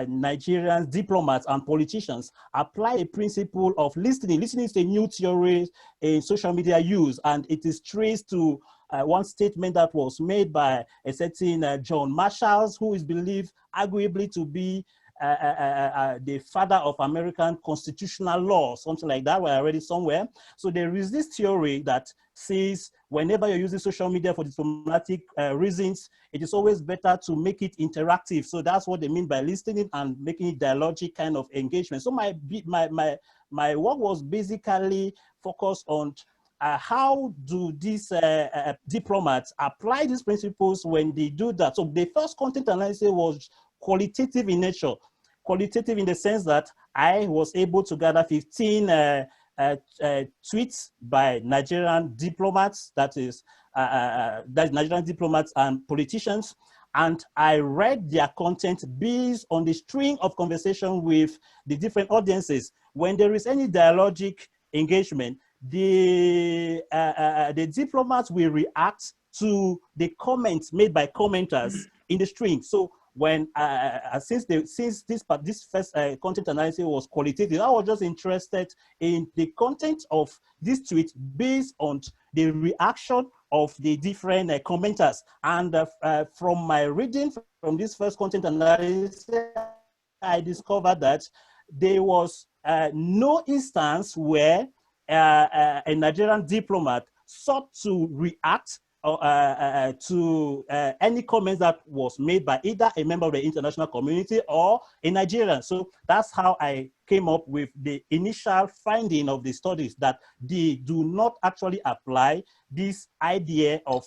Nigerian diplomats and politicians apply a principle of listening. Listening is a new theory in social media use, and it is traced to one statement that was made by a certain John Marshall, who is believed arguably to be the father of American constitutional law, something like that, where I read it somewhere. So there is this theory that says whenever you're using social media for diplomatic reasons, it is always better to make it interactive. So that's what they mean by listening and making it dialogic kind of engagement. So my work was basically focused on how do these diplomats apply these principles when they do that. So the first content analysis was qualitative in nature. Qualitative in the sense that I was able to gather 15 tweets by Nigerian diplomats, that's Nigerian diplomats and politicians, and I read their content based on the string of conversation with the different audiences. When there is any dialogic engagement, the diplomats will react to the comments made by commenters in the string. So when since this first content analysis was qualitative, I was just interested in the content of this tweet based on the reaction of the different commenters. And from my reading from this first content analysis, I discovered that there was no instance where a Nigerian diplomat sought to react to any comments that was made by either a member of the international community or a Nigerian. So that's how I came up with the initial finding of the studies, that they do not actually apply this idea of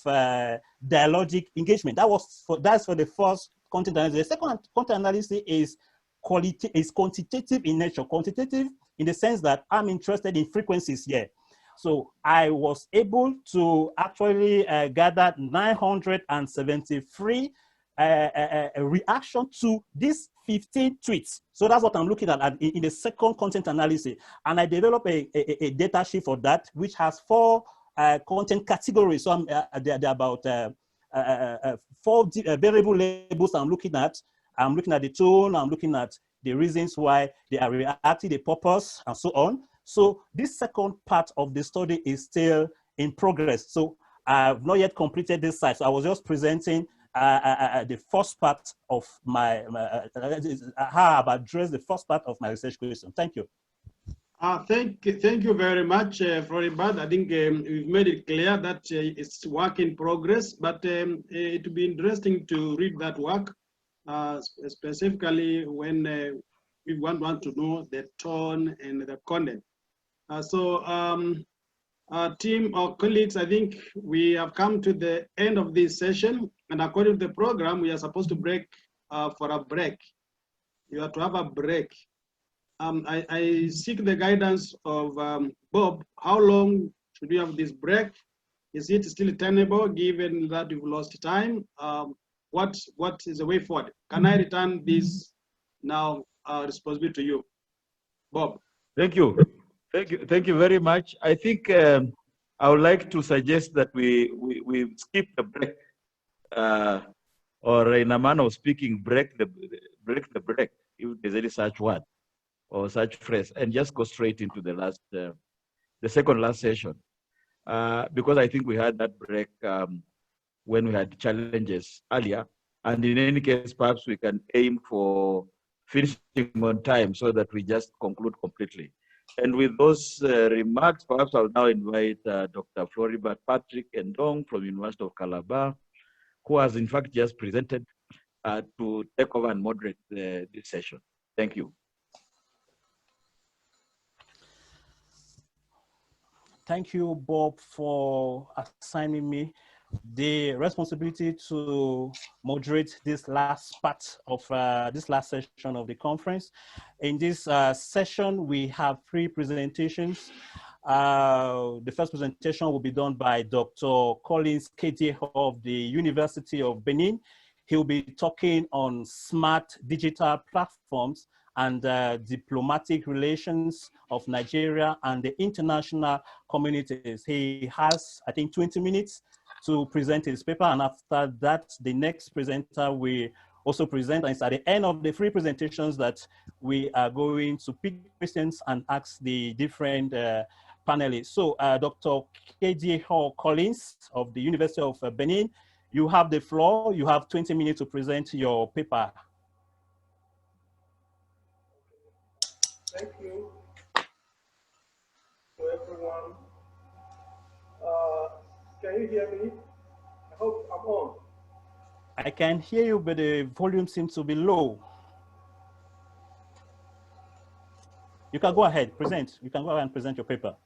dialogic engagement. That's for the first content analysis. The second content analysis is quantitative in nature. Quantitative in the sense that I'm interested in frequencies here. So I was able to actually gather 973 reaction to these 15 tweets. So that's what I'm looking at in the second content analysis. And I developed a data sheet for that, which has 4 content categories. So there are about 4 variable labels I'm looking at. I'm looking at the tone, I'm looking at the reasons why they are reacting, the purpose, and so on. So this second part of the study is still in progress. So I've not yet completed this side. So I was just presenting the first part of my, how I've addressed the first part of my research question. Thank you. Thank you very much, Floribert. I think we've made it clear that it's work in progress, but it would be interesting to read that work, specifically when we want to know the tone and the content. Team or colleagues, I think we have come to the end of this session, and according to the program, we are supposed to break for a break. You have to have a break. I seek the guidance of Bob. How long should we have this break? Is it still tenable given that we've lost time? What is the way forward? Can I return this now responsibility to you, Bob? Thank you. Thank you very much. I think I would like to suggest that we skip the break, or in a manner of speaking, break the break, if there's any such word or such phrase, and just go straight into the second last session. because I think we had that break when we had challenges earlier. And in any case, perhaps we can aim for finishing on time so that we just conclude completely. And with those remarks, perhaps I'll now invite Dr. Floribert Patrick Endong from University of Calabar, who has in fact just presented to take over and moderate this session. Thank you. Thank you, Bob, for assigning me the responsibility to moderate this last part of this last session of the conference. In this session, we have 3 presentations. The first presentation will be done by Dr. Collins Ketie of the University of Benin. He'll be talking on smart digital platforms and diplomatic relations of Nigeria and the international communities. He has, I think, 20 minutes to present his paper, and after that, the next presenter will also present, and it's at the end of the 3 presentations that we are going to pick questions and ask the different panelists. So Dr. Ketie Collins of the University of Benin, you have the floor. You have 20 minutes to present your paper. Thank you to everyone. Can you hear me? I hope I'm on. I can hear you, but the volume seems to be low. You can go ahead, present. You can go ahead and present your paper.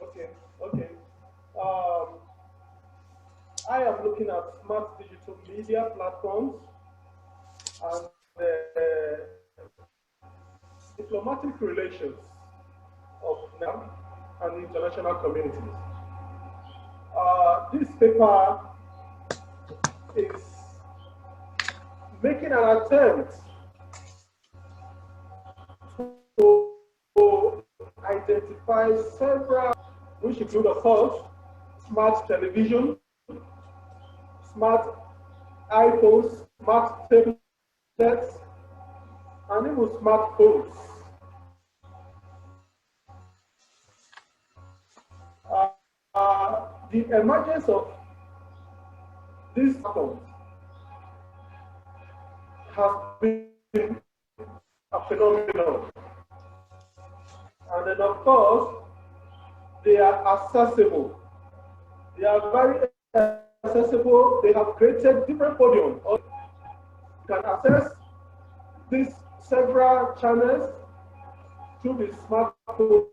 Okay. I am looking at smart digital media platforms and diplomatic relations of NAM and international communities. This paper is making an attempt to identify several, which include, of course, smart television, smart iPhones, smart tablets, and even smartphones. The emergence of these platforms has been a phenomenon. And then, of course, they are accessible. They are very accessible. They have created different podiums. You can access these several channels through the smartphone,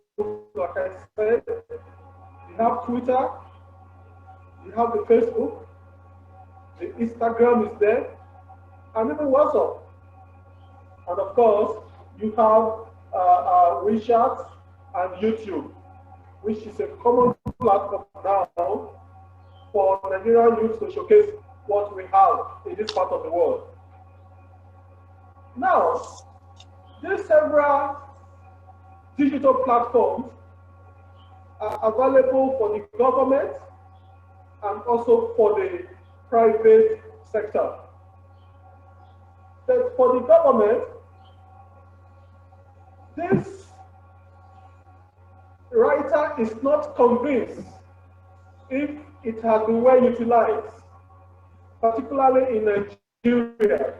like I said. You have Twitter, you have the Facebook, the Instagram is there, and even WhatsApp. And of course, you have WeChat and YouTube, which is a common platform now for Nigerian youth to showcase what we have in this part of the world. Now, these several digital platforms are available for the government and also for the private sector. But for the government, this writer is not convinced if it has been well utilized, particularly in Nigeria.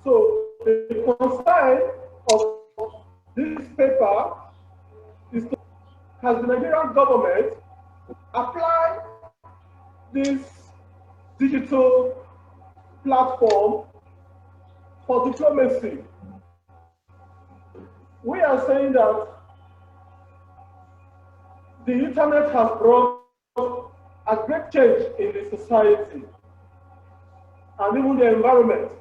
So the concern of this paper is to, has the Nigerian government apply this digital platform for diplomacy? We are saying that the internet has brought a great change in the society and even the environment.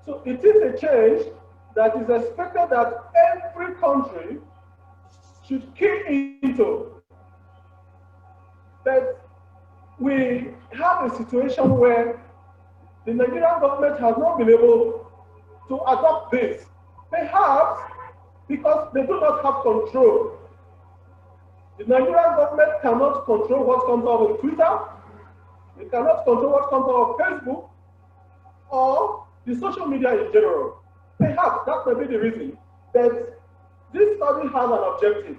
So it is a change that is expected that every country should key into. But we have a situation where the Nigerian government has not been able to adopt this, perhaps because they do not have control. The Nigerian government cannot control what comes out of Twitter, it cannot control what comes out of Facebook, or the social media in general. Perhaps that may be the reason. But this study has an objective.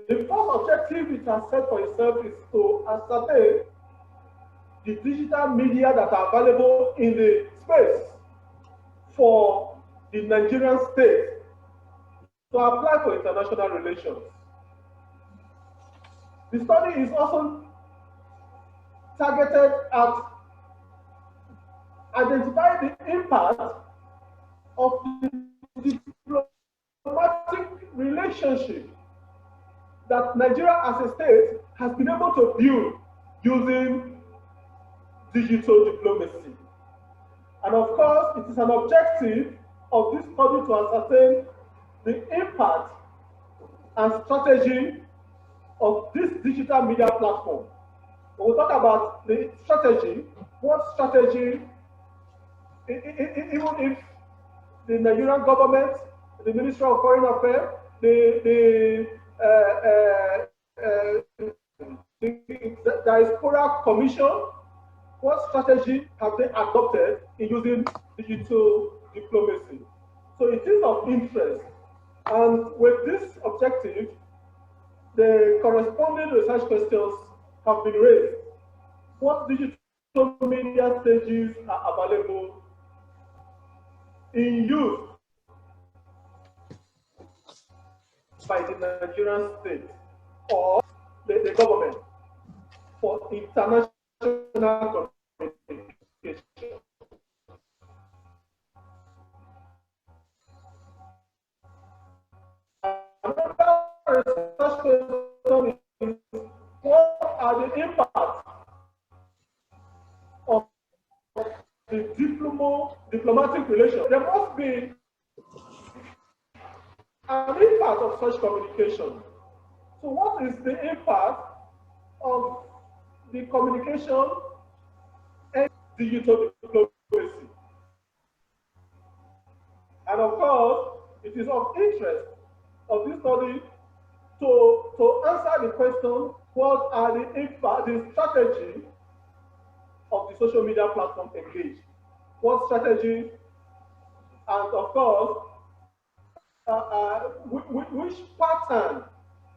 The first objective it has set for itself is to ascertain the digital media that are available in the space for the Nigerian state to apply for international relations. The study is also targeted at identifying the impact of the diplomatic relationship that Nigeria as a state has been able to build using digital diplomacy. And of course, it is an objective of this study to ascertain the impact and strategy of this digital media platform. When we talk about the strategy, what strategy, even if the Nigerian government, the Ministry of Foreign Affairs, the Diaspora Commission, what strategy have they adopted in using digital diplomacy? So it is of interest. And with this objective, the corresponding research questions have been raised. What digital media stages are available in use by the Nigerian state or the government for international communication? Another research question is, what are the impacts of the diplomatic relations? There must be an impact of such communication. So what is the impact of the communication and digital diplomacy? And of course, it is of interest of this study to answer the question, what are the impact, the strategy of the social media platform engaged? What strategy, and of course, which pattern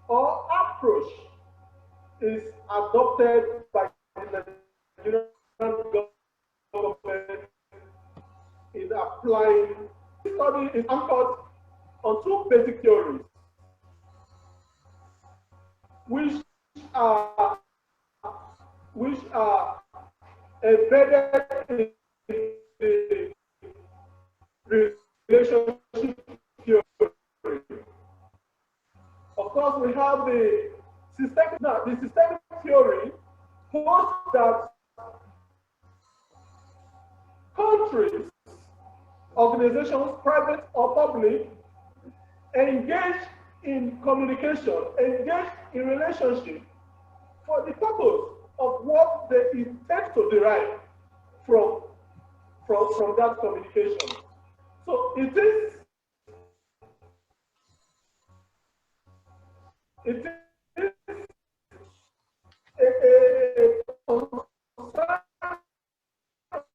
or approach is adopted by the Nigerian government in applying? This study is anchored on two basic theories, which are embedded in the relationship theory. Of course, we have the systemic. Now, the systemic theory holds that countries, organizations, private or public, engage in communication, engage in relationship for the purpose of what they intend to derive from that communication. So it is a concern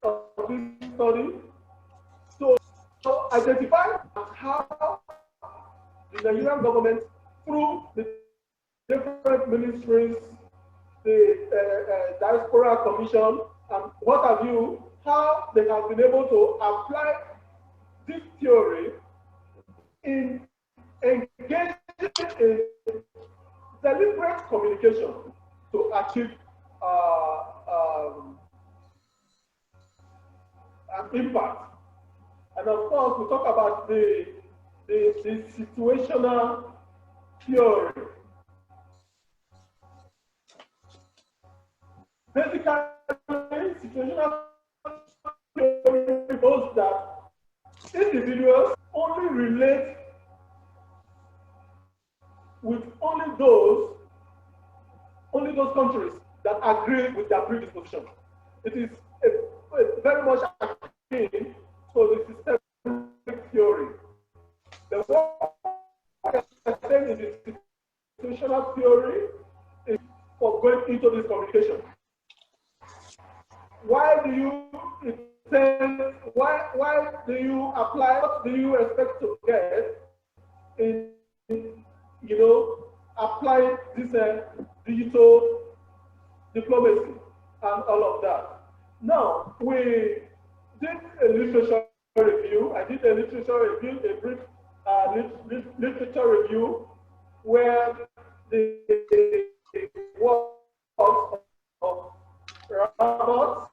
of this study to identify how the Nigerian government, through the different ministries, the Diaspora Commission, and what have you, how they have been able to apply this theory in engaging in deliberate communication to achieve an impact. And of course, we talk about the situational theory. Basically, situational theory goes that individuals only relate with only those countries that agree with their predisposition. It is very much akin to the systemic theory. The work extended in the situational theory is for going into this communication. Why do you intend, why do you apply, what do you expect to get in, applying this digital diplomacy and all of that. Now, we did a literature review. I did a literature review, a brief literature review, where the works of Roberts,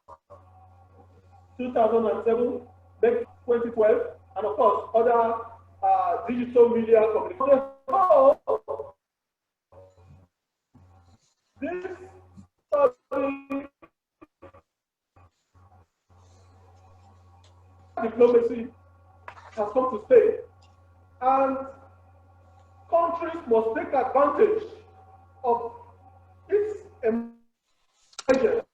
2007, 2012, and of course other digital media communication. This study diplomacy has come to stay, and countries must take advantage of its emergence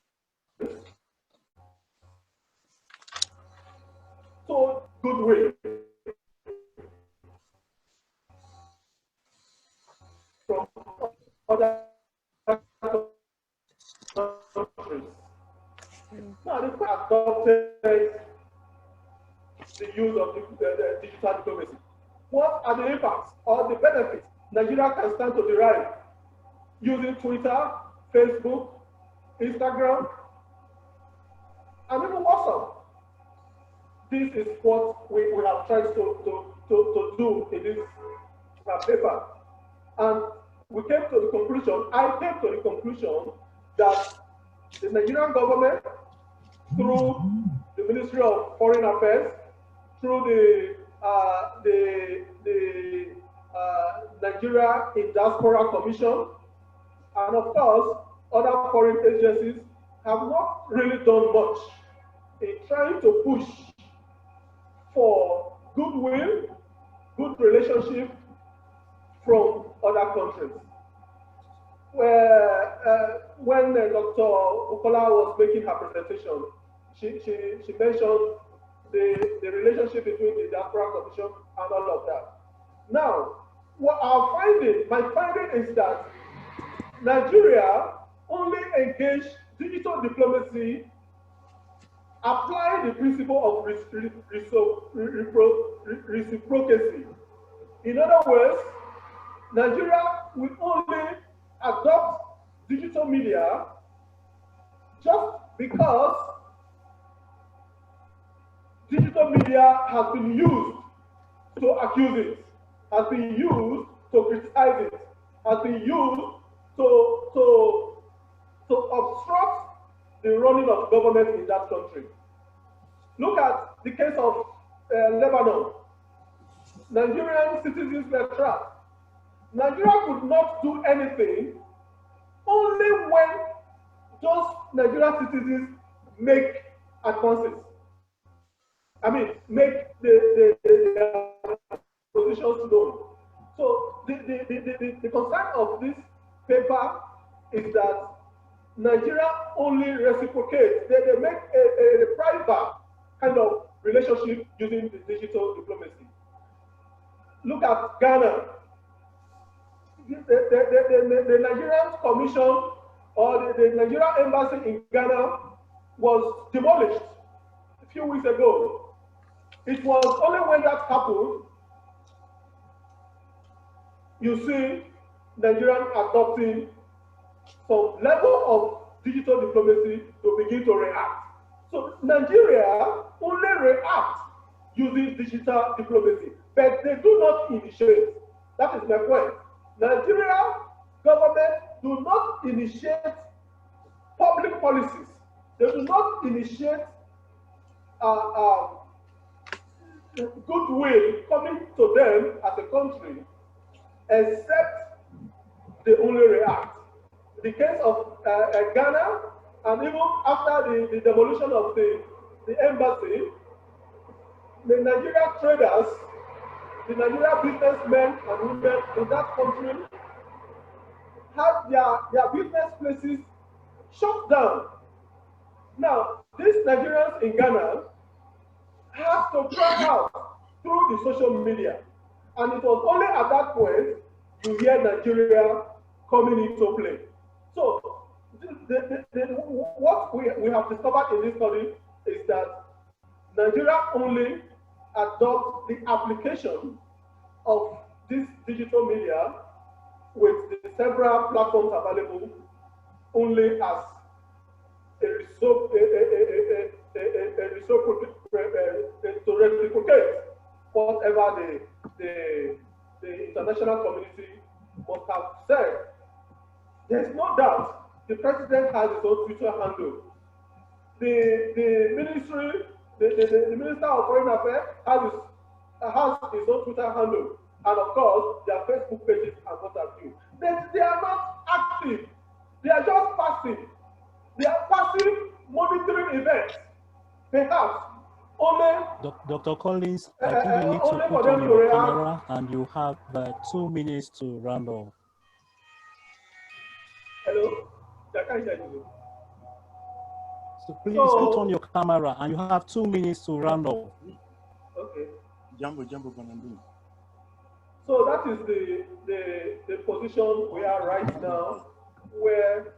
to goodwill from other countries. Now, this adopted the use of the digital diplomacy. What are the impacts or the benefits Nigeria can stand to derive using Twitter, Facebook, Instagram, and even WhatsApp? This is what we have tried to do in this paper. And we came to the conclusion, I came to the conclusion that the Nigerian government, through the Ministry of Foreign Affairs, through the Nigeria in Diaspora Commission, and of course, other foreign agencies have not really done much in trying to push for goodwill, good relationship from other countries. When Dr. Bukola was making her presentation, she mentioned the relationship between the Diaspora Commission and all of that. Now, my finding is that Nigeria only engaged digital diplomacy, applying the principle of reciprocity. In other words, Nigeria will only adopt digital media just because digital media has been used to accuse it, has been used to criticize it, has been used to obstruct the running of government in that country. Look at the case of Lebanon. Nigerian citizens were trapped. Nigeria could not do anything only when those Nigerian citizens make advances. I mean, make the positions known. So the concern of this paper is that Nigeria only reciprocates. They make a private kind of relationship using the digital diplomacy. Look at Ghana. The Nigerian Commission or the Nigerian Embassy in Ghana was demolished a few weeks ago. It was only when that happened, you see Nigerians adopting some level of digital diplomacy to begin to react. So Nigeria only reacts using digital diplomacy, but they do not initiate. That is my point. Nigeria government do not initiate public policies. They do not initiate goodwill coming to them as a country, except they only react. The case of Ghana, and even after the demolition of the embassy, the Nigerian traders, the Nigerian businessmen and women in that country had their business places shut down. Now, these Nigerians in Ghana have to cry out through the social media. And it was only at that point you hear Nigeria coming into play. So, what we have discovered in this study is that Nigeria only adopts the application of this digital media with the several platforms available only as to reciprocate whatever the international community must have said. There's no doubt the president has his own Twitter handle. The Minister of Foreign Affairs has his own Twitter handle. And of course, their Facebook pages and what have you. They are not active. They are just passive. They are passive monitoring events. Perhaps only. Dr. Collins, I think you need to put on your camera, and you have 2 minutes to round off. Hello? I can't hear you. So please put on your camera, and you have 2 minutes to round off. Okay. Jambo Banandu. So that is the position we are right now, where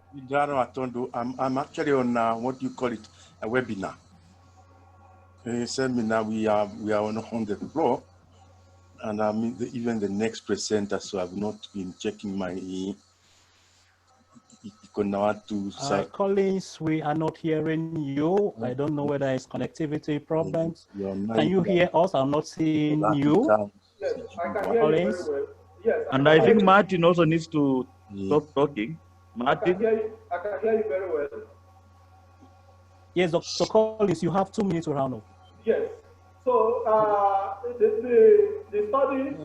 I'm actually on what you call it, a webinar. A seminar. We are on the floor, and I'm even the next presenter, so I've not been checking my Collins, we are not hearing you. I don't know whether it's connectivity problems. Can you hear us? I'm not seeing you. yes, I can hear you very well. Yes, And I think Martin also needs to stop talking. Martin? I can hear you very well. Yes, Dr. Collins, you have 2 minutes to round up. Yes. So the study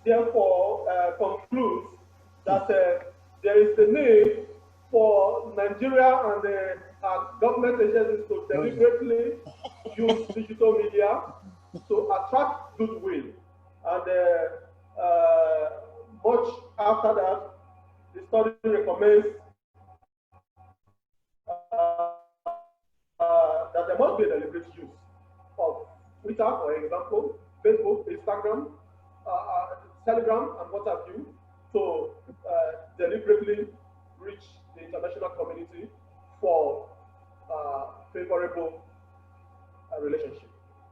therefore concludes that there is a need for Nigeria and the government agencies to deliberately use digital media to attract goodwill. And much after that, the study recommends that there must be a deliberate use of Twitter, for example, Facebook, Instagram, Telegram, and what have you, to deliberately reach the international community for favorable relationship.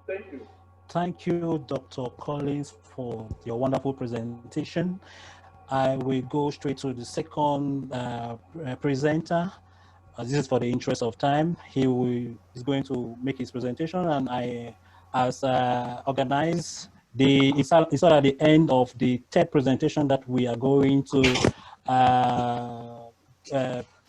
Thank you. Thank you, Dr. Collins, for your wonderful presentation. I will go straight to the second presenter. This is for the interest of time. He is going to make his presentation, and I, as organized, it's at the end of the third presentation that we are going to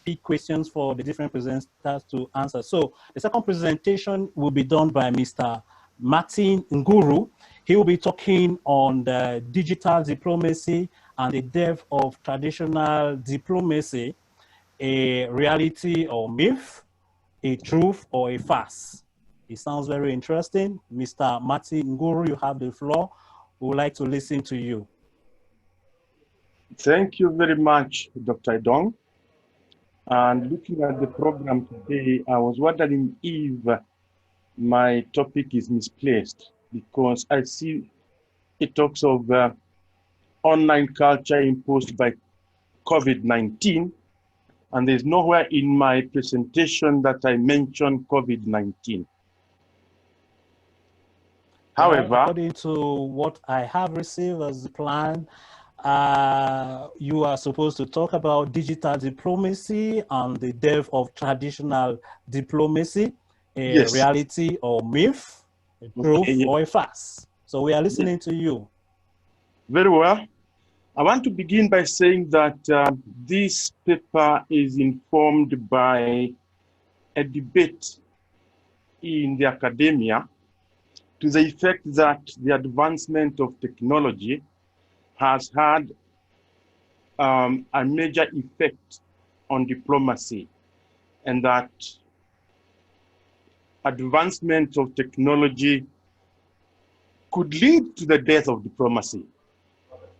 pick questions for the different presenters to answer. So the second presentation will be done by Mr. Martin Nguru. He will be talking on the digital diplomacy and the depth of traditional diplomacy, a reality or myth, a truth or a farce. It sounds very interesting. Mr. Martin Nguru, you have the floor. We would like to listen to you. Thank you very much, Dr. Idong. And looking at the program today, I was wondering if my topic is misplaced, because I see it talks of online culture imposed by COVID-19, and there's nowhere in my presentation that I mention COVID-19. However, according to what I have received as a plan, you are supposed to talk about digital diplomacy and the depth of traditional diplomacy, a yes, reality or myth, a truth or a farce. So we are listening to you. Very well. I want to begin by saying that this paper is informed by a debate in the academia to the effect that the advancement of technology has had a major effect on diplomacy, and that advancement of technology could lead to the death of diplomacy,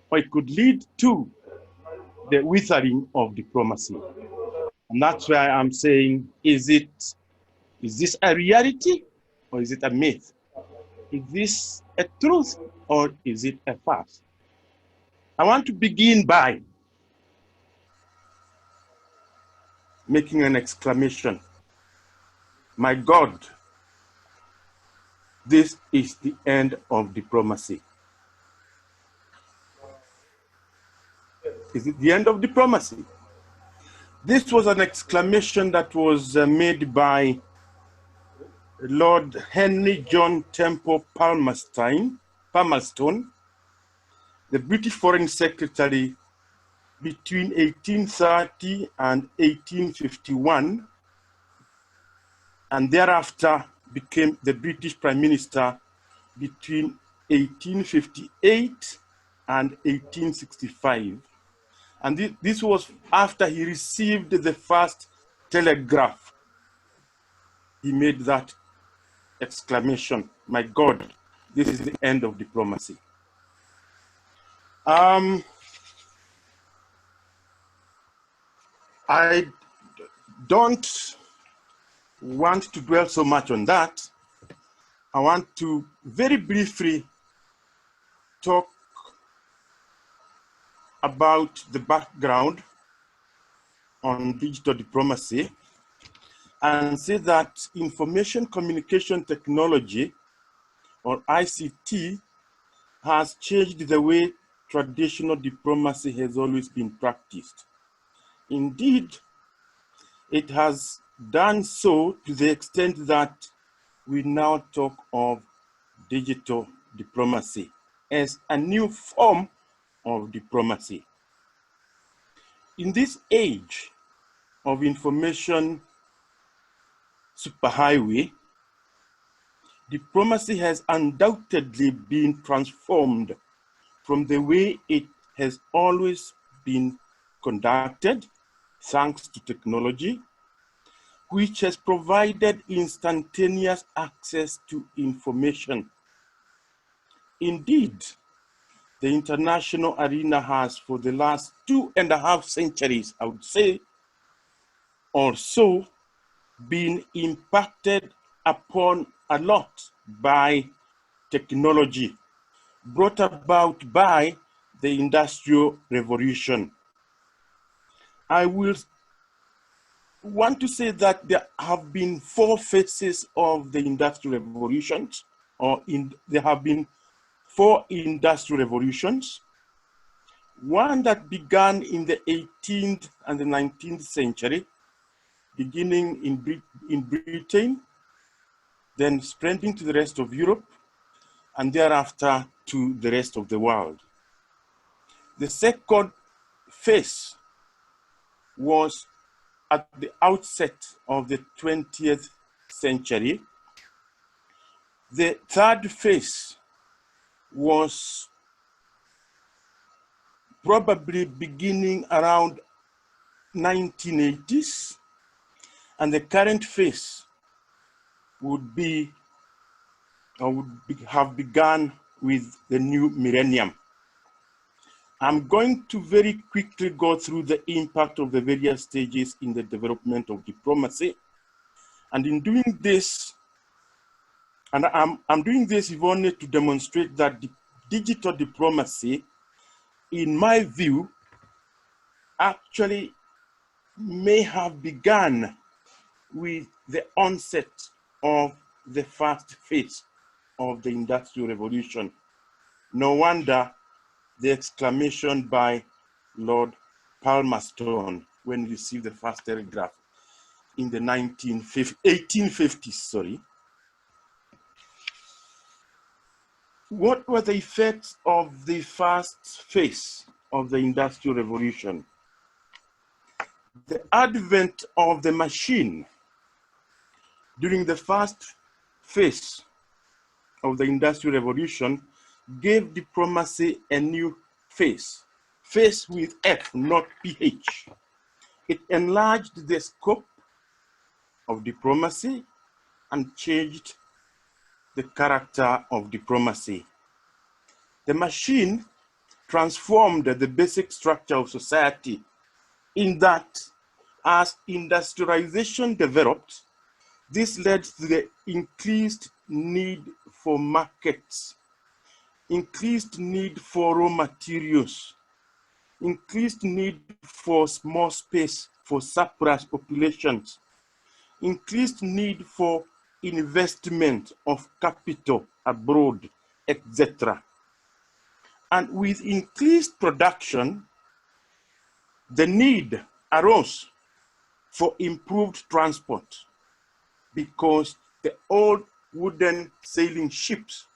or it could lead to the withering of diplomacy. And that's why I'm saying, is this a reality or is it a myth? Is this a truth or is it a farce? I want to begin by making an exclamation. My God, this is the end of diplomacy. Is it the end of diplomacy? This was an exclamation that was made by Lord Henry John Temple Palmerston, the British Foreign Secretary between 1830 and 1851, and thereafter became the British Prime Minister between 1858 and 1865. And this was after he received the first telegraph. He made that exclamation, "My God, this is the end of diplomacy." I don't want to dwell so much on that. I want to very briefly talk about the background on digital diplomacy and say that information communication technology, or ICT, has changed the way traditional diplomacy has always been practiced. Indeed, it has done so to the extent that we now talk of digital diplomacy as a new form of diplomacy. In this age of information superhighway, diplomacy has undoubtedly been transformed from the way it has always been conducted, thanks to technology, which has provided instantaneous access to information. Indeed, the international arena has, for the last 2.5 centuries, I would say, or so, been impacted upon a lot by technology, brought about by the Industrial Revolution. I will want to say that there have been 4 phases of the Industrial Revolutions, there have been 4 industrial revolutions. One that began in the 18th and the 19th century, beginning in Britain, then spreading to the rest of Europe, and thereafter to the rest of the world. The second phase was at the outset of the 20th century. The third phase was probably beginning around 1980s, and the current phase would have begun with the new millennium. I'm going to very quickly go through the impact of the various stages in the development of diplomacy. And in doing this, and I'm doing this if only to demonstrate that digital diplomacy, in my view, actually may have begun with the onset of the first phase of the Industrial Revolution. No wonder the exclamation by Lord Palmerston when he received the first telegraph in the 1850s. What were the effects of the first phase of the Industrial Revolution? The advent of the machine during the first phase of the Industrial Revolution gave diplomacy a new face with F, not PH. It enlarged the scope of diplomacy and changed the character of diplomacy. The machine transformed the basic structure of society in that as industrialization developed, this led to the increased need for markets, increased need for raw materials, increased need for small space for surplus populations, increased need for investment of capital abroad, etc. And with increased production the need arose for improved transport because the old wooden sailing ships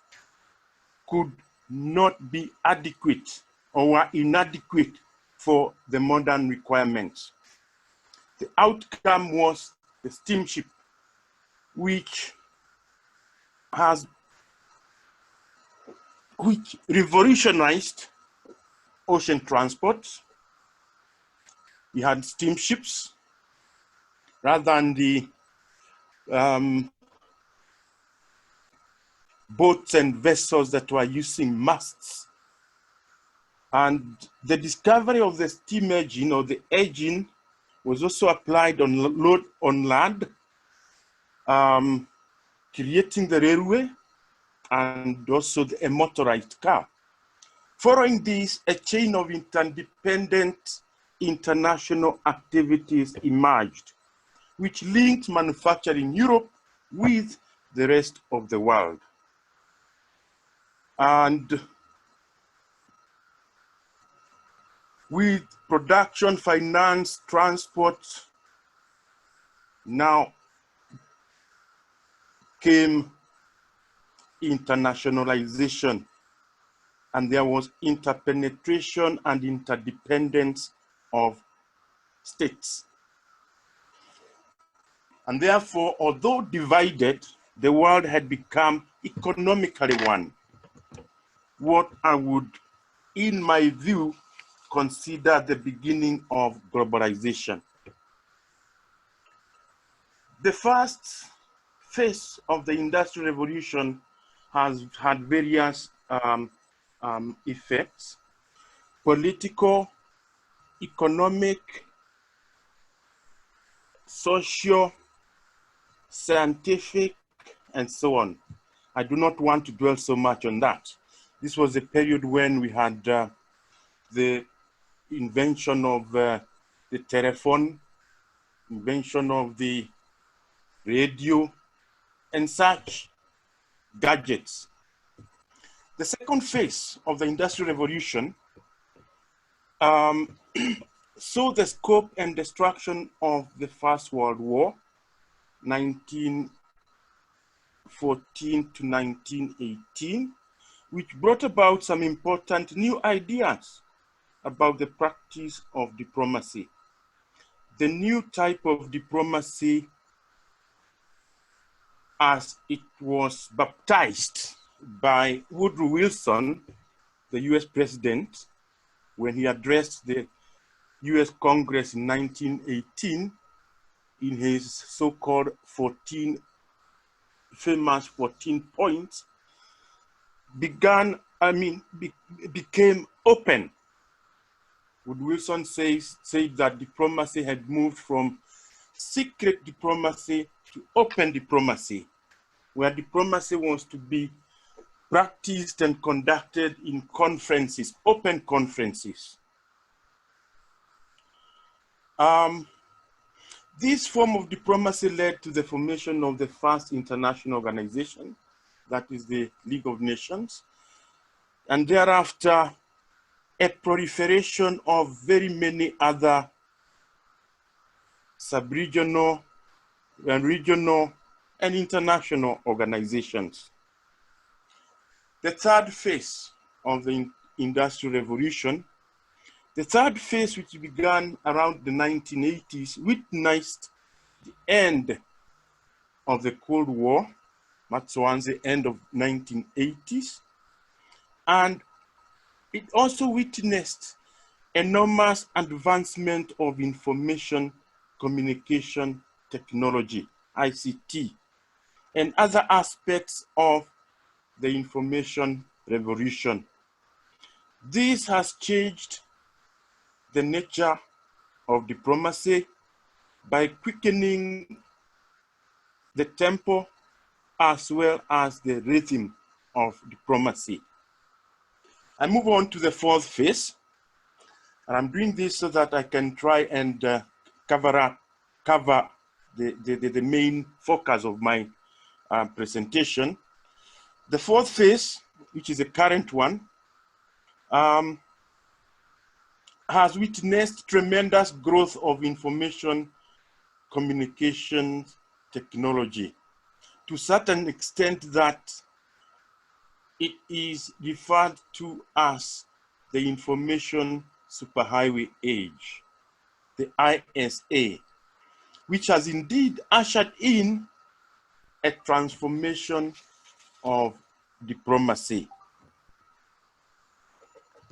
could not be adequate or were inadequate for the modern requirements. The outcome was the steamship, which revolutionized ocean transport. We had steamships rather than the boats and vessels that were using masts. And the discovery of the steam engine or the engine was also applied on land, creating the railway and also a motorized car. Following this, a chain of interdependent international activities emerged, which linked manufacturing in Europe with the rest of the world. And with production, finance, transport, now came internationalization, and there was interpenetration and interdependence of states. And therefore, although divided, the world had become economically one. What I would, in my view, consider the beginning of globalization. The first phase of the Industrial Revolution has had various effects: political, economic, social, scientific, and so on. I do not want to dwell so much on that. This was a period when we had the invention of the telephone, invention of the radio, and such gadgets. The second phase of the Industrial Revolution saw the scope and destruction of the First World War, 1914 to 1918, which brought about some important new ideas about the practice of diplomacy. The new type of diplomacy, as it was baptized by Woodrow Wilson, the US president, when he addressed the US Congress in 1918 in his so-called famous 14 points, became open. Woodrow Wilson said that diplomacy had moved from secret diplomacy to open diplomacy, where diplomacy was to be practiced and conducted in conferences, open conferences. This form of diplomacy led to the formation of the first international organization, that is the League of Nations, and thereafter a proliferation of very many other sub-regional and regional and international organizations. The third phase of the Industrial Revolution, the third phase, which began around the 1980s, witnessed the end of the Cold War, much towards the end of 1980s, and it also witnessed enormous advancement of information communication technology, ICT, and other aspects of the information revolution. This has changed the nature of diplomacy by quickening the tempo as well as the rhythm of diplomacy. I move on to the fourth phase, and I'm doing this so that I can try and cover the main focus of my presentation. The fourth phase, which is the current one, has witnessed tremendous growth of information communications technology to a certain extent that it is referred to as the information superhighway age, the ISA, which has indeed ushered in a transformation of diplomacy.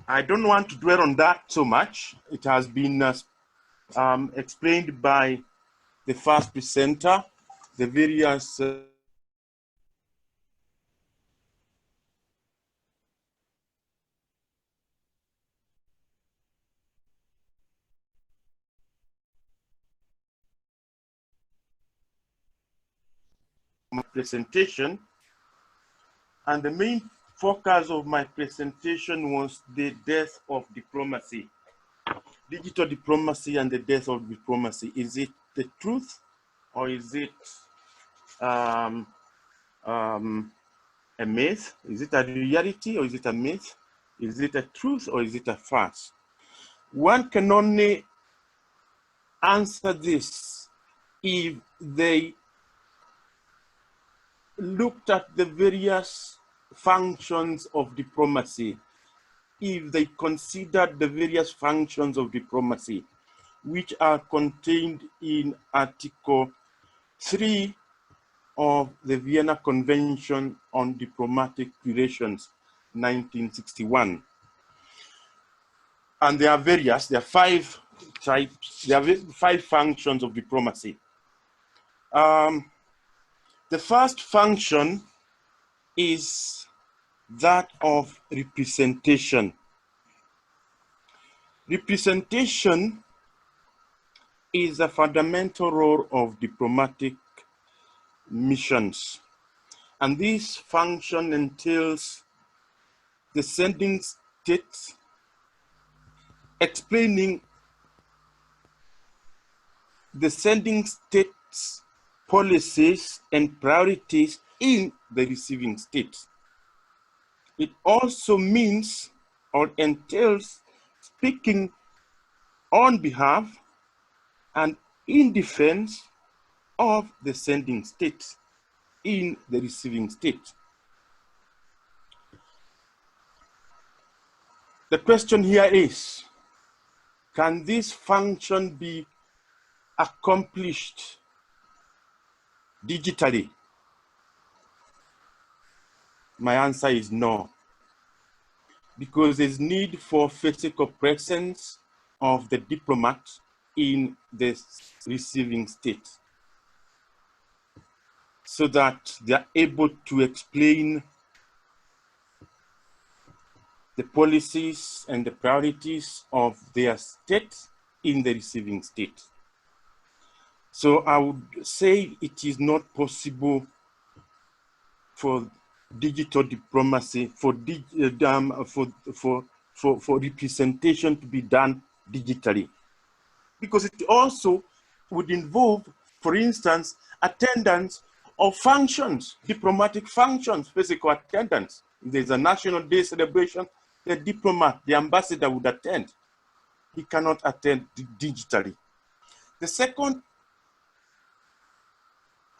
I don't want to dwell on that so much. It has been explained by the first presenter, the various my presentation, and the main focus of my presentation was the death of diplomacy, digital diplomacy and the death of diplomacy. Is it the truth, or is it a myth? Is it a reality, or is it a myth? Is it a truth, or is it a farce? One can only answer this if they looked at the various functions of diplomacy, if they considered the various functions of diplomacy, which are contained in Article 3 of the Vienna Convention on Diplomatic Relations, 1961. And there are various, there are 5 types, there are 5 functions of diplomacy. The first function is that of representation. Representation is a fundamental role of diplomatic missions. And this function entails the sending state explaining the sending state's policies and priorities in the receiving state. It also means or entails speaking on behalf and in defense of the sending state in the receiving state. The question here is, can this function be accomplished digitally? My answer is no, because there's need for physical presence of the diplomat in the receiving state so that they are able to explain the policies and the priorities of their state in the receiving state. So I would say it is not possible for digital diplomacy, for representation to be done digitally, because it also would involve, for instance, attendance of functions, diplomatic functions, physical attendance. If there's a National Day celebration, the diplomat, the ambassador would attend. He cannot attend digitally. The second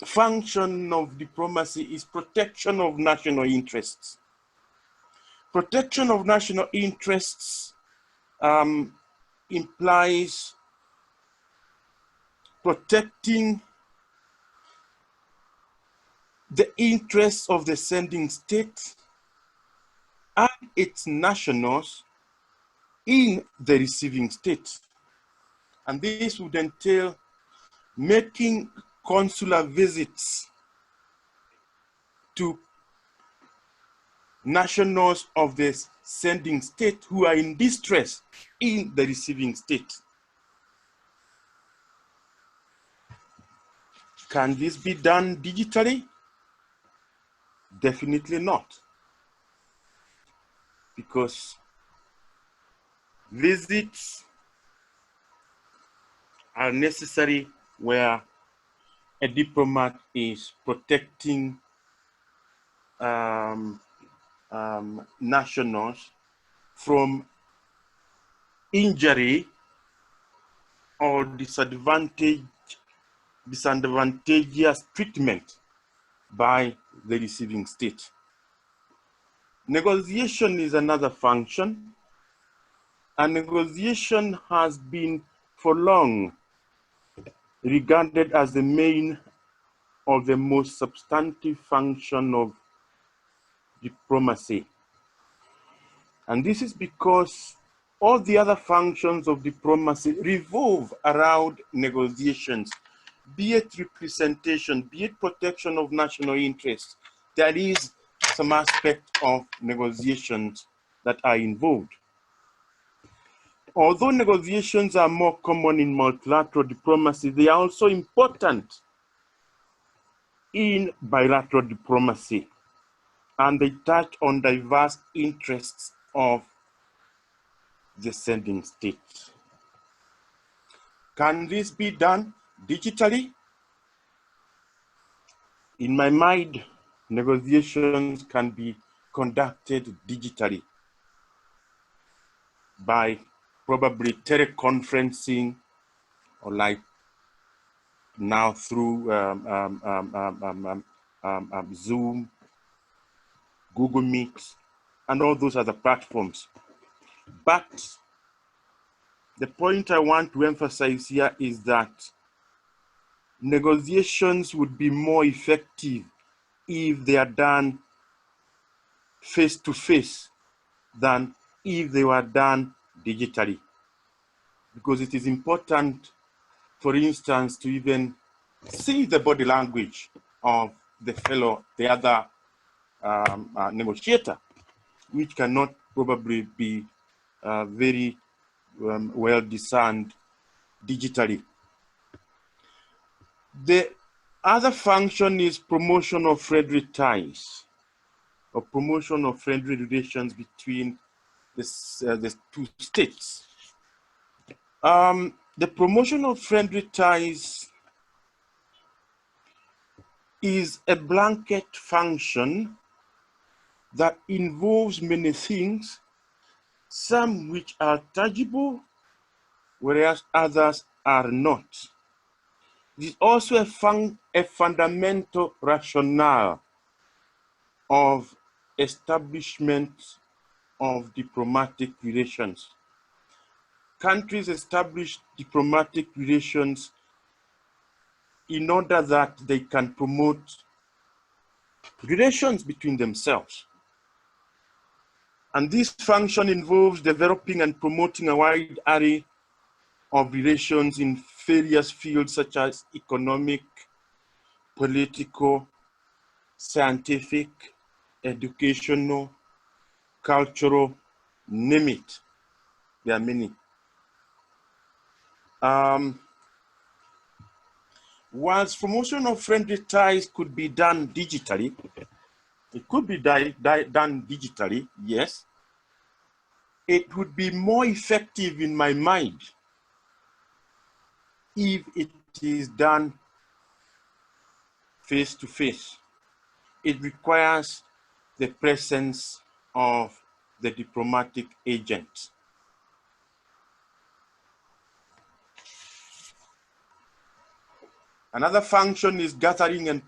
function of diplomacy is protection of national interests. Protection of national interests implies protecting the interests of the sending state and its nationals in the receiving state. And this would entail making consular visits to nationals of the sending state who are in distress in the receiving state. Can this be done digitally? Definitely not, because visits are necessary where a diplomat is protecting nationals from injury or disadvantageous treatment by the receiving state. Negotiation is another function, and negotiation has been for long regarded as the main or the most substantive function of diplomacy. And this is because all the other functions of diplomacy revolve around negotiations, be it representation, be it protection of national interests. There is some aspect of negotiations that are involved. Although negotiations are more common in multilateral diplomacy, they are also important in bilateral diplomacy, and they touch on diverse interests of the sending state. Can this be done digitally? In my mind, negotiations can be conducted digitally by probably teleconferencing, or like now through Zoom, Google Meet, and all those other platforms. But the point I want to emphasize here is that negotiations would be more effective if they are done face-to-face than if they were done digitally. Because it is important, for instance, to even see the body language of the other negotiator, which cannot probably be very well discerned digitally. The other function is promotion of friendly ties, or promotion of friendly relations between the two states. The promotion of friendly ties is a blanket function that involves many things, some which are tangible, whereas others are not. It is also a fundamental rationale of establishment of diplomatic relations. Countries establish diplomatic relations in order that they can promote relations between themselves. And this function involves developing and promoting a wide array of relations in various fields such as economic, political, scientific, educational, cultural, name it. There are many. Whilst promotion of friendly ties could be done digitally, it could be done digitally, yes. It would be more effective in my mind if it is done face to face. It requires the presence of the diplomatic agent. Another function is gathering and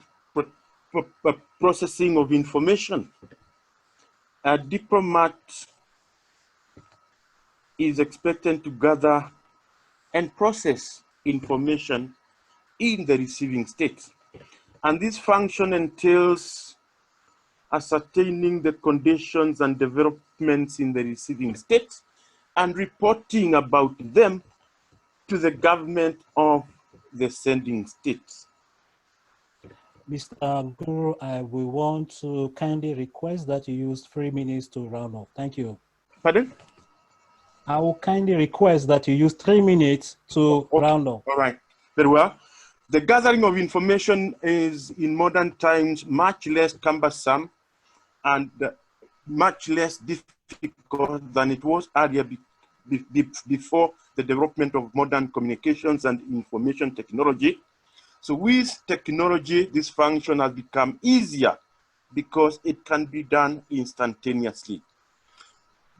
processing of information. A diplomat is expected to gather and process information in the receiving state. And this function entails ascertaining the conditions and developments in the receiving state and reporting about them to the government of the sending states. Mr. Guru, I will want to kindly request that you use 3 minutes to round off. Thank you. Pardon? I will kindly request that you use 3 minutes to round off. All right, very well. The gathering of information is in modern times much less cumbersome and much less difficult than it was earlier before the development of modern communications and information technology. So with technology, this function has become easier because it can be done instantaneously.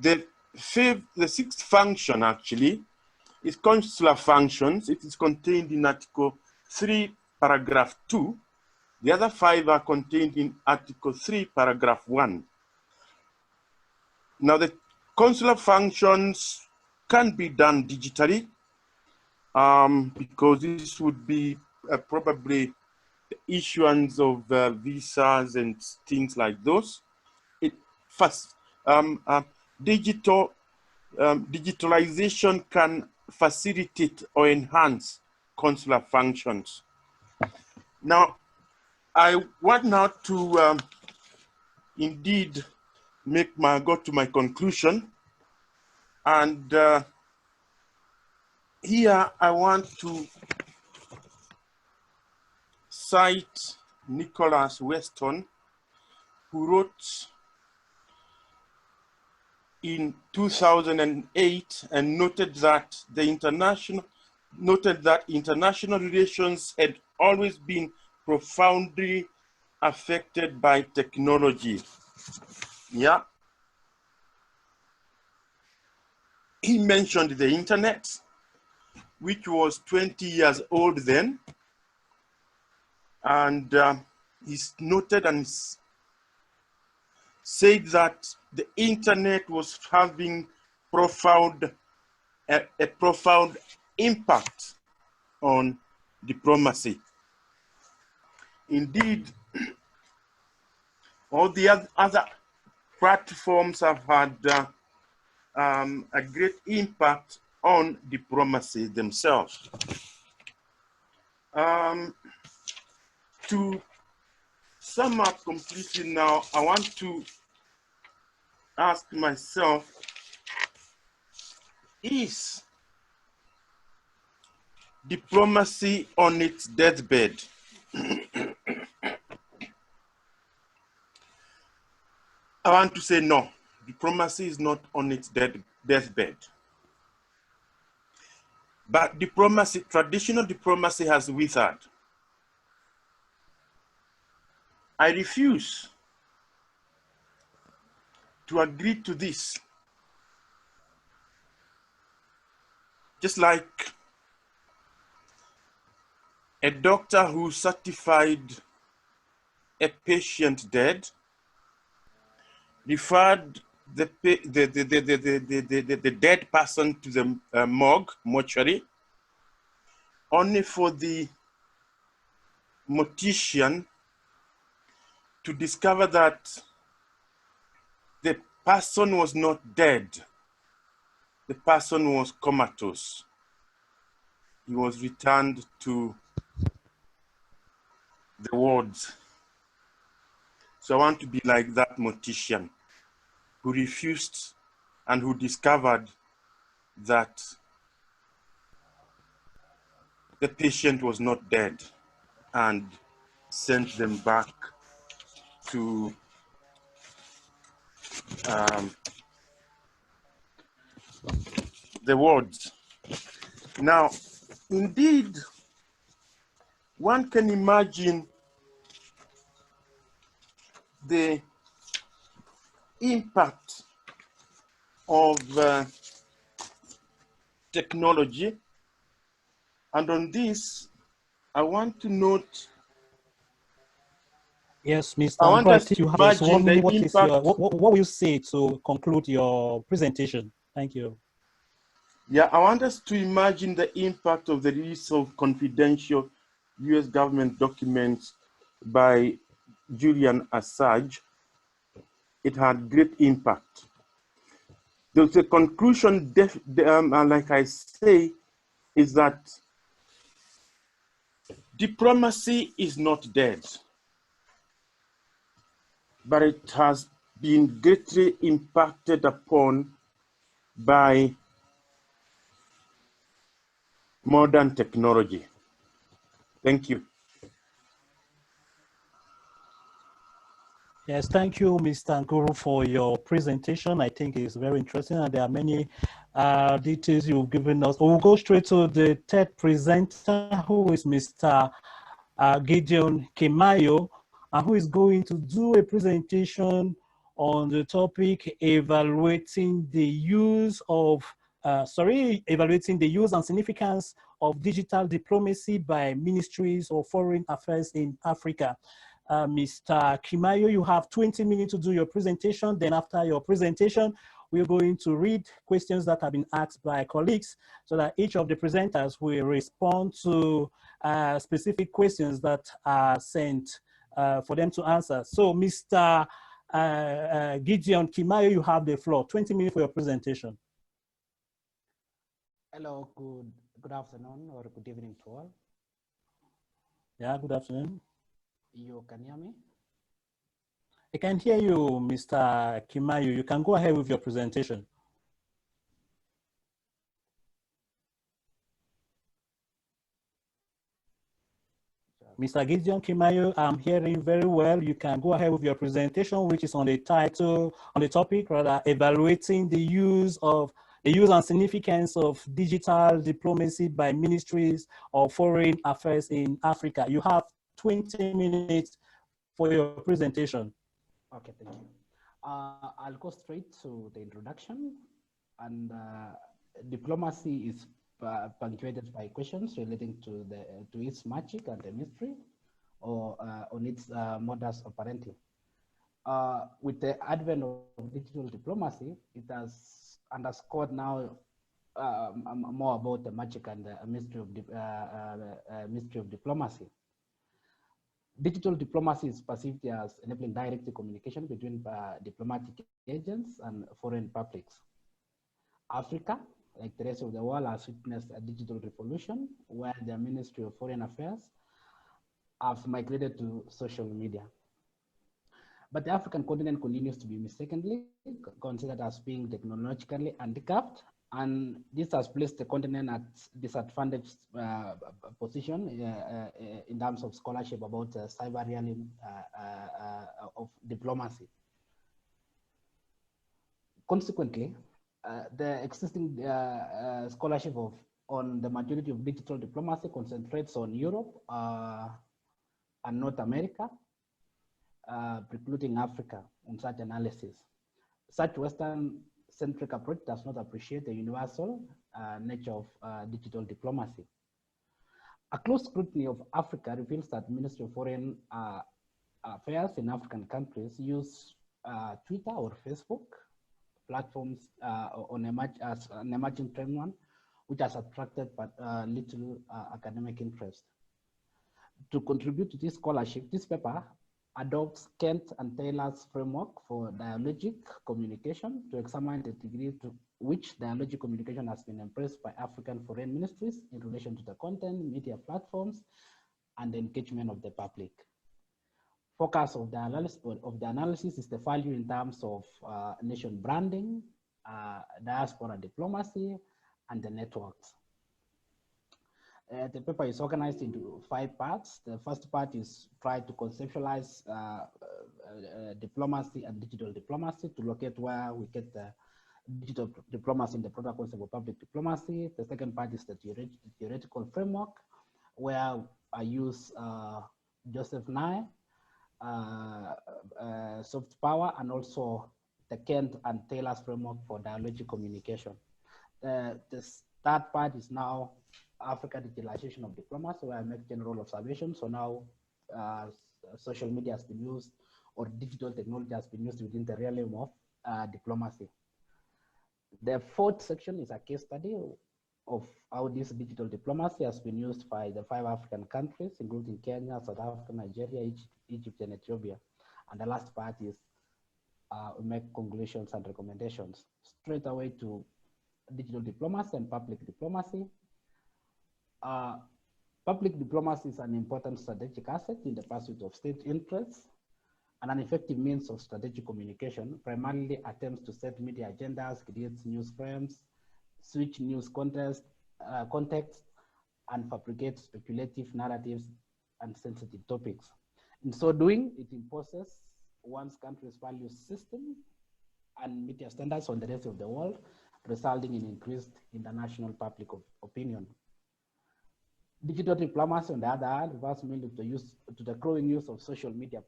The the sixth function actually is consular functions. It is contained in Article 3, paragraph 2. The other 5 are contained in Article 3, paragraph 1. Now, the consular functions can be done digitally because this would be probably the issuance of visas and things like those. Digitalization can facilitate or enhance consular functions. Now, I want now to indeed go to my conclusion, and here I want to cite Nicholas Weston, who wrote in 2008 and noted that international relations had always been profoundly affected by technology. Yeah. He mentioned the internet, which was 20 years old then. And he's noted and said that the internet was having a profound impact on diplomacy. Indeed, all the other platforms have had a great impact on diplomacy themselves. To sum up completely now, I want to ask myself, is diplomacy on its deathbed? I want to say no, diplomacy is not on its deathbed. But diplomacy, traditional diplomacy has withered. I refuse to agree to this. Just like a doctor who certified a patient dead, referred the dead person to the mortuary, only for the mortician to discover that the person was not dead. The person was comatose. He was returned to the wards. So I want to be like that mortician who refused and who discovered that the patient was not dead and sent them back to the wards. Now, indeed, one can imagine the impact of technology, and on this, I want to note. Yes, Mr. I want us to you have imagine the impact. What will you say to conclude your presentation? Thank you. Yeah, I want us to imagine the impact of the release of confidential US government documents by Julian Assange. It had great impact. The conclusion, like I say, is that diplomacy is not dead, but it has been greatly impacted upon by modern technology. Thank you. Yes, thank you, Mr. Nguru, for your presentation. I think it's very interesting, and there are many details you've given us. We'll go straight to the third presenter, who is Mr. Gideon Kimayo, who is going to do a presentation on the topic evaluating the use of, evaluating the use and significance of digital diplomacy by ministries of foreign affairs in Africa. Mr. Kimayo, you have 20 minutes to do your presentation. Then after your presentation, we're going to read questions that have been asked by colleagues so that each of the presenters will respond to specific questions that are sent for them to answer. So Mr. Gideon Kimayo, you have the floor. 20 minutes for your presentation. Hello, good afternoon or good evening to all. Yeah, good afternoon. You can hear me? I can hear you, Mr. Kimayo. You can go ahead with your presentation. Mr. Gideon Kimayo, I'm hearing very well. You can go ahead with your presentation, which is on the title, on the topic, rather, evaluating the use and significance of digital diplomacy by ministries of foreign affairs in Africa. You have 20 minutes for your presentation. Okay, thank you. I'll go straight to the introduction. And diplomacy is punctuated by questions relating to its magic and the mystery, or on its modus operandi. With the advent of digital diplomacy, it has underscored now more about the magic and the mystery of diplomacy. Digital diplomacy is perceived as enabling direct communication between diplomatic agents and foreign publics. Africa, like the rest of the world, has witnessed a digital revolution where the Ministry of Foreign Affairs have migrated to social media. But the African continent continues to be mistakenly considered as being technologically handicapped, and this has placed the continent at disadvantaged position in terms of scholarship about cyber realm of diplomacy. Consequently, the existing scholarship on the majority of digital diplomacy concentrates on Europe and North America, precluding Africa on such analysis. Such Western-centric approach does not appreciate the universal nature of digital diplomacy. A close scrutiny of Africa reveals that Ministry of Foreign Affairs in African countries use Twitter or Facebook platforms as an emerging trend one, which has attracted but little academic interest. To contribute to this scholarship, this paper adopts Kent and Taylor's framework for dialogic communication to examine the degree to which dialogic communication has been embraced by African foreign ministries in relation to the content, media platforms, and the engagement of the public. Focus of the analysis is the value in terms of nation branding, diaspora diplomacy, and the networks. The paper is organized into 5 parts. The first part is try to conceptualize diplomacy and digital diplomacy to locate where we get the digital diplomacy in the broader concept of public diplomacy. The second part is the theoretical framework, where I use Joseph Nye, soft power, and also the Kent and Taylor's framework for dialogic communication. The third part is now Africa digitalization of diplomacy, where I make general observations. So now social media has been used, or digital technology has been used within the realm of diplomacy. The fourth section is a case study of how this digital diplomacy has been used by the 5 African countries, including Kenya, South Africa, Nigeria, Egypt, and Ethiopia. And the last part is we make conclusions and recommendations. Straight away to digital diplomacy and public diplomacy. Public diplomacy is an important strategic asset in the pursuit of state interests and an effective means of strategic communication, primarily attempts to set media agendas, creates news frames, switch news context, and fabricate speculative narratives and sensitive topics. In so doing, it imposes one's country's value system and media standards on the rest of the world, resulting in increased international public opinion. Digital diplomacy, on the other hand, refers mainly to the growing use of social media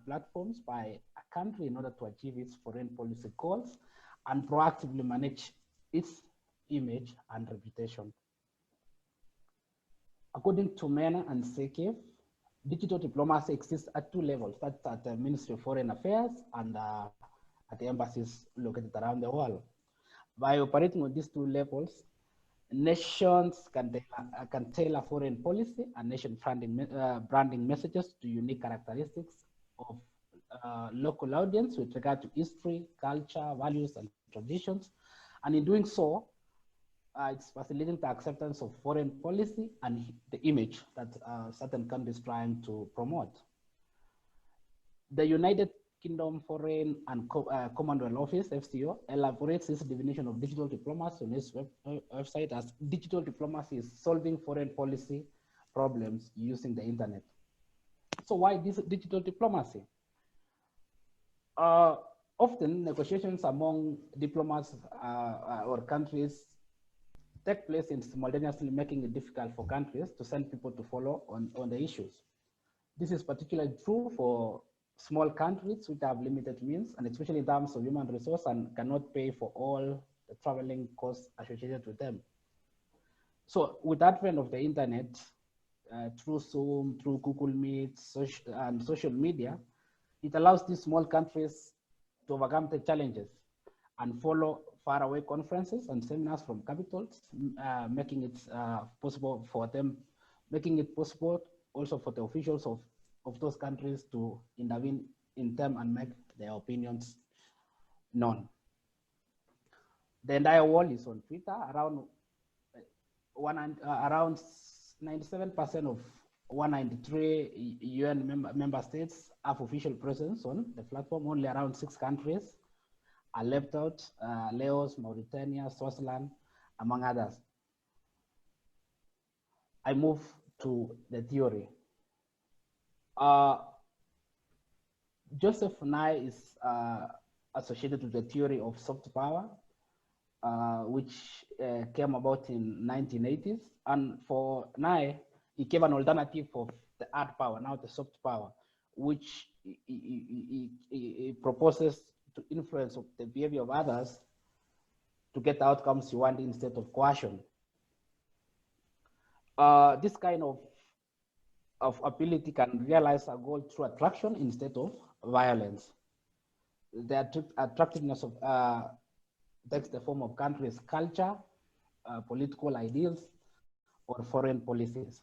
platforms by a country in order to achieve its foreign policy goals and proactively manage its image and reputation. According to MENA and SECAF, digital diplomacy exists at two levels. That's at the Ministry of Foreign Affairs and at the embassies located around the world. By operating on these two levels, nations can tailor foreign policy and nation branding messages to unique characteristics of local audience with regard to history, culture, values, and traditions. And in doing so, it's facilitating the acceptance of foreign policy and the image that certain countries trying to promote. The United Kingdom Foreign and Commonwealth Office, FCO, elaborates its definition of digital diplomacy on its website as digital diplomacy is solving foreign policy problems using the internet. So why this digital diplomacy? Often negotiations among diplomats or countries take place in simultaneously making it difficult for countries to send people to follow on the issues. This is particularly true for small countries which have limited means, and especially in terms of human resource, and cannot pay for all the traveling costs associated with them. So with the advent of the internet, through Zoom, through Google Meet, and social media, it allows these small countries to overcome the challenges and follow faraway conferences and seminars from capitals, making it possible for them, making it possible also for the officials of those countries to intervene in them and make their opinions known. The entire world is on Twitter. Around 97% of 193 UN member states have official presence on the platform. Only around 6 countries are left out, Laos, Mauritania, Swaziland, among others. I move to the theory. Joseph Nye is associated with the theory of soft power, which came about in 1980s. And for Nye, he gave an alternative of the hard power, now the soft power, which he proposes to influence the behavior of others to get the outcomes you want instead of coercion. This kind of ability can realize a goal through attraction instead of violence. The attractiveness of takes the form of countries' culture, political ideals, or foreign policies.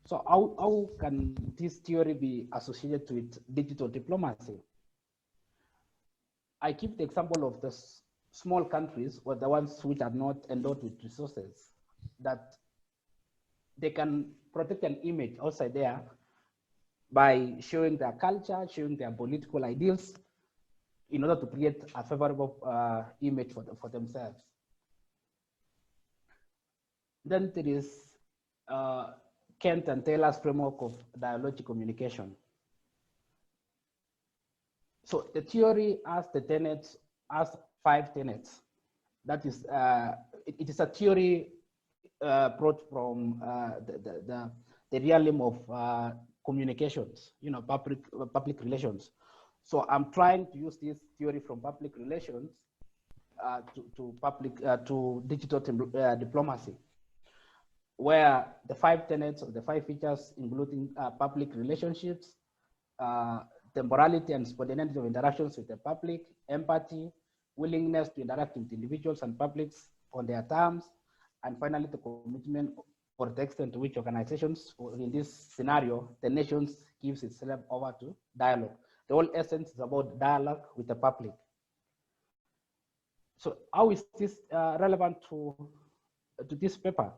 So how can this theory be associated with digital diplomacy? I give the example of the small countries, or the ones which are not endowed with resources, that they can protect an image outside there by showing their culture, showing their political ideals, in order to create a favorable image for themselves. Then there is Kent and Taylor's framework of dialogic communication. So the theory has the tenets, has 5 tenets. That is, it is a theory brought from the realm of communications, public relations. So I'm trying to use this theory from public relations to digital diplomacy, where the 5 tenets or the 5 features, including public relationships, temporality and spontaneity of interactions with the public, empathy, willingness to interact with individuals and publics on their terms, and finally the commitment or the extent to which organizations, or in this scenario, the nations gives itself over to dialogue. The whole essence is about dialogue with the public. So how is this relevant to this paper?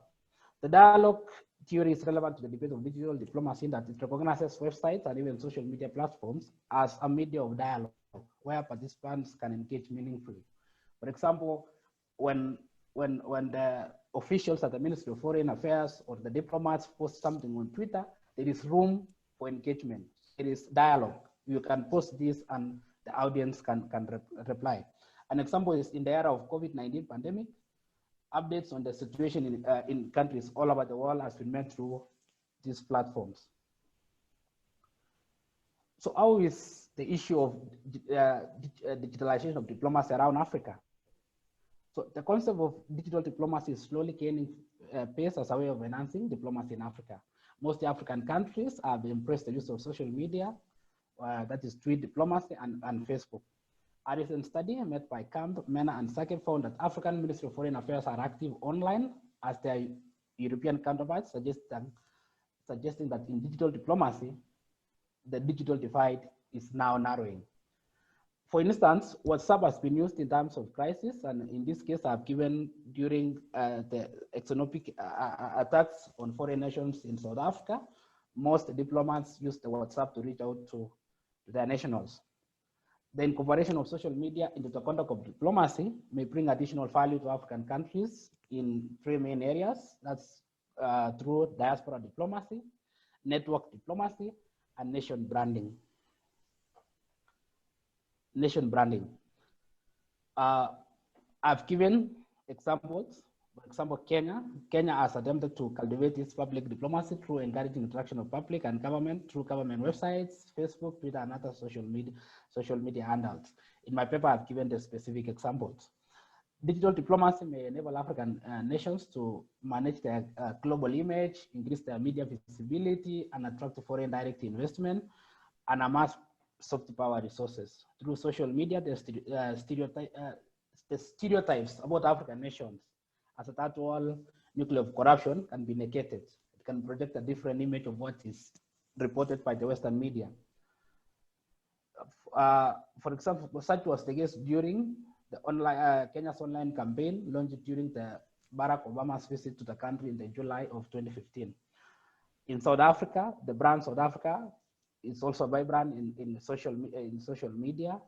The dialogue theory is relevant to the debate of digital diplomacy, that it recognizes websites and even social media platforms as a media of dialogue where participants can engage meaningfully. For example, when the officials at the Ministry of Foreign Affairs or the diplomats post something on Twitter, there is room for engagement. It is dialogue. You can post this and the audience can reply. An example is in the era of COVID-19 pandemic, updates on the situation in countries all over the world has been made through these platforms. So how is the issue of digitalization of diplomacy around Africa? So the concept of digital diplomacy is slowly gaining pace as a way of enhancing diplomacy in Africa. Most African countries have embraced the use of social media, that is tweet diplomacy and Facebook. A recent study made by Camp, Mena, and Sake found that African Ministry of Foreign Affairs are active online as their European counterparts, suggesting that in digital diplomacy, the digital divide is now narrowing. For instance, WhatsApp has been used in times of crisis, and in this case, I've given during the xenophobic attacks on foreign nations in South Africa, most diplomats used the WhatsApp to reach out to their nationals. The incorporation of social media into the conduct of diplomacy may bring additional value to African countries in three main areas. That's through diaspora diplomacy, network diplomacy, and nation branding. Nation branding. I've given examples. For example, Kenya has attempted to cultivate its public diplomacy through encouraging interaction of public and government through government websites, Facebook, Twitter, and other social media handles. In my paper, I've given the specific examples. Digital diplomacy may enable African nations to manage their global image, increase their media visibility, and attract foreign direct investment, and amass soft power resources. Through social media, the stereotypes about African nations as a third world nuclear of corruption can be negated. It can project a different image of what is reported by the Western media. For example, such was the case during the Kenya's online campaign launched during the Barack Obama's visit to the country in July of 2015. In South Africa, the brand South Africa is also vibrant in social media.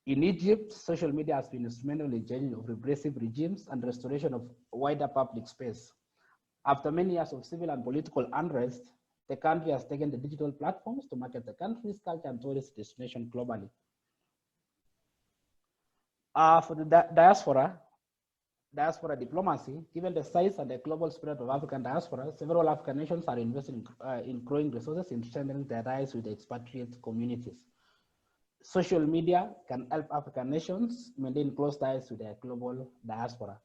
In Egypt, social media has been instrumental in changing of repressive regimes and restoration of wider public space. After many years of civil and political unrest, the country has taken the digital platforms to market the country's culture and tourist destination globally. For the diaspora diplomacy, given the size and the global spread of African diaspora, several African nations are investing in growing resources in strengthening their ties with the expatriate communities. Social media can help African nations maintain close ties with their global diaspora.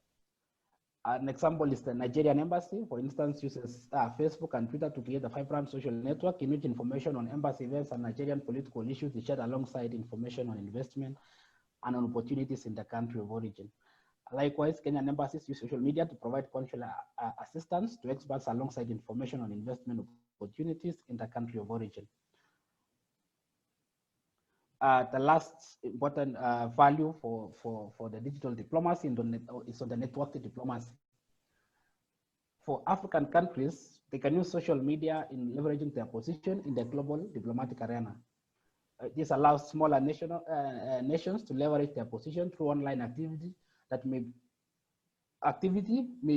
An example is the Nigerian embassy, for instance, uses Facebook and Twitter to create a vibrant social network in which information on embassy events and Nigerian political issues is shared alongside information on investment and on opportunities in the country of origin. Likewise, Kenyan embassies use social media to provide consular assistance to experts alongside information on investment opportunities in the country of origin. The last important value for the digital diplomacy is on the network diplomacy. For African countries, they can use social media in leveraging their position in the global diplomatic arena. This allows smaller nations to leverage their position through online activity that may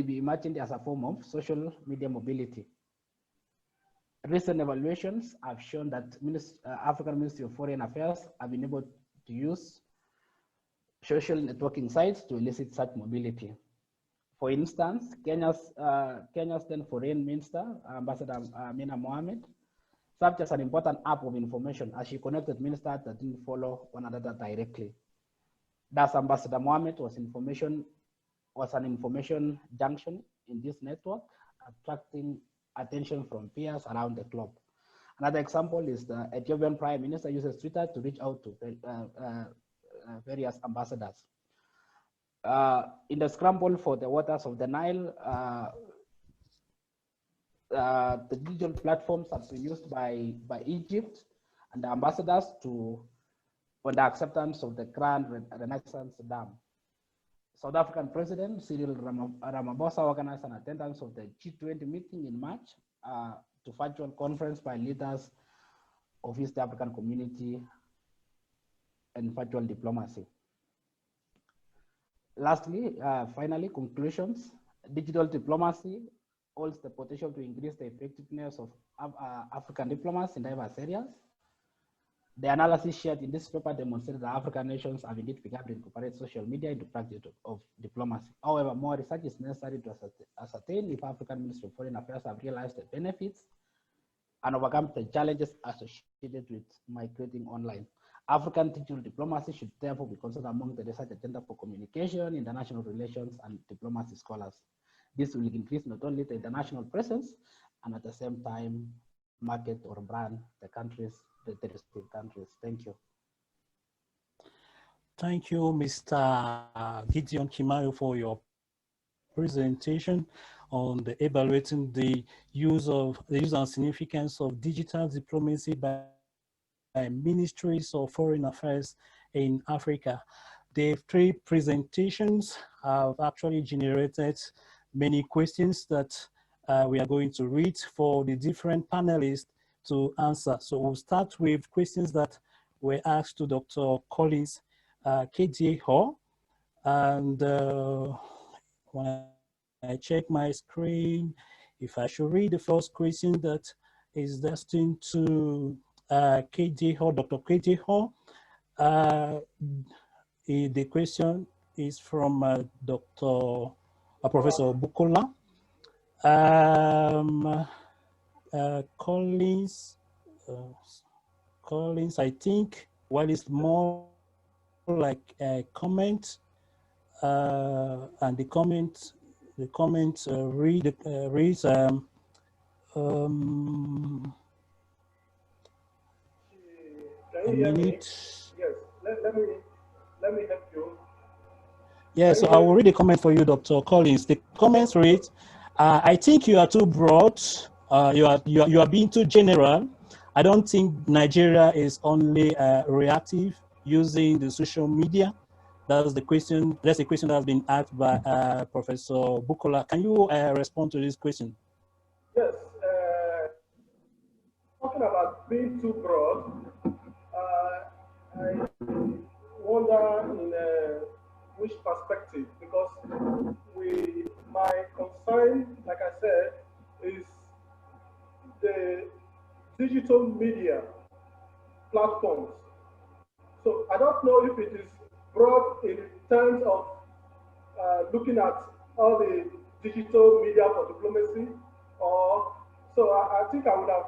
be imagined as a form of social media mobility. Recent evaluations have shown that African Ministry of Foreign Affairs have been able to use social networking sites to elicit such mobility. For instance, Kenya's then Foreign Minister, Ambassador Amina Mohamed, served as an important hub of information as she connected ministers that didn't follow one another directly. Thus, Ambassador Mohamed was an information junction in this network, attracting attention from peers around the globe. Another example is the Ethiopian Prime Minister uses Twitter to reach out to various ambassadors. In the scramble for the waters of the Nile, the digital platforms have been used by Egypt and the ambassadors for the acceptance of the Grand Renaissance Dam. South African President Cyril Ramaphosa organized an attendance of the G20 meeting in March to virtual conference by leaders of East African community and virtual diplomacy. Lastly, finally, conclusions. Digital diplomacy holds the potential to increase the effectiveness of African diplomats in diverse areas. The analysis shared in this paper demonstrated that African nations have indeed begun to incorporate social media into practice of diplomacy. However, more research is necessary to ascertain if African Ministry of Foreign Affairs have realized the benefits and overcome the challenges associated with migrating online. African digital diplomacy should therefore be considered among the research agenda for communication, international relations, and diplomacy scholars. This will increase not only the international presence, and at the same time, market or brand the respective countries. Thank you. Thank you, Mr. Gideon Kimayo, for your presentation on the evaluating the use and significance of digital diplomacy by ministries of foreign affairs in Africa. The three presentations have actually generated many questions that we are going to read for the different panelists to answer. So we'll start with questions that were asked to Dr. Collins KJ Hall. And when I check my screen, if I should read the first question that is destined to KJ Hall, Dr. KJ Hall. The question is from Professor Bukola. Collins, I think, while it's more like a comment, and the comment reads, a minute. Yes, let me help you. Yes, so I will read the comment for you, Dr. Collins. The comments read, I think you are too broad. You are being too general. I don't think Nigeria is only reactive using the social media. That's the question. That's a question that has been asked by Professor Bukola. Can you respond to this question? Yes. Talking about being too broad, I wonder in which perspective, because my concern, like I said, is the digital media platforms. So I don't know if it is broad in terms of looking at all the digital media for diplomacy, or so I think I would have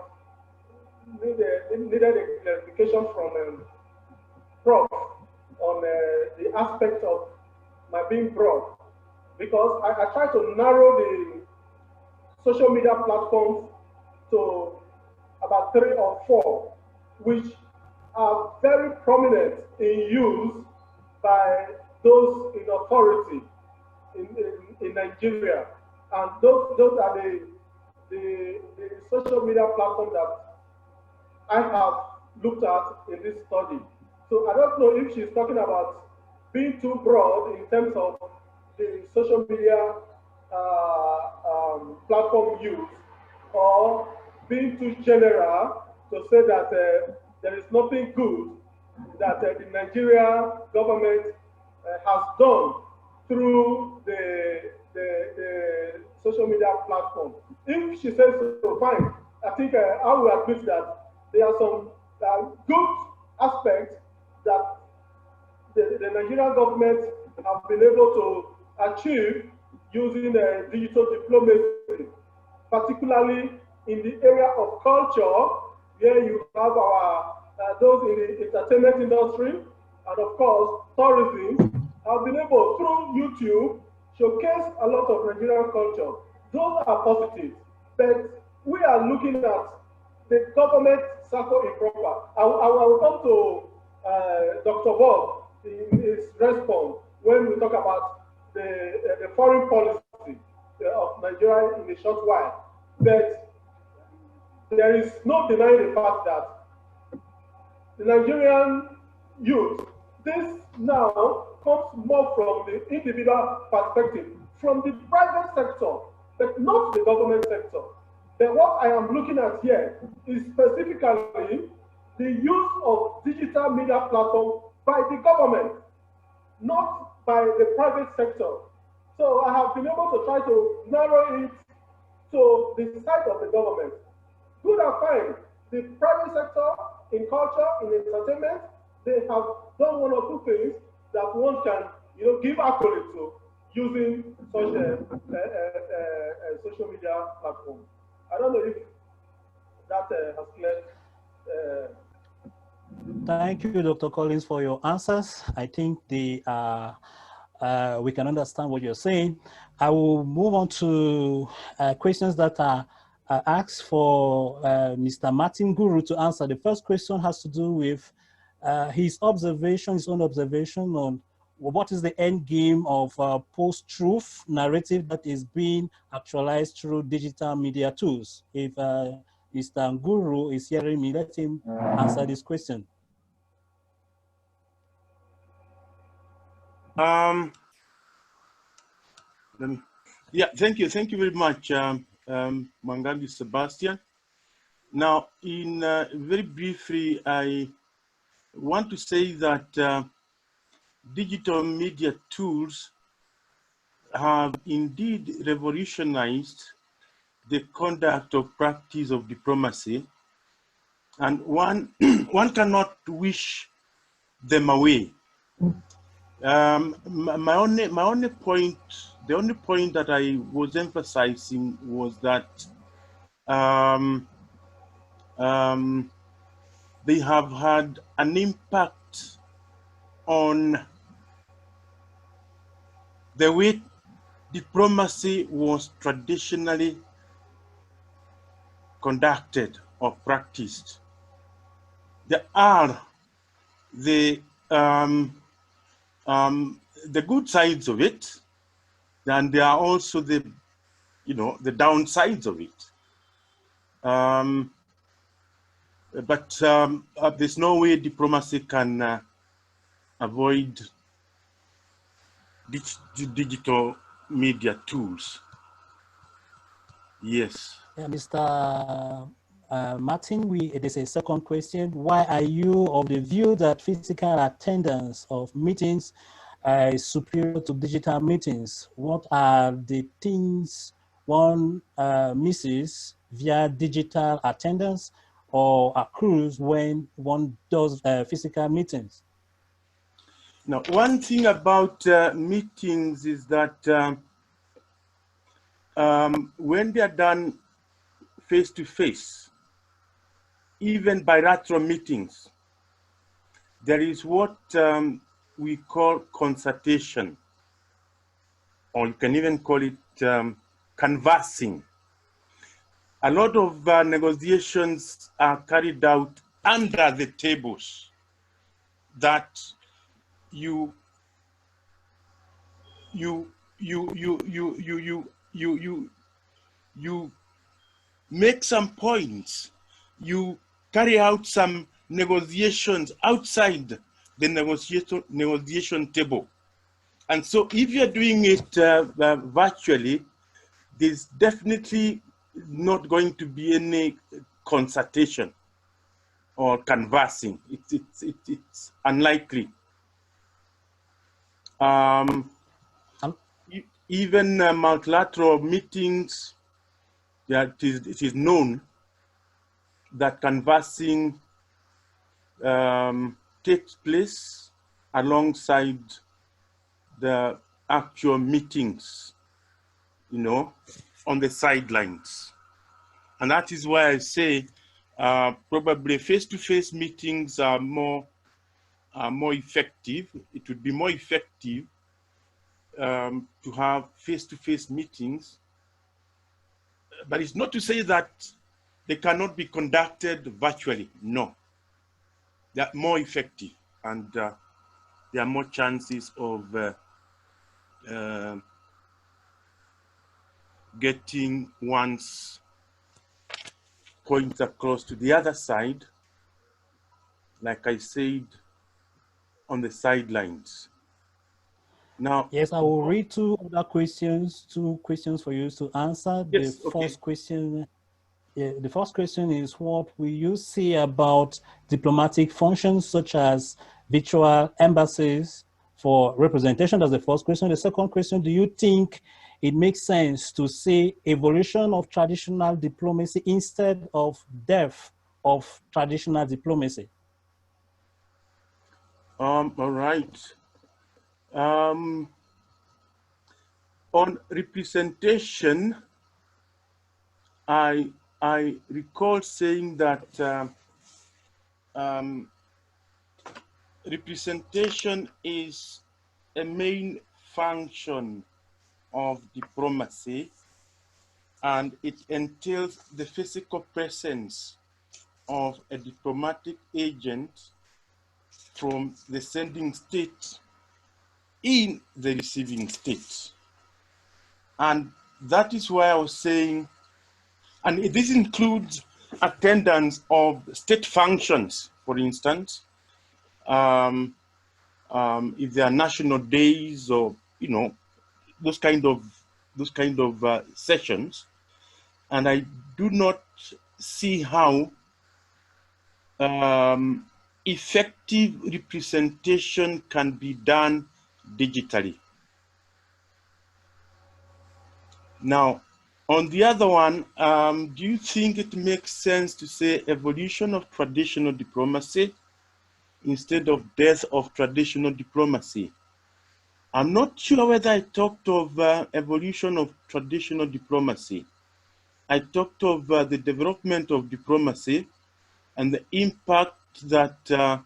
needed a clarification from Prof on the aspect of my being broad, because I try to narrow the social media platforms to about 3 or 4, which are very prominent in use by those in authority in Nigeria, and those are the social media platforms that I have looked at in this study. So I don't know if she's talking about being too broad in terms of the social media platform use, or being too general to say that there is nothing good that the Nigeria government has done through the social media platform. If she says so, fine. I think I will admit that there are some good aspects that the Nigerian government have been able to achieve using digital diplomacy, particularly in the area of culture, where you have our those in the entertainment industry, and of course tourism, have been able through YouTube showcase a lot of Nigerian culture. Those are positive, but we are looking at the government circle improper. I will come to Dr. Bob in his response when we talk about the foreign policy of Nigeria in a short while. But there is no denying the fact that the Nigerian youth, this now comes more from the individual perspective, from the private sector, but not the government sector. But what I am looking at here is specifically the use of digital media platforms by the government, not by the private sector. So I have been able to try to narrow it to the side of the government. Good and fine. The private sector in culture, in entertainment, they have done one or two things that one can, give accolade to using such a social media platform. I don't know if that has cleared. Thank you, Dr. Collins, for your answers. I think we can understand what you're saying. I will move on to questions that are asked for Mr. Martin Guru to answer. The first question has to do with his own observation on what is the end game of post-truth narrative that is being actualized through digital media tools. If Mr. Guru is hearing me, let him answer this question. Yeah, thank you very much, Mwangangi Sebastian. Now, very briefly, I want to say that digital media tools have indeed revolutionized the conduct of practice of diplomacy, and one cannot wish them away. My only point, the only point that I was emphasizing was that they have had an impact on the way diplomacy was traditionally conducted or practiced. There are the good sides of it, and there are also the downsides of it. But there's no way diplomacy can avoid digital media tools. Yes. Yeah, Mr. Martin, there's a second question. Why are you of the view that physical attendance of meetings is superior to digital meetings? What are the things one misses via digital attendance or accrues when one does physical meetings? Now, one thing about meetings is that when they are done face-to-face, even bilateral meetings, there is what we call consultation, or you can even call it canvassing. A lot of negotiations are carried out under the tables that you make some points, you carry out some negotiations outside the negotiation table. And so if you're doing it virtually, there's definitely not going to be any consultation or canvassing. It's unlikely. Even multilateral meetings, it is known that canvassing takes place alongside the actual meetings, on the sidelines. And that is why I say probably face-to-face meetings are more effective. It would be more effective to have face-to-face meetings, but it's not to say that they cannot be conducted virtually. No, they're more effective, and there are more chances of getting one's points across to the other side, like I said, on the sidelines. Now, yes, I will read two questions for you to answer. Yes, the first question, the first question is, what will you say about diplomatic functions such as virtual embassies for representation? That's the first question. The second question, do you think it makes sense to say evolution of traditional diplomacy instead of death of traditional diplomacy? All right. On representation, I I recall saying that representation is a main function of diplomacy, and it entails the physical presence of a diplomatic agent from the sending state in the receiving state. And that is why I was saying, and this includes attendance of state functions, for instance, if there are national days or, you know, those kind of sessions. And I do not see how effective representation can be done digitally. Now, on the other one, do you think it makes sense to say evolution of traditional diplomacy instead of death of traditional diplomacy? I'm not sure whether I talked of evolution of traditional diplomacy. I talked of the development of diplomacy and the impact that the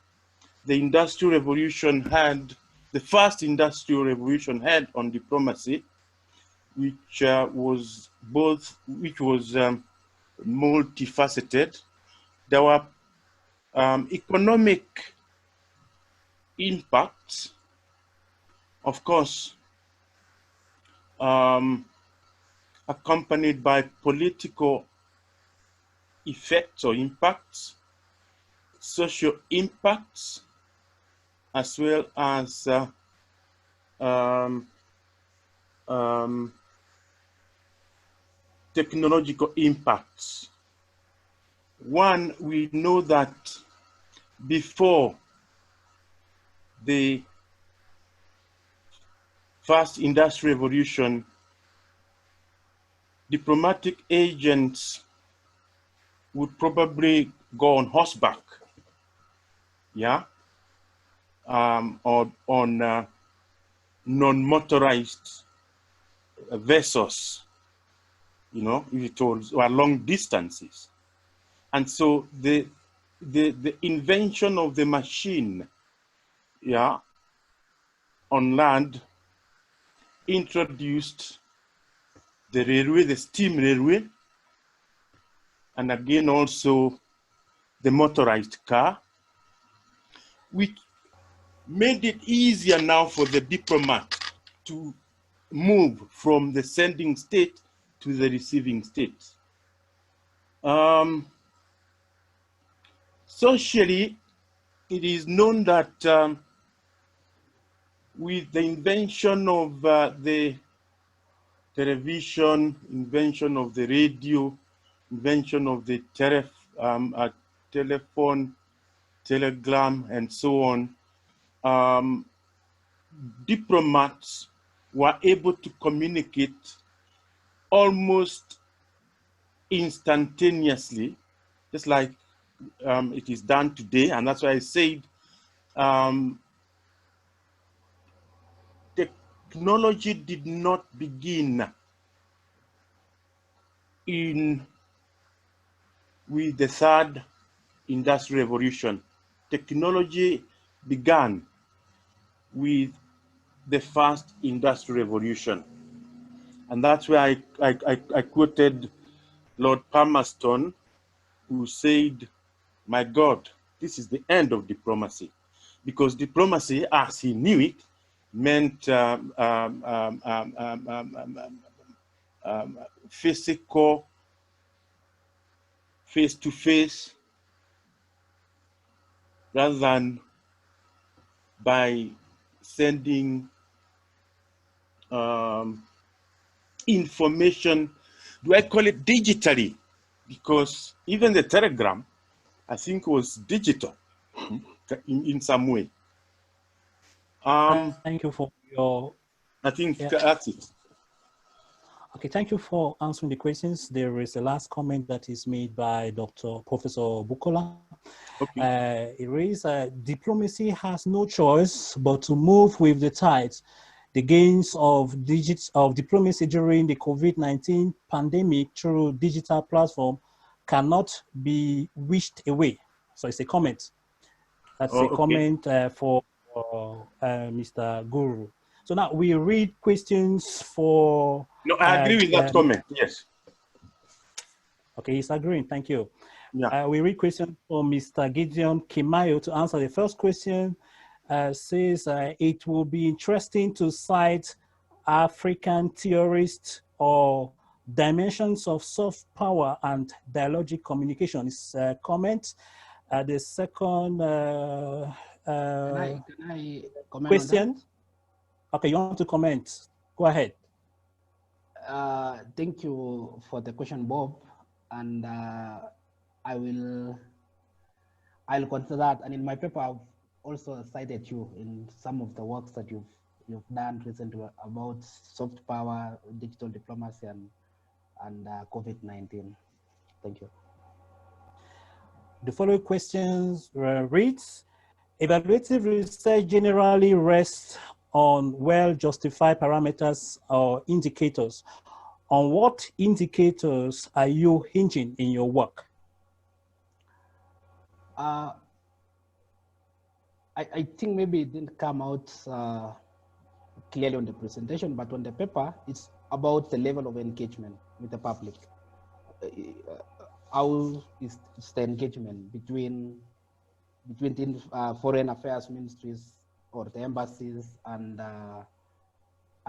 Industrial Revolution had, the first Industrial Revolution had on diplomacy, which was multifaceted. There were economic impacts, of course, accompanied by political effects or impacts, social impacts, as well as technological impacts. One, we know that before the first Industrial Revolution, diplomatic agents would probably go on horseback, yeah, or on non-motorized vessels, you know, if it was long distances. And so the invention of the machine, yeah, on land introduced the railway, the steam railway, and again also the motorized car, which made it easier now for the diplomat to move from the sending state to the receiving state. Socially, it is known that with the invention of the television, invention of the radio, invention of the telephone, telegram, and so on, diplomats were able to communicate almost instantaneously, just like it is done today. And that's why I said technology did not begin with the third Industrial Revolution. Technology began with the first Industrial Revolution. And that's why I quoted Lord Palmerston, who said, my God, this is the end of diplomacy. Because diplomacy, as he knew it, meant physical, face-to-face, rather than by sending information. Do I call it digitally? Because even the telegram, I think, was digital in some way. Thank you for your... I think that's it. Okay, thank you for answering the questions. There is a last comment that is made by Professor Bukola. Okay. It reads, diplomacy has no choice but to move with the tides. The gains of diplomacy during the COVID-19 pandemic through digital platform cannot be wished away. So it's a comment. That's Oh, a comment for Mr. Guru. So now we read questions for. No, I agree with that comment. Yes. Okay, he's agreeing. Thank you. Yeah. We read questions for Mr. Gideon Kimayo to answer the first question. Says it will be interesting to cite African theorists or dimensions of soft power and dialogic communication. Is a comment. The second Can I comment question. on that? Okay, you want to comment? Go ahead. Thank you for the question, Bob, and I'll consider that. And in my paper, I've also cited you in some of the works that you've done recently about soft power, digital diplomacy, and COVID-19. Thank you. The following questions reads: evaluative research generally rests on well-justified parameters or indicators. On what indicators are you hinging in your work? I think maybe it didn't come out clearly on the presentation, but on the paper, it's about the level of engagement with the public. How is the engagement between the foreign affairs ministries or the embassies and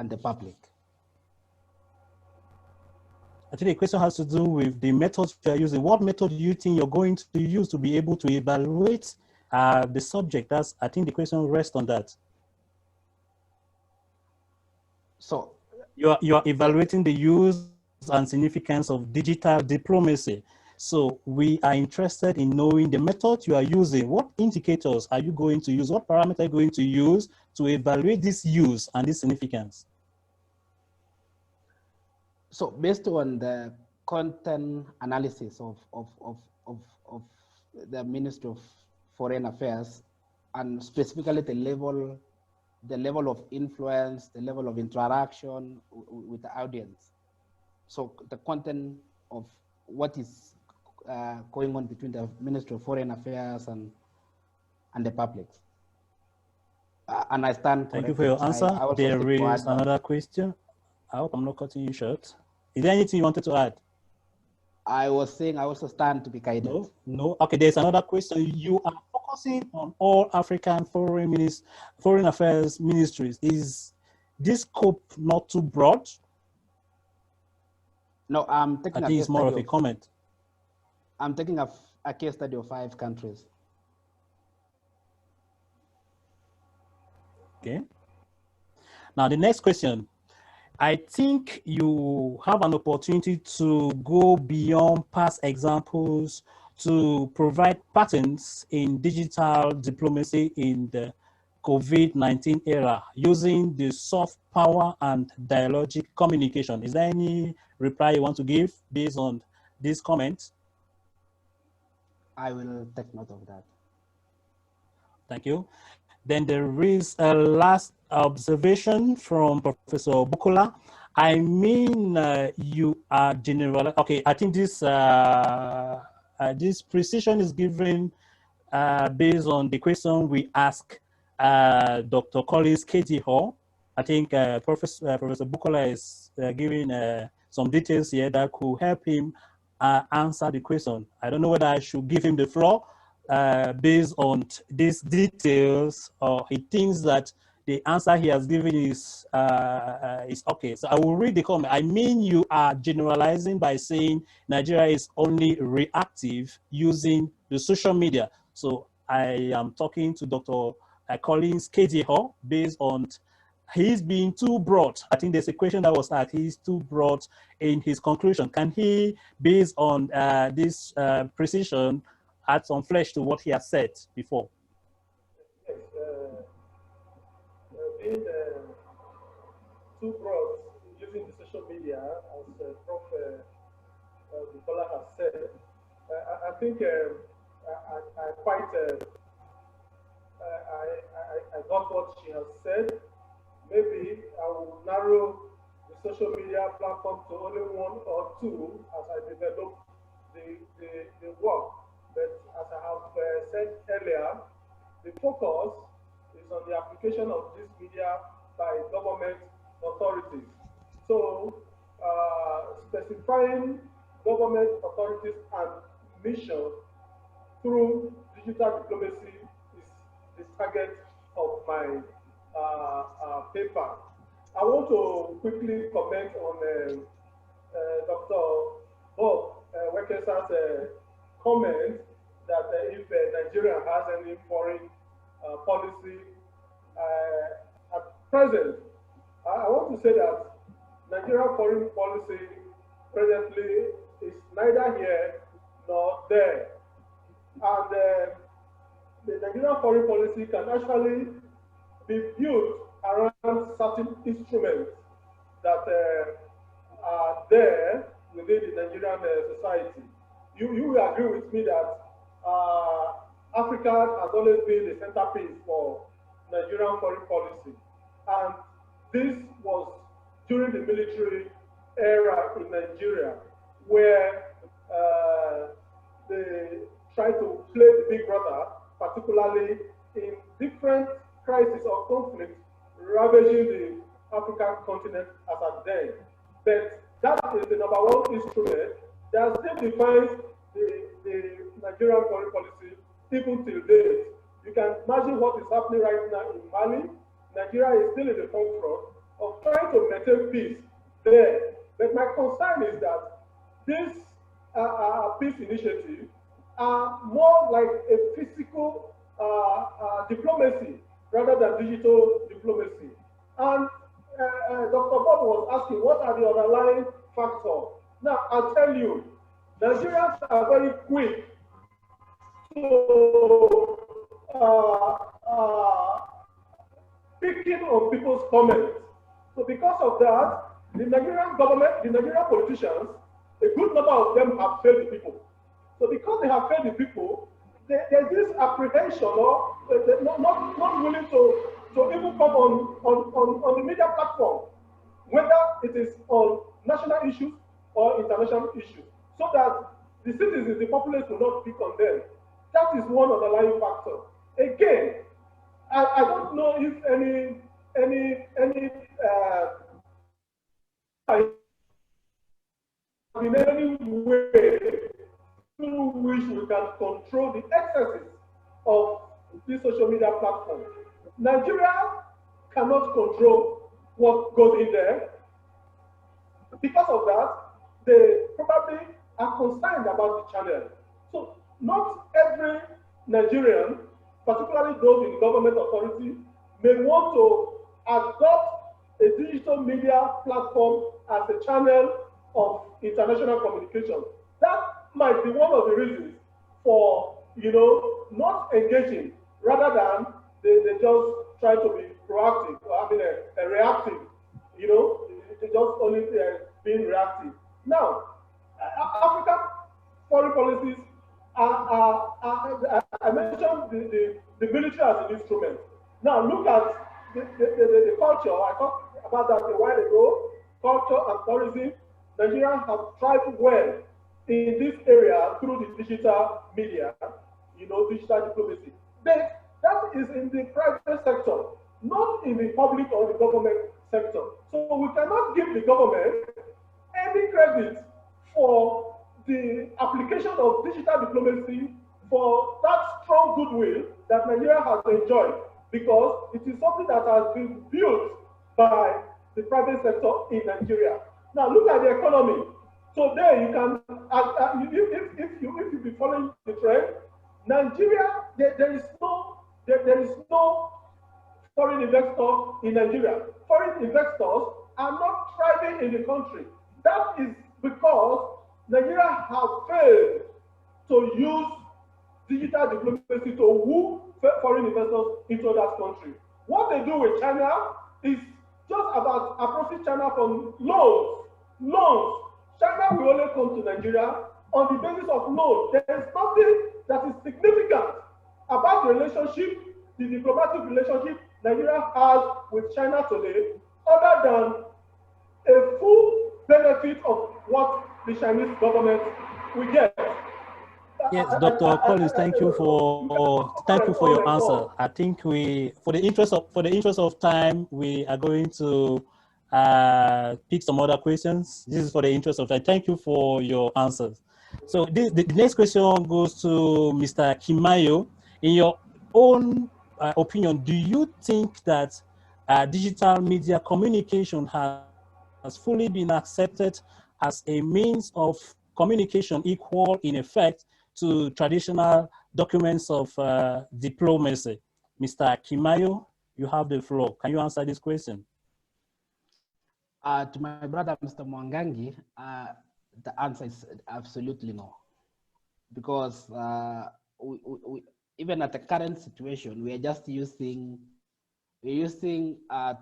the public? I think the question has to do with the methods you are using. What method do you think you're going to use to be able to evaluate the subject? That's, I think the question rests on that. So you are evaluating the use and significance of digital diplomacy. So we are interested in knowing the method you are using. What indicators are you going to use? What parameter are you going to use to evaluate this use and this significance? So based on the content analysis of the Ministry of Foreign Affairs, and specifically the level of influence, the level of interaction with the audience. So the content of what is going on between the Ministry of Foreign Affairs and the public. And I stand Thank you for your answer. There is another question. I hope I'm not cutting you short. Is there anything you wanted to add? I was saying I also stand to be guided. No. Okay, there's another question. You are focusing on all African foreign affairs ministries. Is this scope not too broad? No, I'm taking I think it's more of a comment. I'm taking a case study of 5 countries. Okay. Now the next question. I think you have an opportunity to go beyond past examples to provide patterns in digital diplomacy in the COVID-19 era using the soft power and dialogic communication. Is there any reply you want to give based on this comment? I will take note of that. Thank you. Then there is a last observation from Professor Bukola. I mean, you are general. Okay, I think this this precision is given based on the question we ask Dr. Collins Katie Hall. I think Professor Bukola is giving some details here that could help him answer the question. I don't know whether I should give him the floor based on these details, or he thinks that the answer he has given is okay. So I will read the comment. I mean, you are generalizing by saying Nigeria is only reactive using the social media. So I am talking to Dr. Collins Katie Hall based on he's being too broad. I think there's a question that was asked. He's too broad in his conclusion. Can he, based on this precision, add some flesh to what he has said before? Yes, being too broad using the social media, as Prof. Bukola has said, I think I quite I got what she has said. Maybe I will narrow the social media platform to only 1 or 2 as I develop the work. But as I have said earlier, the focus is on the application of this media by government authorities. So specifying government authorities and mission through digital diplomacy is the target of my paper. I want to quickly comment on Dr. Bob Wekesa's comment that if Nigeria has any foreign policy at present, I want to say that Nigeria foreign policy presently is neither here nor there. And the Nigerian foreign policy can actually be built around certain instruments that are there within the Nigerian society. You will agree with me that Africa has always been the centerpiece for Nigerian foreign policy. And this was during the military era in Nigeria, where they tried to play the big brother, particularly in different crises or conflicts ravaging the African continent as at then. But that is the number one instrument that still defines the Nigerian foreign policy even till date. You can imagine what is happening right now in Mali. Nigeria is still in the forefront of trying to maintain peace there. But my concern is that this peace initiative are more like a physical diplomacy rather than digital diplomacy. And Dr. Bob was asking, what are the underlying factors? Now, I'll tell you, Nigerians are very quick to picking on people's comments. So because of that, the Nigerian government, the Nigerian politicians, a good number of them have failed the people. So because they have failed the people, there's this apprehension or they're not willing to even come on the media platform, whether it is on national issues or international issues, so that the citizens, the populace will not pick on them. That is one underlying factor. Again, I don't know if any in any way through which we can control the excesses of this social media platform. Nigeria cannot control what goes in there. Because of that, they probably are concerned about the channel. So not every Nigerian, particularly those in government authority, may want to adopt a digital media platform as a channel of international communication. That might be one of the reasons for, not engaging, rather than they just try to be proactive, or reactive, they just only being reactive. Now, African foreign policies I mentioned the military as an instrument. Now look at the culture. I talked about that a while ago. Culture and tourism. Nigeria have thrived well in this area through the digital media, digital diplomacy. But that is in the private sector, not in the public or the government sector. So we cannot give the government any credit for the application of digital diplomacy for that strong goodwill that Nigeria has enjoyed, because it is something that has been built by the private sector in Nigeria. Now look at the economy. Today you can, if you be following the trend, Nigeria, there is no foreign investor in Nigeria. Foreign investors are not thriving in the country. That is because Nigeria has failed to use digital diplomacy to woo foreign investors into that country. What they do with China is just about approaching China from loans. China will only come to Nigeria on the basis of loans. There is nothing that is significant about the relationship, the diplomatic relationship Nigeria has with China today, other than a full benefit of what the Chinese government we get. Yes, Dr. Collins, thank you for your answer. I think for the interest of time, we are going to pick some other questions. This is for the interest of time. Thank you for your answers. So the next question goes to Mr. Kimayo. In your own opinion, do you think that digital media communication has fully been accepted as a means of communication equal in effect to traditional documents of diplomacy? Mr. Kimayo, you have the floor. Can you answer this question? To my brother, Mr. Mwangangi, the answer is absolutely no. Because even at the current situation, we are just using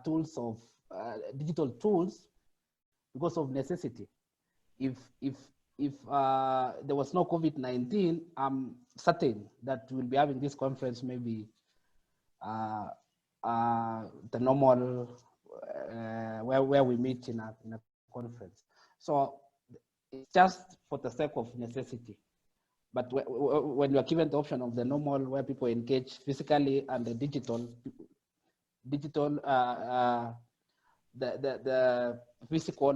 tools of digital tools because of necessity. If there was no COVID-19, I'm certain that we'll be having this conference maybe the normal where we meet in a conference. So it's just for the sake of necessity. But when you are given the option of the normal where people engage physically and the digital, the physical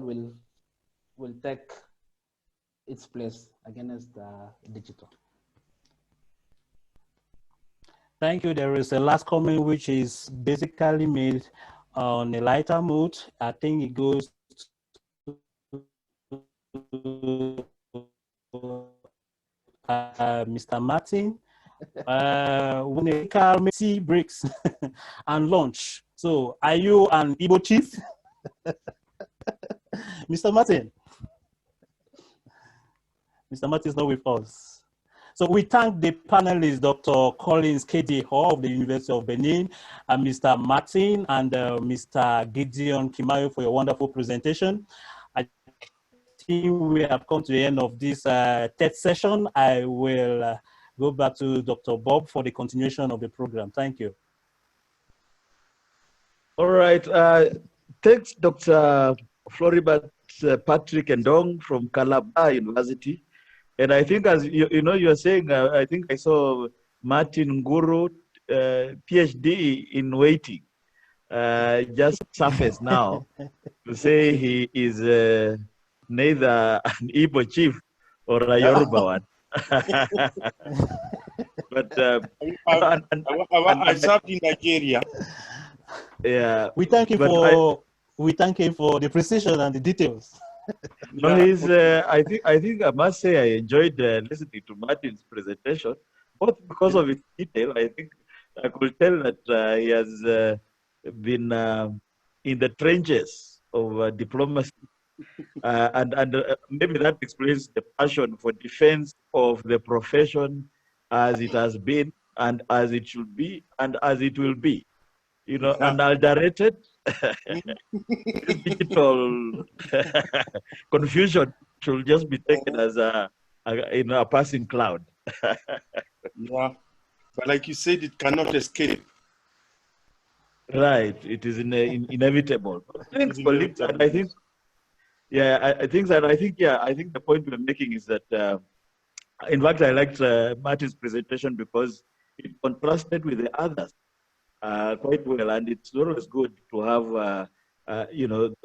will take its place against the digital. Thank you. There is a last comment which is basically made on a lighter mood. I think it goes to Mr. Martin. When a car tea breaks and launch. So are you an Igbo chief? Mr. Martin. Mr. Martin is not with us. So we thank the panelists, Dr. Collins K.D. Hall of the University of Benin, and Mr. Martin and Mr. Gideon Kimayo for your wonderful presentation. I think we have come to the end of this third session. I will go back to Dr. Bob for the continuation of the program. Thank you. All right. Thanks, Dr. Floribert Patrick Ndong from Calabar University. And I think, as you know, you are saying, I think I saw Martin Nguru, PhD in waiting, just surfaced now to say he is neither an Igbo chief or a Yoruba one. But I served in Nigeria. Yeah, we thank you for the precision and the details. No, he's. I think I must say I enjoyed listening to Martin's presentation, both because of its detail. I think I could tell that he has been in the trenches of diplomacy, and maybe that explains the passion for defense of the profession as it has been, and as it should be, and as it will be. You know, unadulterated. Digital confusion should just be taken as a passing cloud. Yeah, but like you said, it cannot escape. Right, it is inevitable. Thanks, colleagues. And I think, I think the point we're making is that, in fact, I liked Martin's presentation because it contrasted with the others quite well, and it's always good to have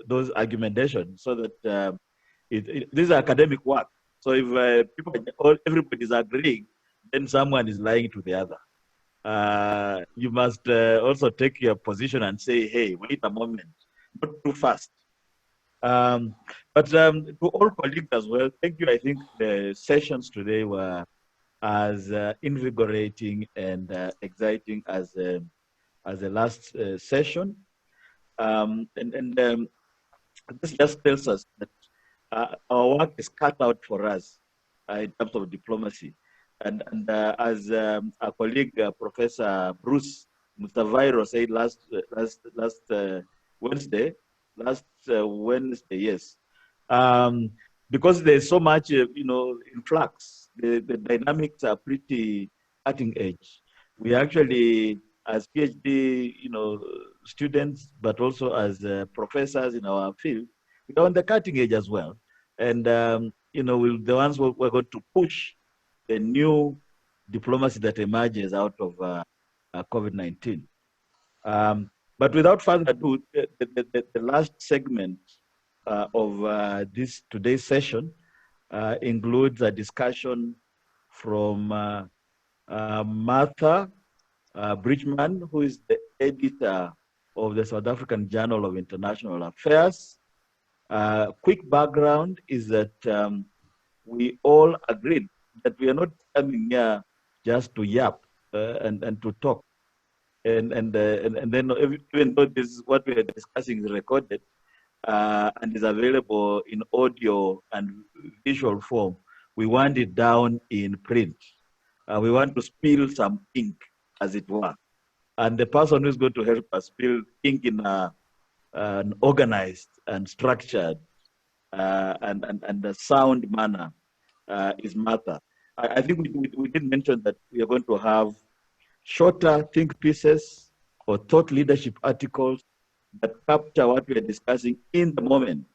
those argumentations so that this is academic work. So if everybody is agreeing, then someone is lying to the other. You must also take your position and say, hey, wait a moment, not too fast. But to all colleagues as well, thank you. I think the sessions today were as invigorating and exciting as the last session. This just tells us that our work is cut out for us in terms of diplomacy. And as our colleague, Professor Bruce Mutavairo said last Wednesday, yes. Because there's so much, in flux, the dynamics are pretty cutting edge. We actually, as PhD, students, but also as professors in our field, we're on the cutting edge as well. And will the ones who are going to push the new diplomacy that emerges out of COVID-19. But without further ado, the last segment of today's session includes a discussion from Martha Bridgman, who is the editor of the South African Journal of International Affairs. Quick background is that we all agreed that we are not coming here just to yap and to talk. And then even though what we are discussing is recorded and is available in audio and visual form, we want it down in print. We want to spill some ink, as it were. And the person who's going to help us spill ink in an organized and structured and a sound manner is Martha. I think we did mention that we are going to have shorter think pieces or thought leadership articles that capture what we are discussing in the moment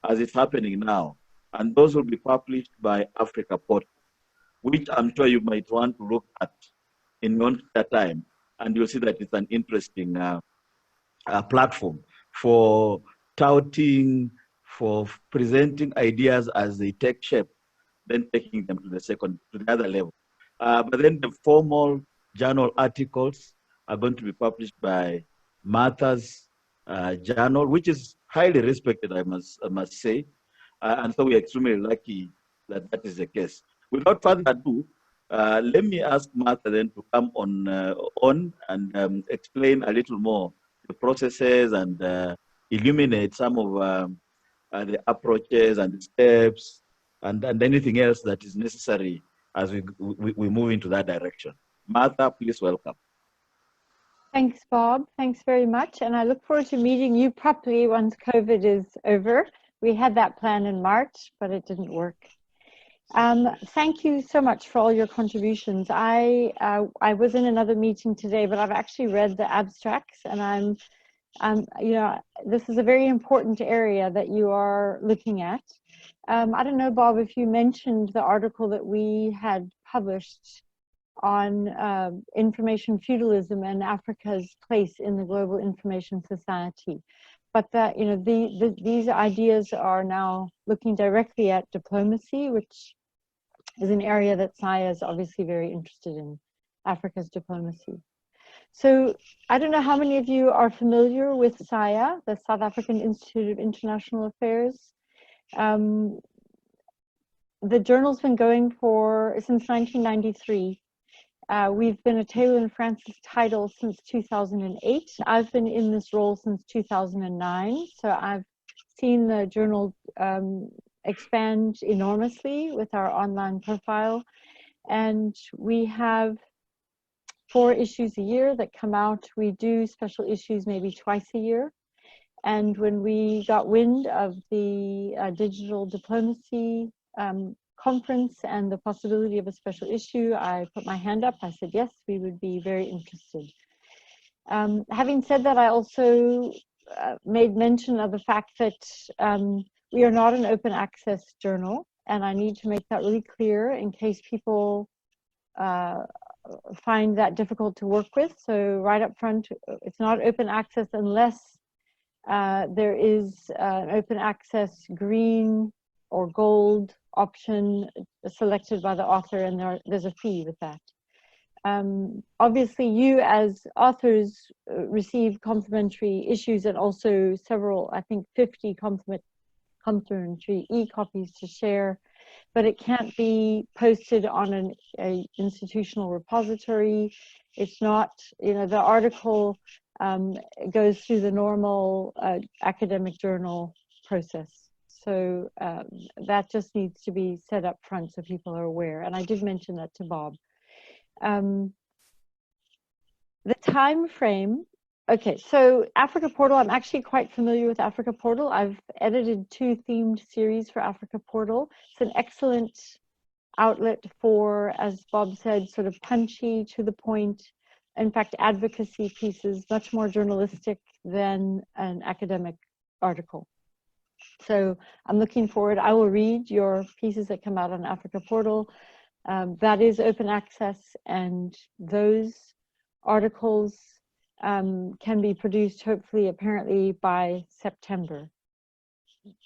as it's happening now. And those will be published by Africa Portal, which I'm sure you might want to look at in one time. And you'll see that it's an interesting platform for touting, for presenting ideas as they take shape, then taking them to the other level. But then the formal journal articles are going to be published by Martha's journal, which is highly respected, I must say. And so we're extremely lucky that that is the case. Without further ado, let me ask Martha then to come on and explain a little more the processes and illuminate some of the approaches and the steps and anything else that is necessary as we move into that direction. Martha, please welcome. Thanks, Bob. Thanks very much. And I look forward to meeting you properly once COVID is over. We had that plan in March, but it didn't work. Thank you so much for all your contributions. I was in another meeting today, but I've actually read the abstracts, and this is a very important area that you are looking at. I don't know, Bob, if you mentioned the article that we had published on information feudalism and Africa's place in the global information society. But that, these ideas are now looking directly at diplomacy, which is an area that SAIA is obviously very interested in, Africa's diplomacy. So I don't know how many of you are familiar with SAIA, the South African Institute of International Affairs. The journal's been going since 1993. We've been a Taylor and Francis title since 2008. I've been in this role since 2009, so I've seen the journal expand enormously with our online profile, and we have 4 issues a year that come out. We do special issues maybe twice a year, and when we got wind of the digital diplomacy conference and the possibility of a special issue, I put my hand up. I said, yes, we would be very interested. Having said that, I also made mention of the fact that we are not an open access journal, and I need to make that really clear in case people find that difficult to work with. So right up front, it's not open access unless there is an open access green or gold option selected by the author, and there's a fee with that. Obviously, you as authors receive complimentary issues and also several, I think 50 complimentary e-copies to share, but it can't be posted on an institutional repository. It's not, the article goes through the normal academic journal process. So that just needs to be set up front so people are aware. And I did mention that to Bob. The time frame, okay, so Africa Portal, I'm actually quite familiar with Africa Portal. I've edited 2 themed series for Africa Portal. It's an excellent outlet for, as Bob said, sort of punchy, to the point, in fact, advocacy pieces, much more journalistic than an academic article. So I'm looking forward. I will read your pieces that come out on Africa Portal. That is open access, and those articles can be produced hopefully, apparently, by September,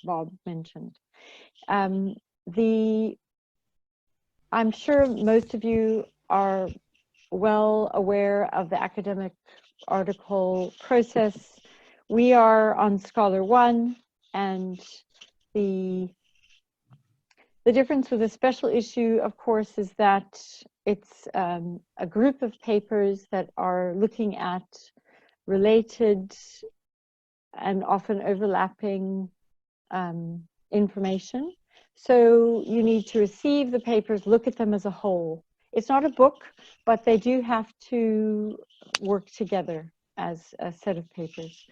Bob mentioned. I'm sure most of you are well aware of the academic article process. We are on Scholar One, and the difference with a special issue, of course, is that it's a group of papers that are looking at related and often overlapping information. So you need to receive the papers, look at them as a whole. It's not a book, but they do have to work together as a set of papers.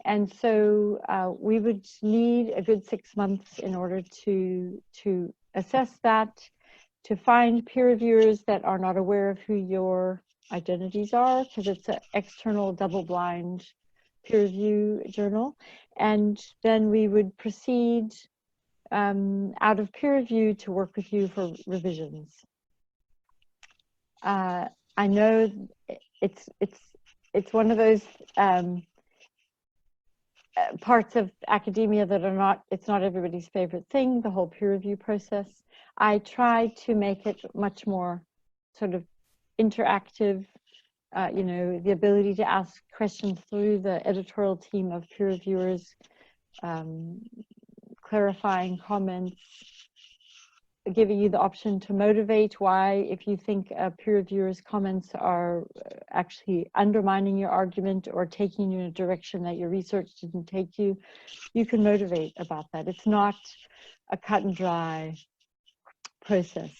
And so we would need a good 6 months in order to assess that, to find peer reviewers that are not aware of who your identities are, because it's an external double-blind peer review journal. And then we would proceed out of peer review to work with you for revisions. I know it's one of those parts of academia that are not, it's not everybody's favorite thing, the whole peer review process. I try to make it much more sort of interactive, you know, the ability to ask questions through the editorial team of peer reviewers, clarifying comments, giving you the option to motivate why, if you think a peer reviewer's comments are actually undermining your argument or taking you in a direction that your research didn't take you, you can motivate about that. It's not a cut and dry process.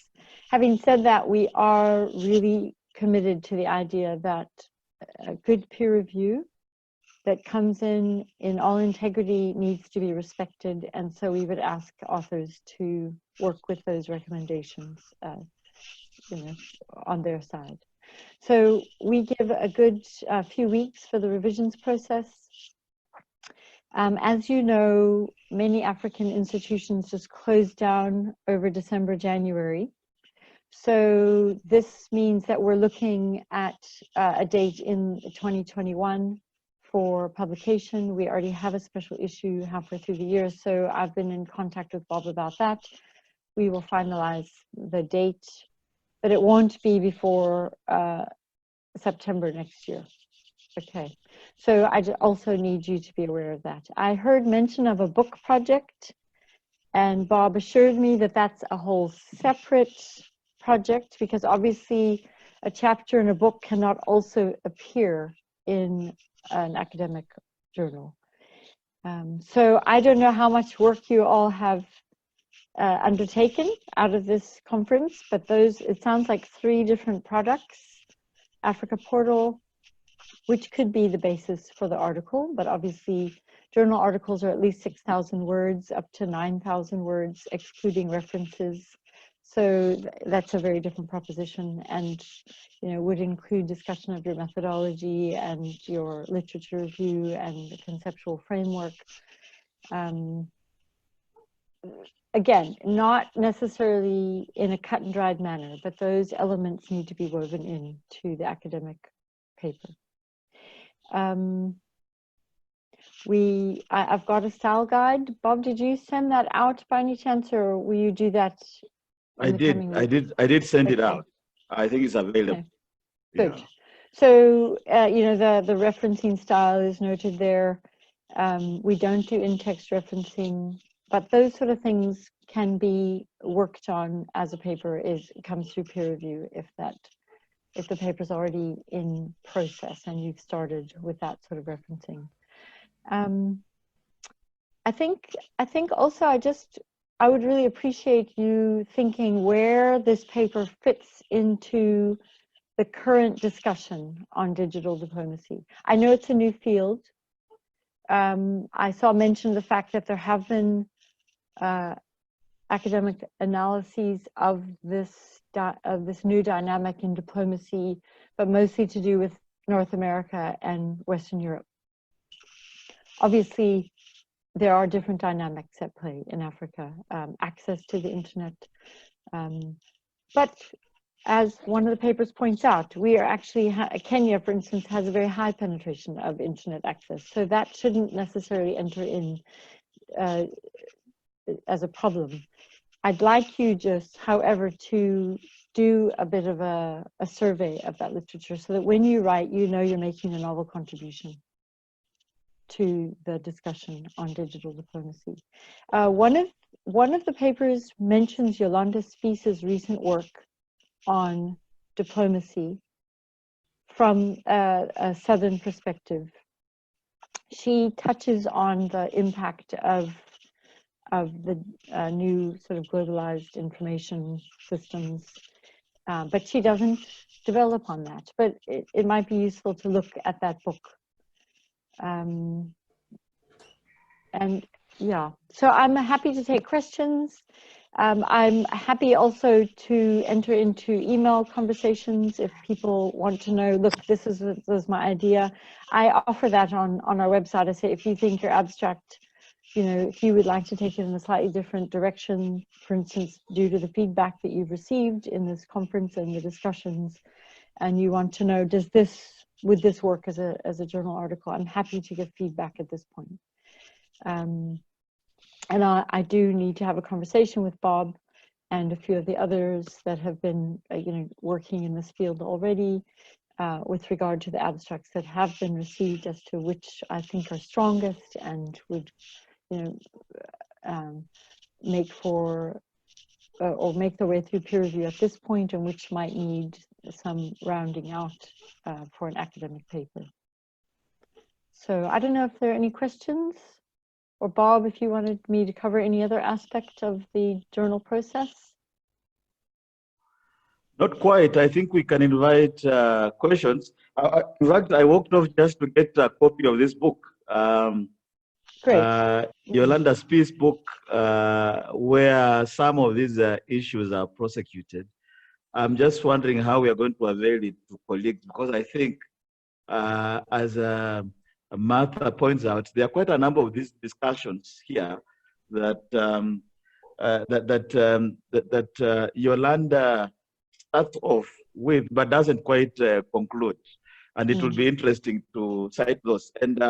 Having said that, we are really committed to the idea that a good peer review that comes in all integrity needs to be respected, and so we would ask authors to work with those recommendations, you know, on their side. So we give a good few weeks for the revisions process. As you know, many African institutions just closed down over December, January. So this means that we're looking at a date in 2021 for publication. We already have a special issue halfway through the year, so I've been in contact with Bob about that. We will finalize the date, but it won't be before September next year. Okay, so I also need you to be aware of that. I heard mention of a book project, and Bob assured me that that's a whole separate project, because obviously a chapter in a book cannot also appear in an academic journal. So I don't know how much work you all have undertaken out of this conference, but those, it sounds like 3 different products. Africa Portal, which could be the basis for the article, but obviously journal articles are at least 6,000 words, up to 9,000 words, excluding references. So that's a very different proposition, and you know, would include discussion of your methodology and your literature review and the conceptual framework. Again, not necessarily in a cut and dried manner, but those elements need to be woven into the academic paper. I've got a style guide. Bob, did you send that out by any chance, or will you do that? I did send it out. I think it's available. Okay. Good. Yeah. So, you know, the referencing style is noted there. We don't do in-text referencing, but those sort of things can be worked on as a paper comes through peer review if the paper's already in process and you've started with that sort of referencing. I think also I would really appreciate you thinking where this paper fits into the current discussion on digital diplomacy. I know it's a new field. I saw mention the fact that there have been academic analyses of this new dynamic in diplomacy, but mostly to do with North America and Western Europe. Obviously, there are different dynamics at play in Africa, access to the internet. But as one of the papers points out, we are actually, Kenya, for instance, has a very high penetration of internet access. So that shouldn't necessarily enter in as a problem. I'd like you just, however, to do a bit of a survey of that literature so that when you write, you know you're making a novel contribution to the discussion on digital diplomacy. One of the papers mentions Yolanda Spiess's recent work on diplomacy from a Southern perspective. She touches on the impact of the new sort of globalized information systems, but she doesn't develop on that. But it might be useful to look at that book. And yeah, so I'm happy to take questions. I'm happy also to enter into email conversations if people want to know, look, this is my idea. I offer that on our website. I say, if you think your abstract, you know, if you would like to take it in a slightly different direction, for instance, due to the feedback that you've received in this conference and the discussions, and you want to know, would this work as a journal article? I'm happy to give feedback at this point. And I do need to have a conversation with Bob and a few of the others that have been, you know, working in this field already with regard to the abstracts that have been received as to which I think are strongest and would, you know, make for or make their way through peer review at this point, and which might need some rounding out for an academic paper. So I don't know if there are any questions. Or Bob, if you wanted me to cover any other aspect of the journal process? Not quite. I think we can invite questions. In fact, I walked off just to get a copy of this book. Great. Yolanda Spiess' book, where some of these issues are prosecuted. I'm just wondering how we are going to avail it to colleagues, because I think, as Martha points out, there are quite a number of these discussions here that Yolanda starts off with, but doesn't quite conclude. And it will be interesting to cite those. And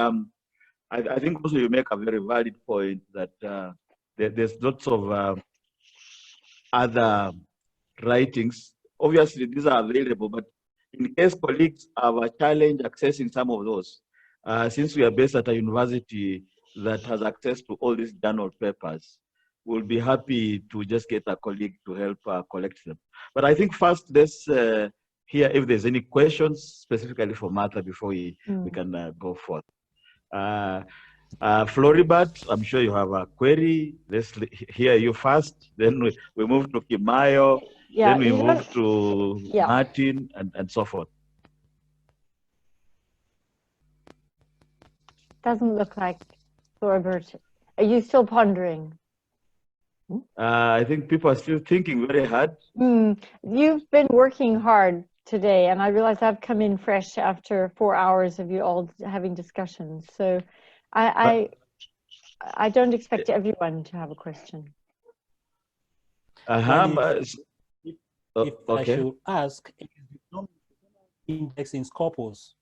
I think also you make a very valid point that there's lots of other writings. Obviously, these are available, but in case colleagues have a challenge accessing some of those, since we are based at a university that has access to all these journal papers, we'll be happy to just get a colleague to help collect them. But I think first, let's hear if there's any questions specifically for Martha before we can go forth. Floribert, I'm sure you have a query. Let's hear you first. Then we move to Kimayo. Yeah, then we move to Martin and so forth. Doesn't look like Floribert. Are you still pondering? I think people are still thinking very hard. You've been working hard today, and I realize I've come in fresh after 4 hours of you all having discussions. So I don't expect everyone to have a question. If I should ask, index in Scopus.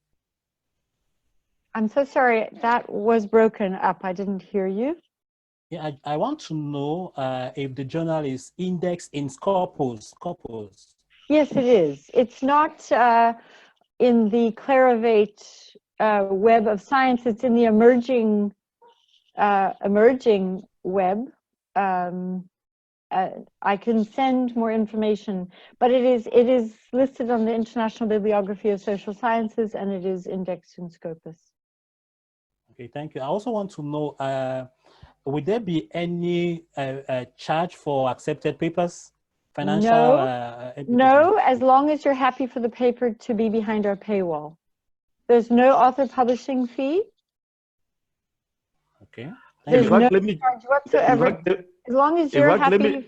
I'm so sorry, that was broken up. I didn't hear you. Yeah, I want to know if the journal is indexed in Scopus. Yes, it is. It's not in the Clarivate Web of Science. It's in the emerging web. I can send more information, but it is listed on the International Bibliography of Social Sciences, and it is indexed in Scopus. Okay, thank you. I also want to know, would there be any charge for accepted papers? Financial? No, as long as you're happy for the paper to be behind our paywall. There's no author publishing fee. Okay. There's no charge whatsoever. As long as you're happy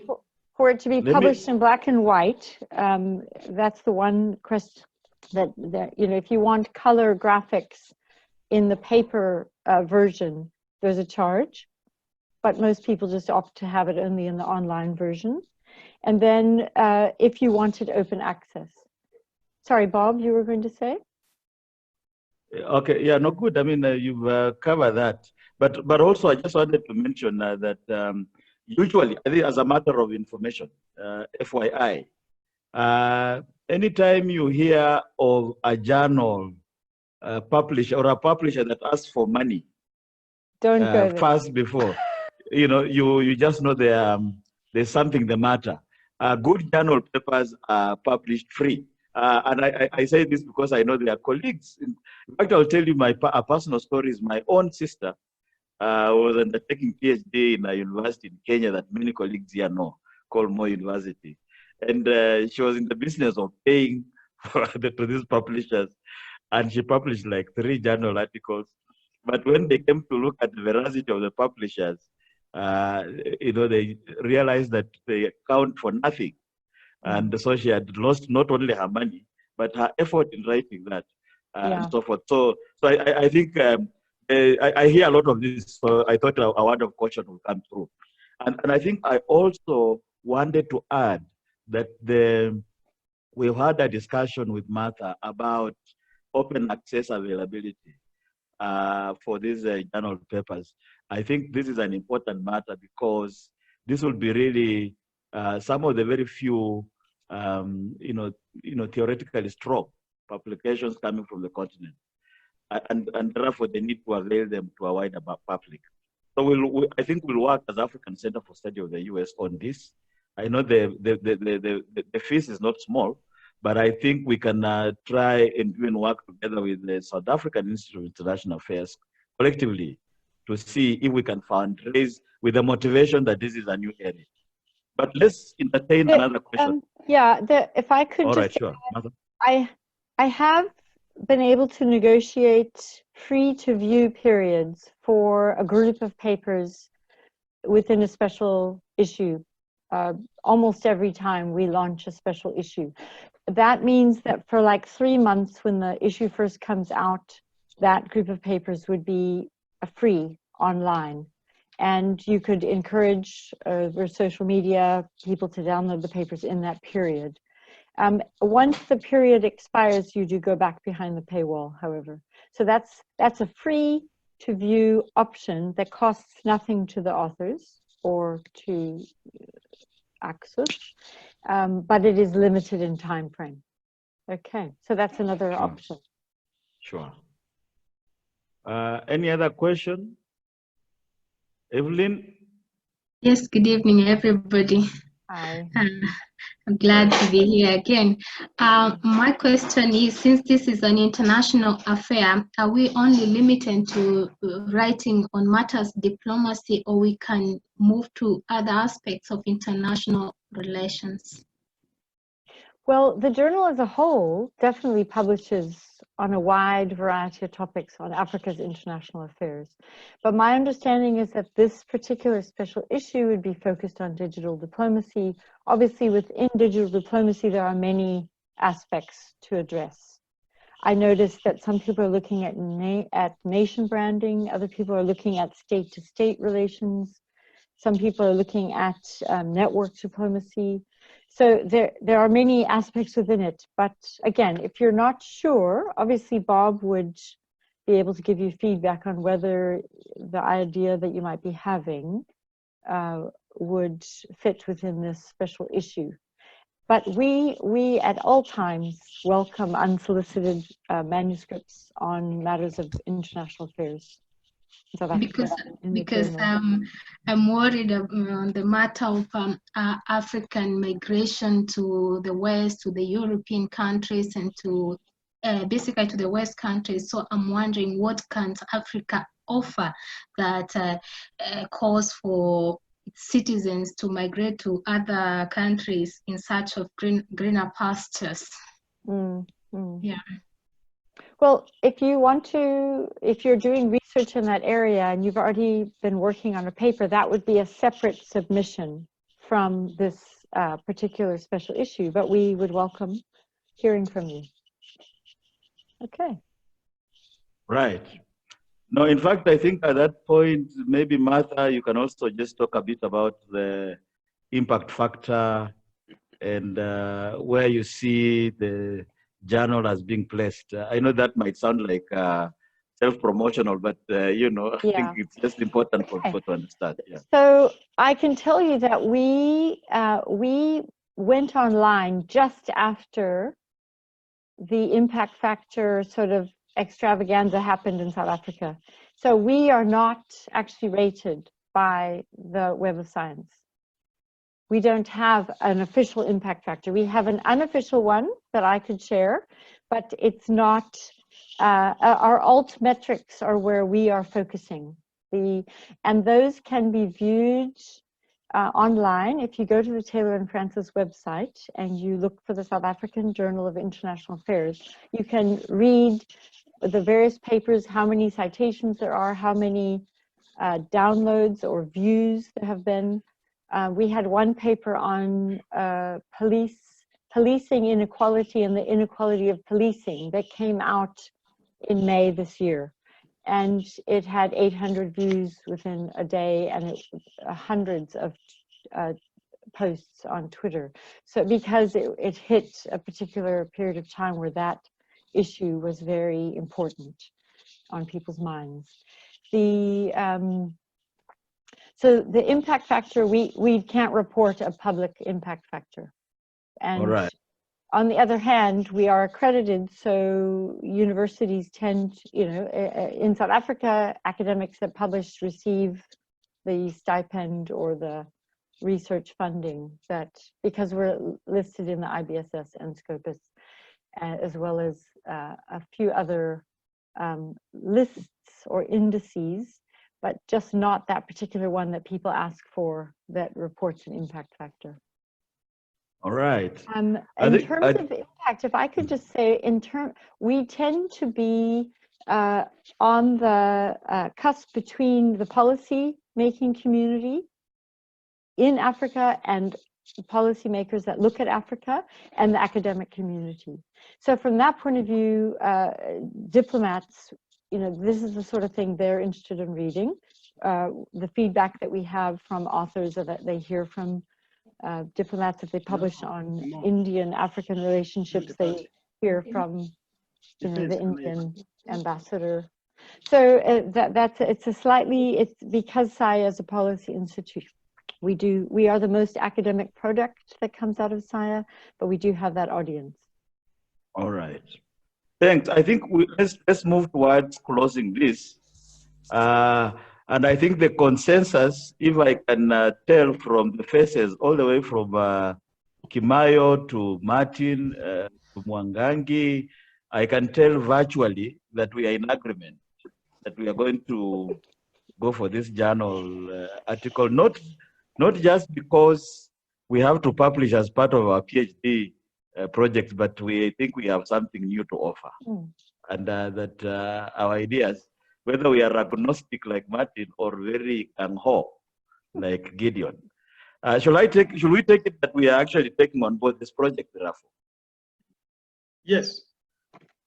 for it to be published in black and white. That's the one question that you know, if you want color graphics in the paper version, there's a charge. but most people just opt to have it only in the online version. And then if you wanted open access. Sorry, Bob, you were going to say? Okay, yeah, no, good. I mean, you've covered that. But also, I just wanted to mention that usually, I think as a matter of information, FYI, anytime you hear of a journal publisher or a publisher that asks for money, don't go there. First before, you just know there's something the matter. Good journal papers are published free. And I say this because I know there are colleagues. In fact, I'll tell you a personal story is my own sister was undertaking PhD in a university in Kenya that many colleagues here know, called Moi University. And she was in the business of paying to these publishers. And she published like 3 journal articles. But when they came to look at the veracity of the publishers, they realized that they count for nothing. And so she had lost not only her money, but her effort in writing that and so forth. So I think I hear a lot of this. So I thought a word of caution will come through. And I think I also wanted to add that we've had a discussion with Martha about open access availability for these journal papers. I think this is an important matter because this will be really some of the very few, theoretically strong publications coming from the continent, and therefore they need to avail them to a wider public. So I think we'll work as African Center for Study of the US on this. I know the fees is not small, but I think we can try and even work together with the South African Institute of International Affairs collectively to see if we can fundraise with the motivation that this is a new area. But let's entertain another question. If I could Sure. I have been able to negotiate free to view periods for a group of papers within a special issue. Almost every time we launch a special issue. That means that for like 3 months when the issue first comes out, that group of papers would be free online. And you could encourage over social media people to download the papers in that period. Once the period expires, you do go back behind the paywall, however. So that's a free to view option that costs nothing to the authors or to access, but it is limited in time frame. Okay, so that's another option. Sure. Any other question? Evelyn? Yes, good evening, everybody. Hi. I'm glad to be here again. My question is, since this is an international affair, are we only limited to writing on matters diplomacy, or we can move to other aspects of international relations? Well, the journal as a whole definitely publishes on a wide variety of topics on Africa's international affairs. But my understanding is that this particular special issue would be focused on digital diplomacy. Obviously, within digital diplomacy, there are many aspects to address. I noticed that some people are looking at nation branding, other people are looking at state-to-state relations, some people are looking at network diplomacy. So there are many aspects within it, but again, if you're not sure, obviously Bob would be able to give you feedback on whether the idea that you might be having would fit within this special issue. But we at all times welcome unsolicited manuscripts on matters of international affairs. Because I'm worried on the matter of African migration to the West, to the European countries, and to basically to the West countries. So I'm wondering, what can Africa offer that calls for citizens to migrate to other countries in search of greener pastures? Yeah. Well, if you're doing research in that area and you've already been working on a paper, that would be a separate submission from this particular special issue, but we would welcome hearing from you. Okay. Right. No, in fact, I think at that point, maybe Martha, you can also just talk a bit about the impact factor and where you see the journal as being placed. I know that might sound like self-promotional, but you know, I think it's just important for people to understand. Yeah. So I can tell you that we went online just after the impact factor sort of extravaganza happened in South Africa. So we are not actually rated by the Web of Science. We don't have an official impact factor. We have an unofficial one that I could share, but it's not, our alt metrics are where we are focusing. And those can be viewed online. If you go to the Taylor and Francis website and you look for the South African Journal of International Affairs, you can read the various papers, how many citations there are, how many downloads or views there have been. We had one paper on policing inequality and the inequality of policing that came out in May this year. And it had 800 views within a day and hundreds of posts on Twitter. So because it hit a particular period of time where that issue was very important on people's minds. So the impact factor, we can't report a public impact factor. And all right. On the other hand, we are accredited, so universities tend, you know, in South Africa, academics that publish receive the stipend or the research funding that, because we're listed in the IBSS and Scopus, as well as a few other lists or indices, but just not that particular one that people ask for that reports an impact factor. All right. In terms of impact, if I could just say, we tend to be on the cusp between the policy making community in Africa and policymakers that look at Africa and the academic community. So from that point of view, diplomats, you know, this is the sort of thing they're interested in reading. The feedback that we have from authors that they hear from diplomats that they publish on Indian-African relationships, they hear from, you know, the Indian ambassador. So it's because SAIA is a policy institute. We are the most academic product that comes out of SAIA, but we do have that audience. All right. Thanks. I think let's move towards closing this. And I think the consensus, if I can tell from the faces all the way from Kimayo to Martin, to Mwangangi, I can tell virtually that we are in agreement, that we are going to go for this journal article, not just because we have to publish as part of our PhD project, but we think we have something new to offer. And that our ideas, whether we are agnostic like Martin or very gung-ho like Gideon. Should we take it that we are actually taking on board this project, therefore? Yes.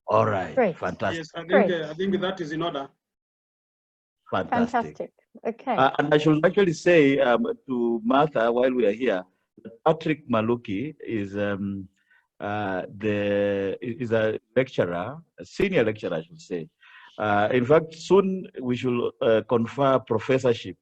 All right. Great. Fantastic. Yes, I think that is in order. Fantastic. Okay. And I should actually say to Martha, while we are here, that Patrick Maluki is a lecturer, a senior lecturer, I should say. In fact, soon we should confer professorship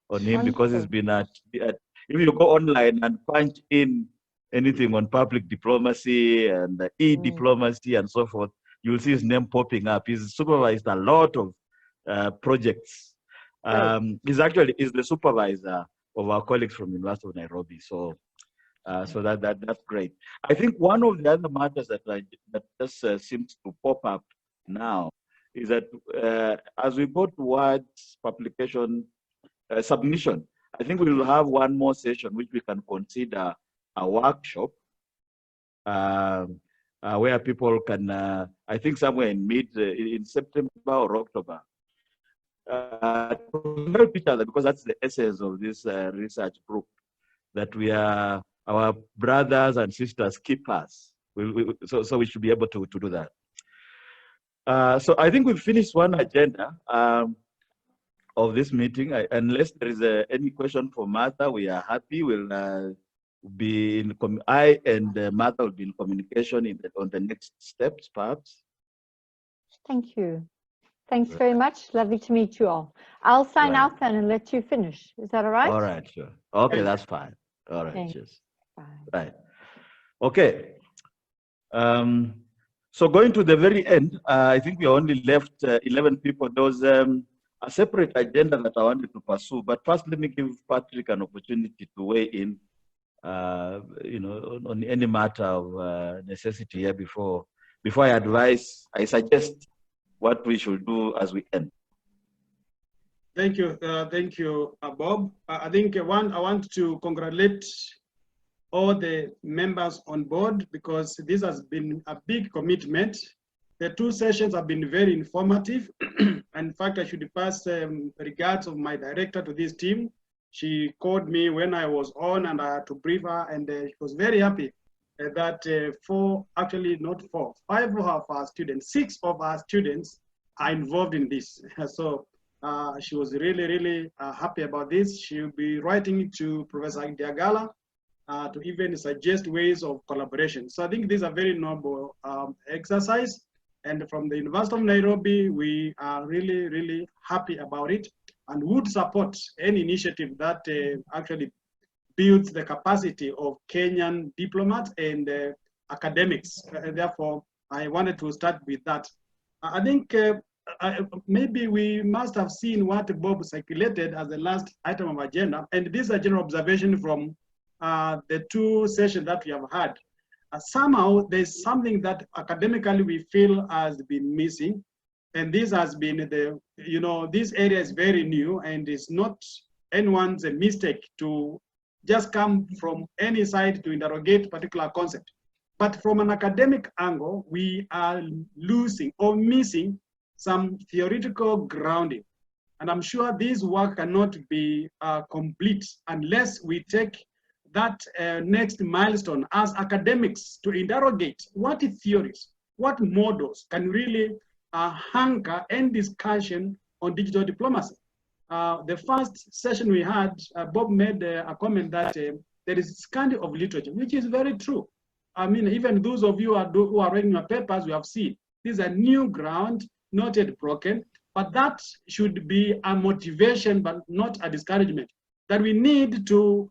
on him because he's been at if you go online and punch in anything on public diplomacy and e-diplomacy and so forth, you'll see his name popping up. He's supervised a lot of projects. He's the supervisor of our colleagues from University of Nairobi. So that's great. I think one of the other matters that just seems to pop up now is that as we go towards publication submission, I think we will have one more session which we can consider a workshop where people can, I think somewhere in September or October, to help each other, because that's the essence of this research group, that we are our brothers and sisters keepers. So we should be able to do that. So I think we've finished one agenda of this meeting. Unless there is any question for Martha, we are happy. We'll be in. I and Martha will be in communication on the next steps, perhaps. Thank you. Thanks very much. Lovely to meet you all. I'll sign out then and let you finish. Is that all right? All right, sure. Okay, that's fine. All right, Thanks. cheers. Bye. Right. Okay. So going to the very end, I think we only left 11 people. There was a separate agenda that I wanted to pursue, but first let me give Patrick an opportunity to weigh in, on any matter of necessity here before I suggest what we should do as we end. Thank you, Bob. I think I want to congratulate all the members on board because this has been a big commitment. The two sessions have been very informative. In fact, I should pass regards of my director to this team. She called me when I was on and I had to brief her, and she was very happy that 5 of our students, 6 of our students are involved in this. So she was really, really happy about this. She'll be writing to Professor Diagala to even suggest ways of collaboration. So I think this is a very noble exercise. And from the University of Nairobi, we are really, really happy about it and would support any initiative that actually builds the capacity of Kenyan diplomats and academics. Therefore, I wanted to start with that. I think maybe we must have seen what Bob circulated as the last item of agenda. And this is a general observation from the two sessions that we have had. Somehow there's something that academically we feel has been missing. And this has been this area is very new and it's not anyone's a mistake to just come from any side to interrogate particular concept. But from an academic angle, we are losing or missing some theoretical grounding. And I'm sure this work cannot be complete unless we take that next milestone as academics to interrogate what theories, what models can really anchor and discussion on digital diplomacy. The first session we had, Bob made a comment that there is scarcity of literature, which is very true. I mean, even those of you who are writing your papers, we have seen this is a new ground, not yet broken, but that should be a motivation, but not a discouragement. That we need to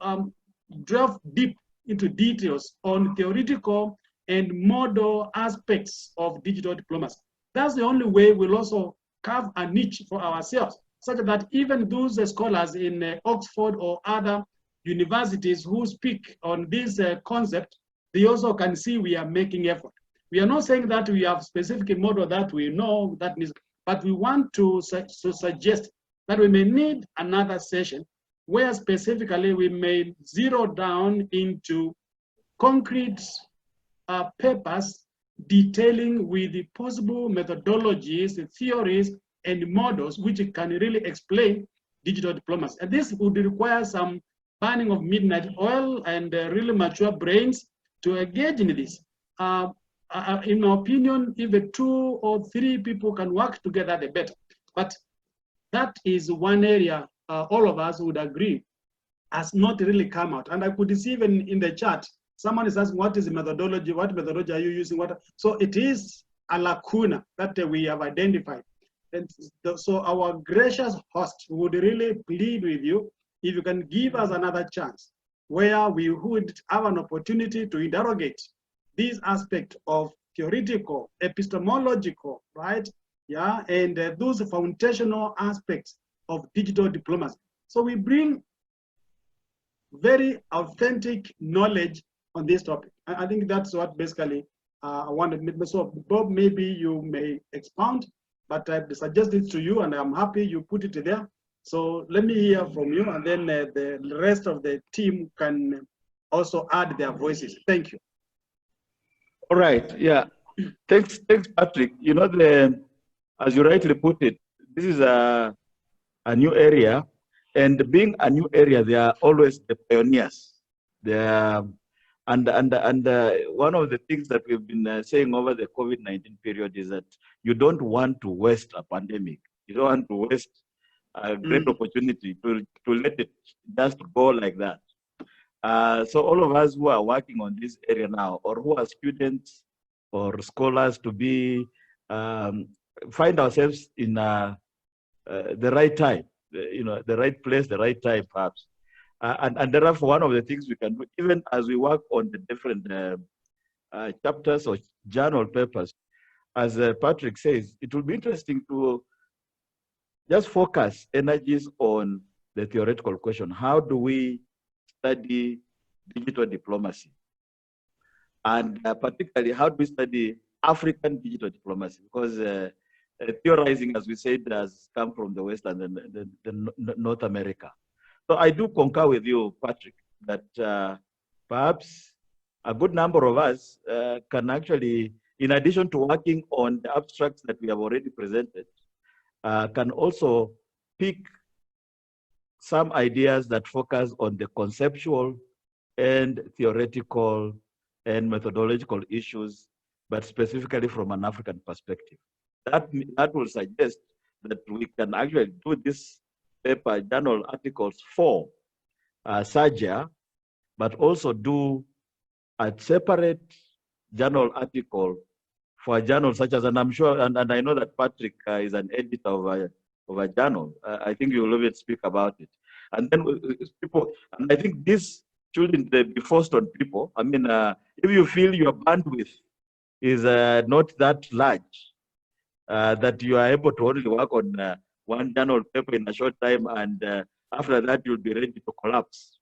delve deep into details on theoretical and model aspects of digital diplomacy. That's the only way we'll also carve a niche for ourselves, such that even those scholars in Oxford or other universities who speak on this concept, they also can see we are making effort. We are not saying that we have specific model that we know that needs, but we want to suggest that we may need another session where specifically we may zero down into concrete papers detailing with the possible methodologies, the theories, and models which can really explain digital diplomacy. And this would require some burning of midnight oil and really mature brains to engage in this. In my opinion, if 2 or 3 people can work together, the better. But that is one area all of us would agree has not really come out. And I could see even in the chat, someone is asking, what is the methodology? What methodology are you using? So it is a lacuna that we have identified. And so our gracious host would really plead with you if you can give us another chance where we would have an opportunity to interrogate this aspect of theoretical, epistemological, right? Yeah, and those foundational aspects of digital diplomacy. So we bring very authentic knowledge on this topic. I think that's what basically I wanted. So Bob, maybe you may expound, but I've suggested to you and I'm happy you put it there. So let me hear from you and then the rest of the team can also add their voices. Thank you. All right, yeah. Thanks, Patrick. You know, as you rightly put it, this is a new area, and being a new area, there are always the pioneers. And And one of the things that we've been saying over the COVID-19 period is that you don't want to waste a pandemic. You don't want to waste a great opportunity to let it just go like that. So all of us who are working on this area now, or who are students or scholars, to be find ourselves in the right time, the right place, the right time, perhaps. And therefore, one of the things we can do, even as we work on the different chapters or journal papers, as Patrick says, it will be interesting to just focus energies on the theoretical question. How do we study digital diplomacy? And particularly, how do we study African digital diplomacy? Because theorizing, as we said, has come from the West and the North America. So I do concur with you, Patrick, that perhaps a good number of us can actually, in addition to working on the abstracts that we have already presented, can also pick some ideas that focus on the conceptual and theoretical and methodological issues, but specifically from an African perspective. That will suggest that we can actually do this paper journal articles for SAGIA, but also do a separate journal article for a journal such as, and I'm sure, and I know that Patrick is an editor of a journal. I think you will even speak about it. And then people, and I think this shouldn't be forced on people. I mean, if you feel your bandwidth is not that large, that you are able to only work on one journal paper in a short time, and after that you'll be ready to collapse,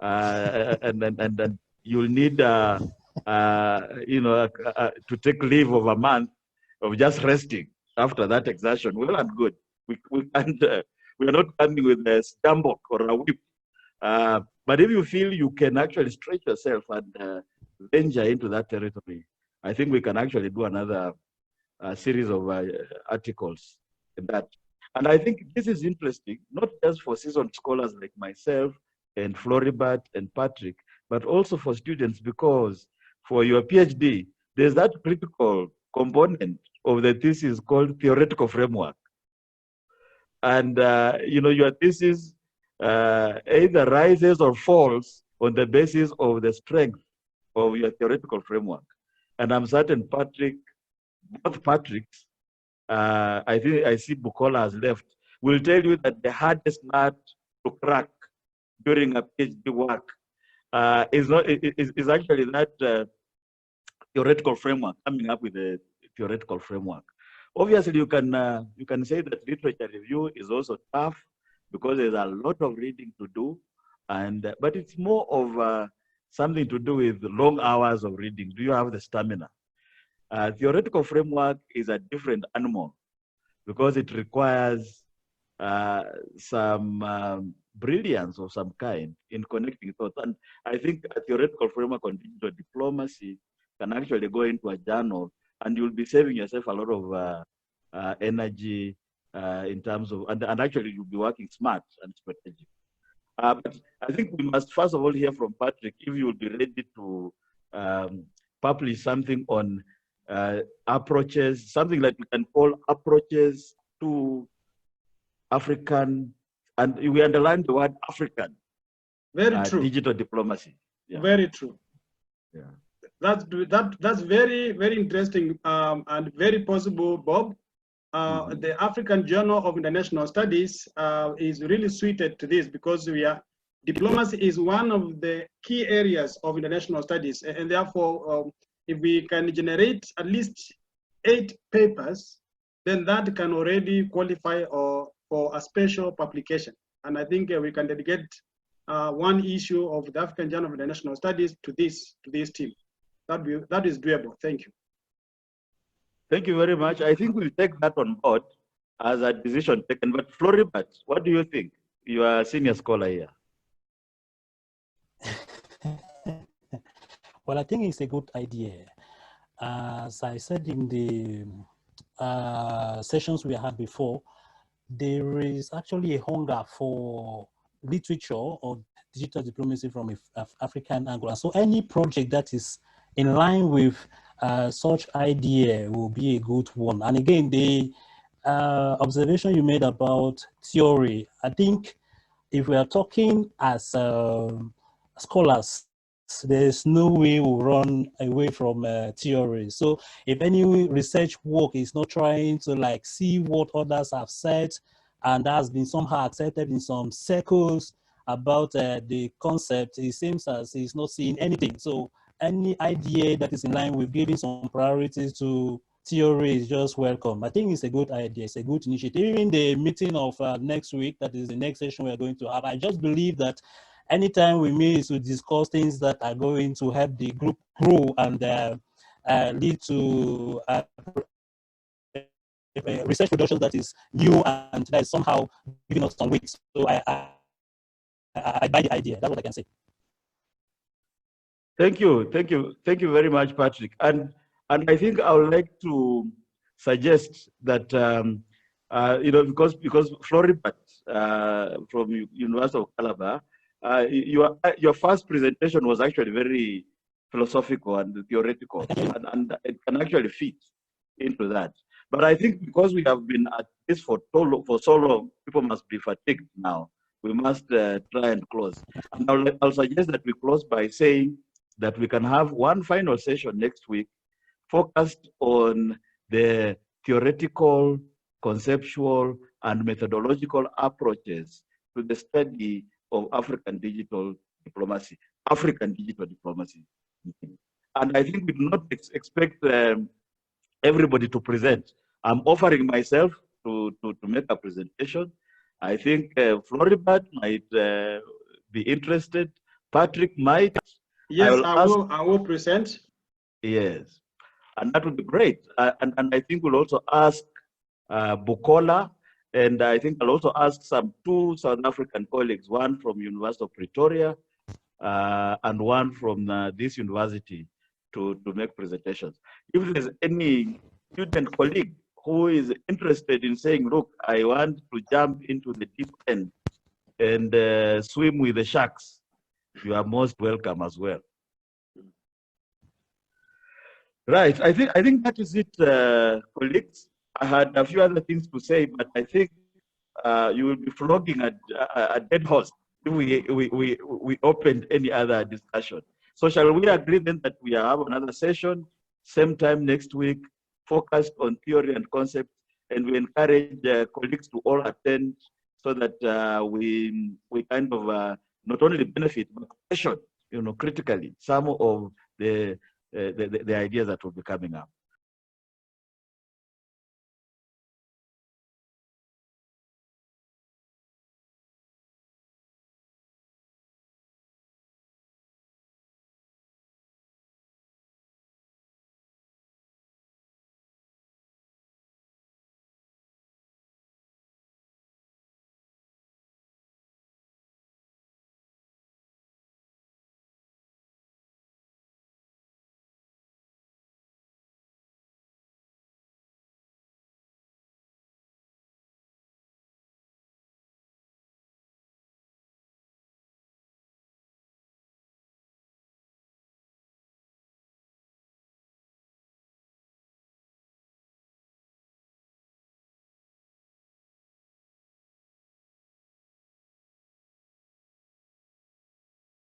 and then you'll need to take leave of a month of just resting after that exertion. Well and good. We can't. We are not coming with a stambok or a whip. But if you feel you can actually stretch yourself and venture into that territory, I think we can actually do another series of articles in that. And I think this is interesting, not just for seasoned scholars like myself and Floribert and Patrick, but also for students, because for your PhD, there's that critical component of the thesis called theoretical framework. And your thesis either rises or falls on the basis of the strength of your theoretical framework. And I'm certain both Patricks, I think I see Bukola has left, will tell you that the hardest nut to crack during a PhD work is actually that theoretical framework, coming up with a theoretical framework. Obviously, you can say that literature review is also tough because there's a lot of reading to do, but it's more of something to do with long hours of reading. Do you have the stamina? Theoretical framework is a different animal because it requires some brilliance of some kind in connecting thoughts. And I think a theoretical framework on digital diplomacy can actually go into a journal, and you'll be saving yourself a lot of energy in terms of, and actually you'll be working smart and strategic. But I think we must first of all hear from Patrick if you will be ready to publish something on approaches, something like we can call approaches to African, and we underline the word African. Very true. Digital diplomacy. Yeah. Very true. Yeah. That's very, very interesting and very possible, Bob. The African Journal of International Studies is really suited to this because diplomacy is one of the key areas of international studies, and therefore, if we can generate at least 8 papers, then that can already qualify for a special publication. And I think we can dedicate one issue of the African Journal of International Studies to this team. That is doable. Thank you. Thank you very much. I think we'll take that on board as a decision taken. But Floribert, what do you think? You are a senior scholar here. Well, I think it's a good idea. As I said in the sessions we had before, there is actually a hunger for literature or digital diplomacy from an African angle. And so any project that is in line with such idea will be a good one. And again, the observation you made about theory, I think if we are talking as scholars, there's no way we'll run away from theory. So if any research work is not trying to like see what others have said, and that has been somehow accepted in some circles about the concept, it seems as he's not seeing anything. So any idea that is in line with giving some priorities to theory is just welcome. I think it's a good idea. It's a good initiative. Even the meeting of next week, that is the next session we're going to have, I just believe that anytime we meet to discuss things that are going to help the group grow and lead to research production that is new and that is somehow giving us some weight. So I buy the idea. That's what I can say. Thank you very much, Patrick. And I think I would like to suggest that because Floribert from University of Calabar, your first presentation was actually very philosophical and theoretical, and it can actually fit into that. But I think because we have been at this for so long, people must be fatigued now. We must try and close. And I'll suggest that we close by saying that we can have one final session next week focused on the theoretical, conceptual, and methodological approaches to the study of African digital diplomacy. And I think we do not expect everybody to present. I'm offering myself to make a presentation. I think Floribert might be interested. Patrick might. Yes, I will present. Yes, and that would be great. And I think we'll also ask Bukola, and I think I'll also ask two South African colleagues, one from University of Pretoria and one from this university to make presentations. If there's any student colleague who is interested in saying, look, I want to jump into the deep end and swim with the sharks, you are most welcome as well. Right, I think that is it, colleagues. I had a few other things to say, but I think you will be flogging a dead horse if we opened any other discussion. So shall we agree then that we have another session, same time next week, focused on theory and concept, and we encourage colleagues to all attend so that we kind of not only benefit, but question, critically some of the ideas that will be coming up.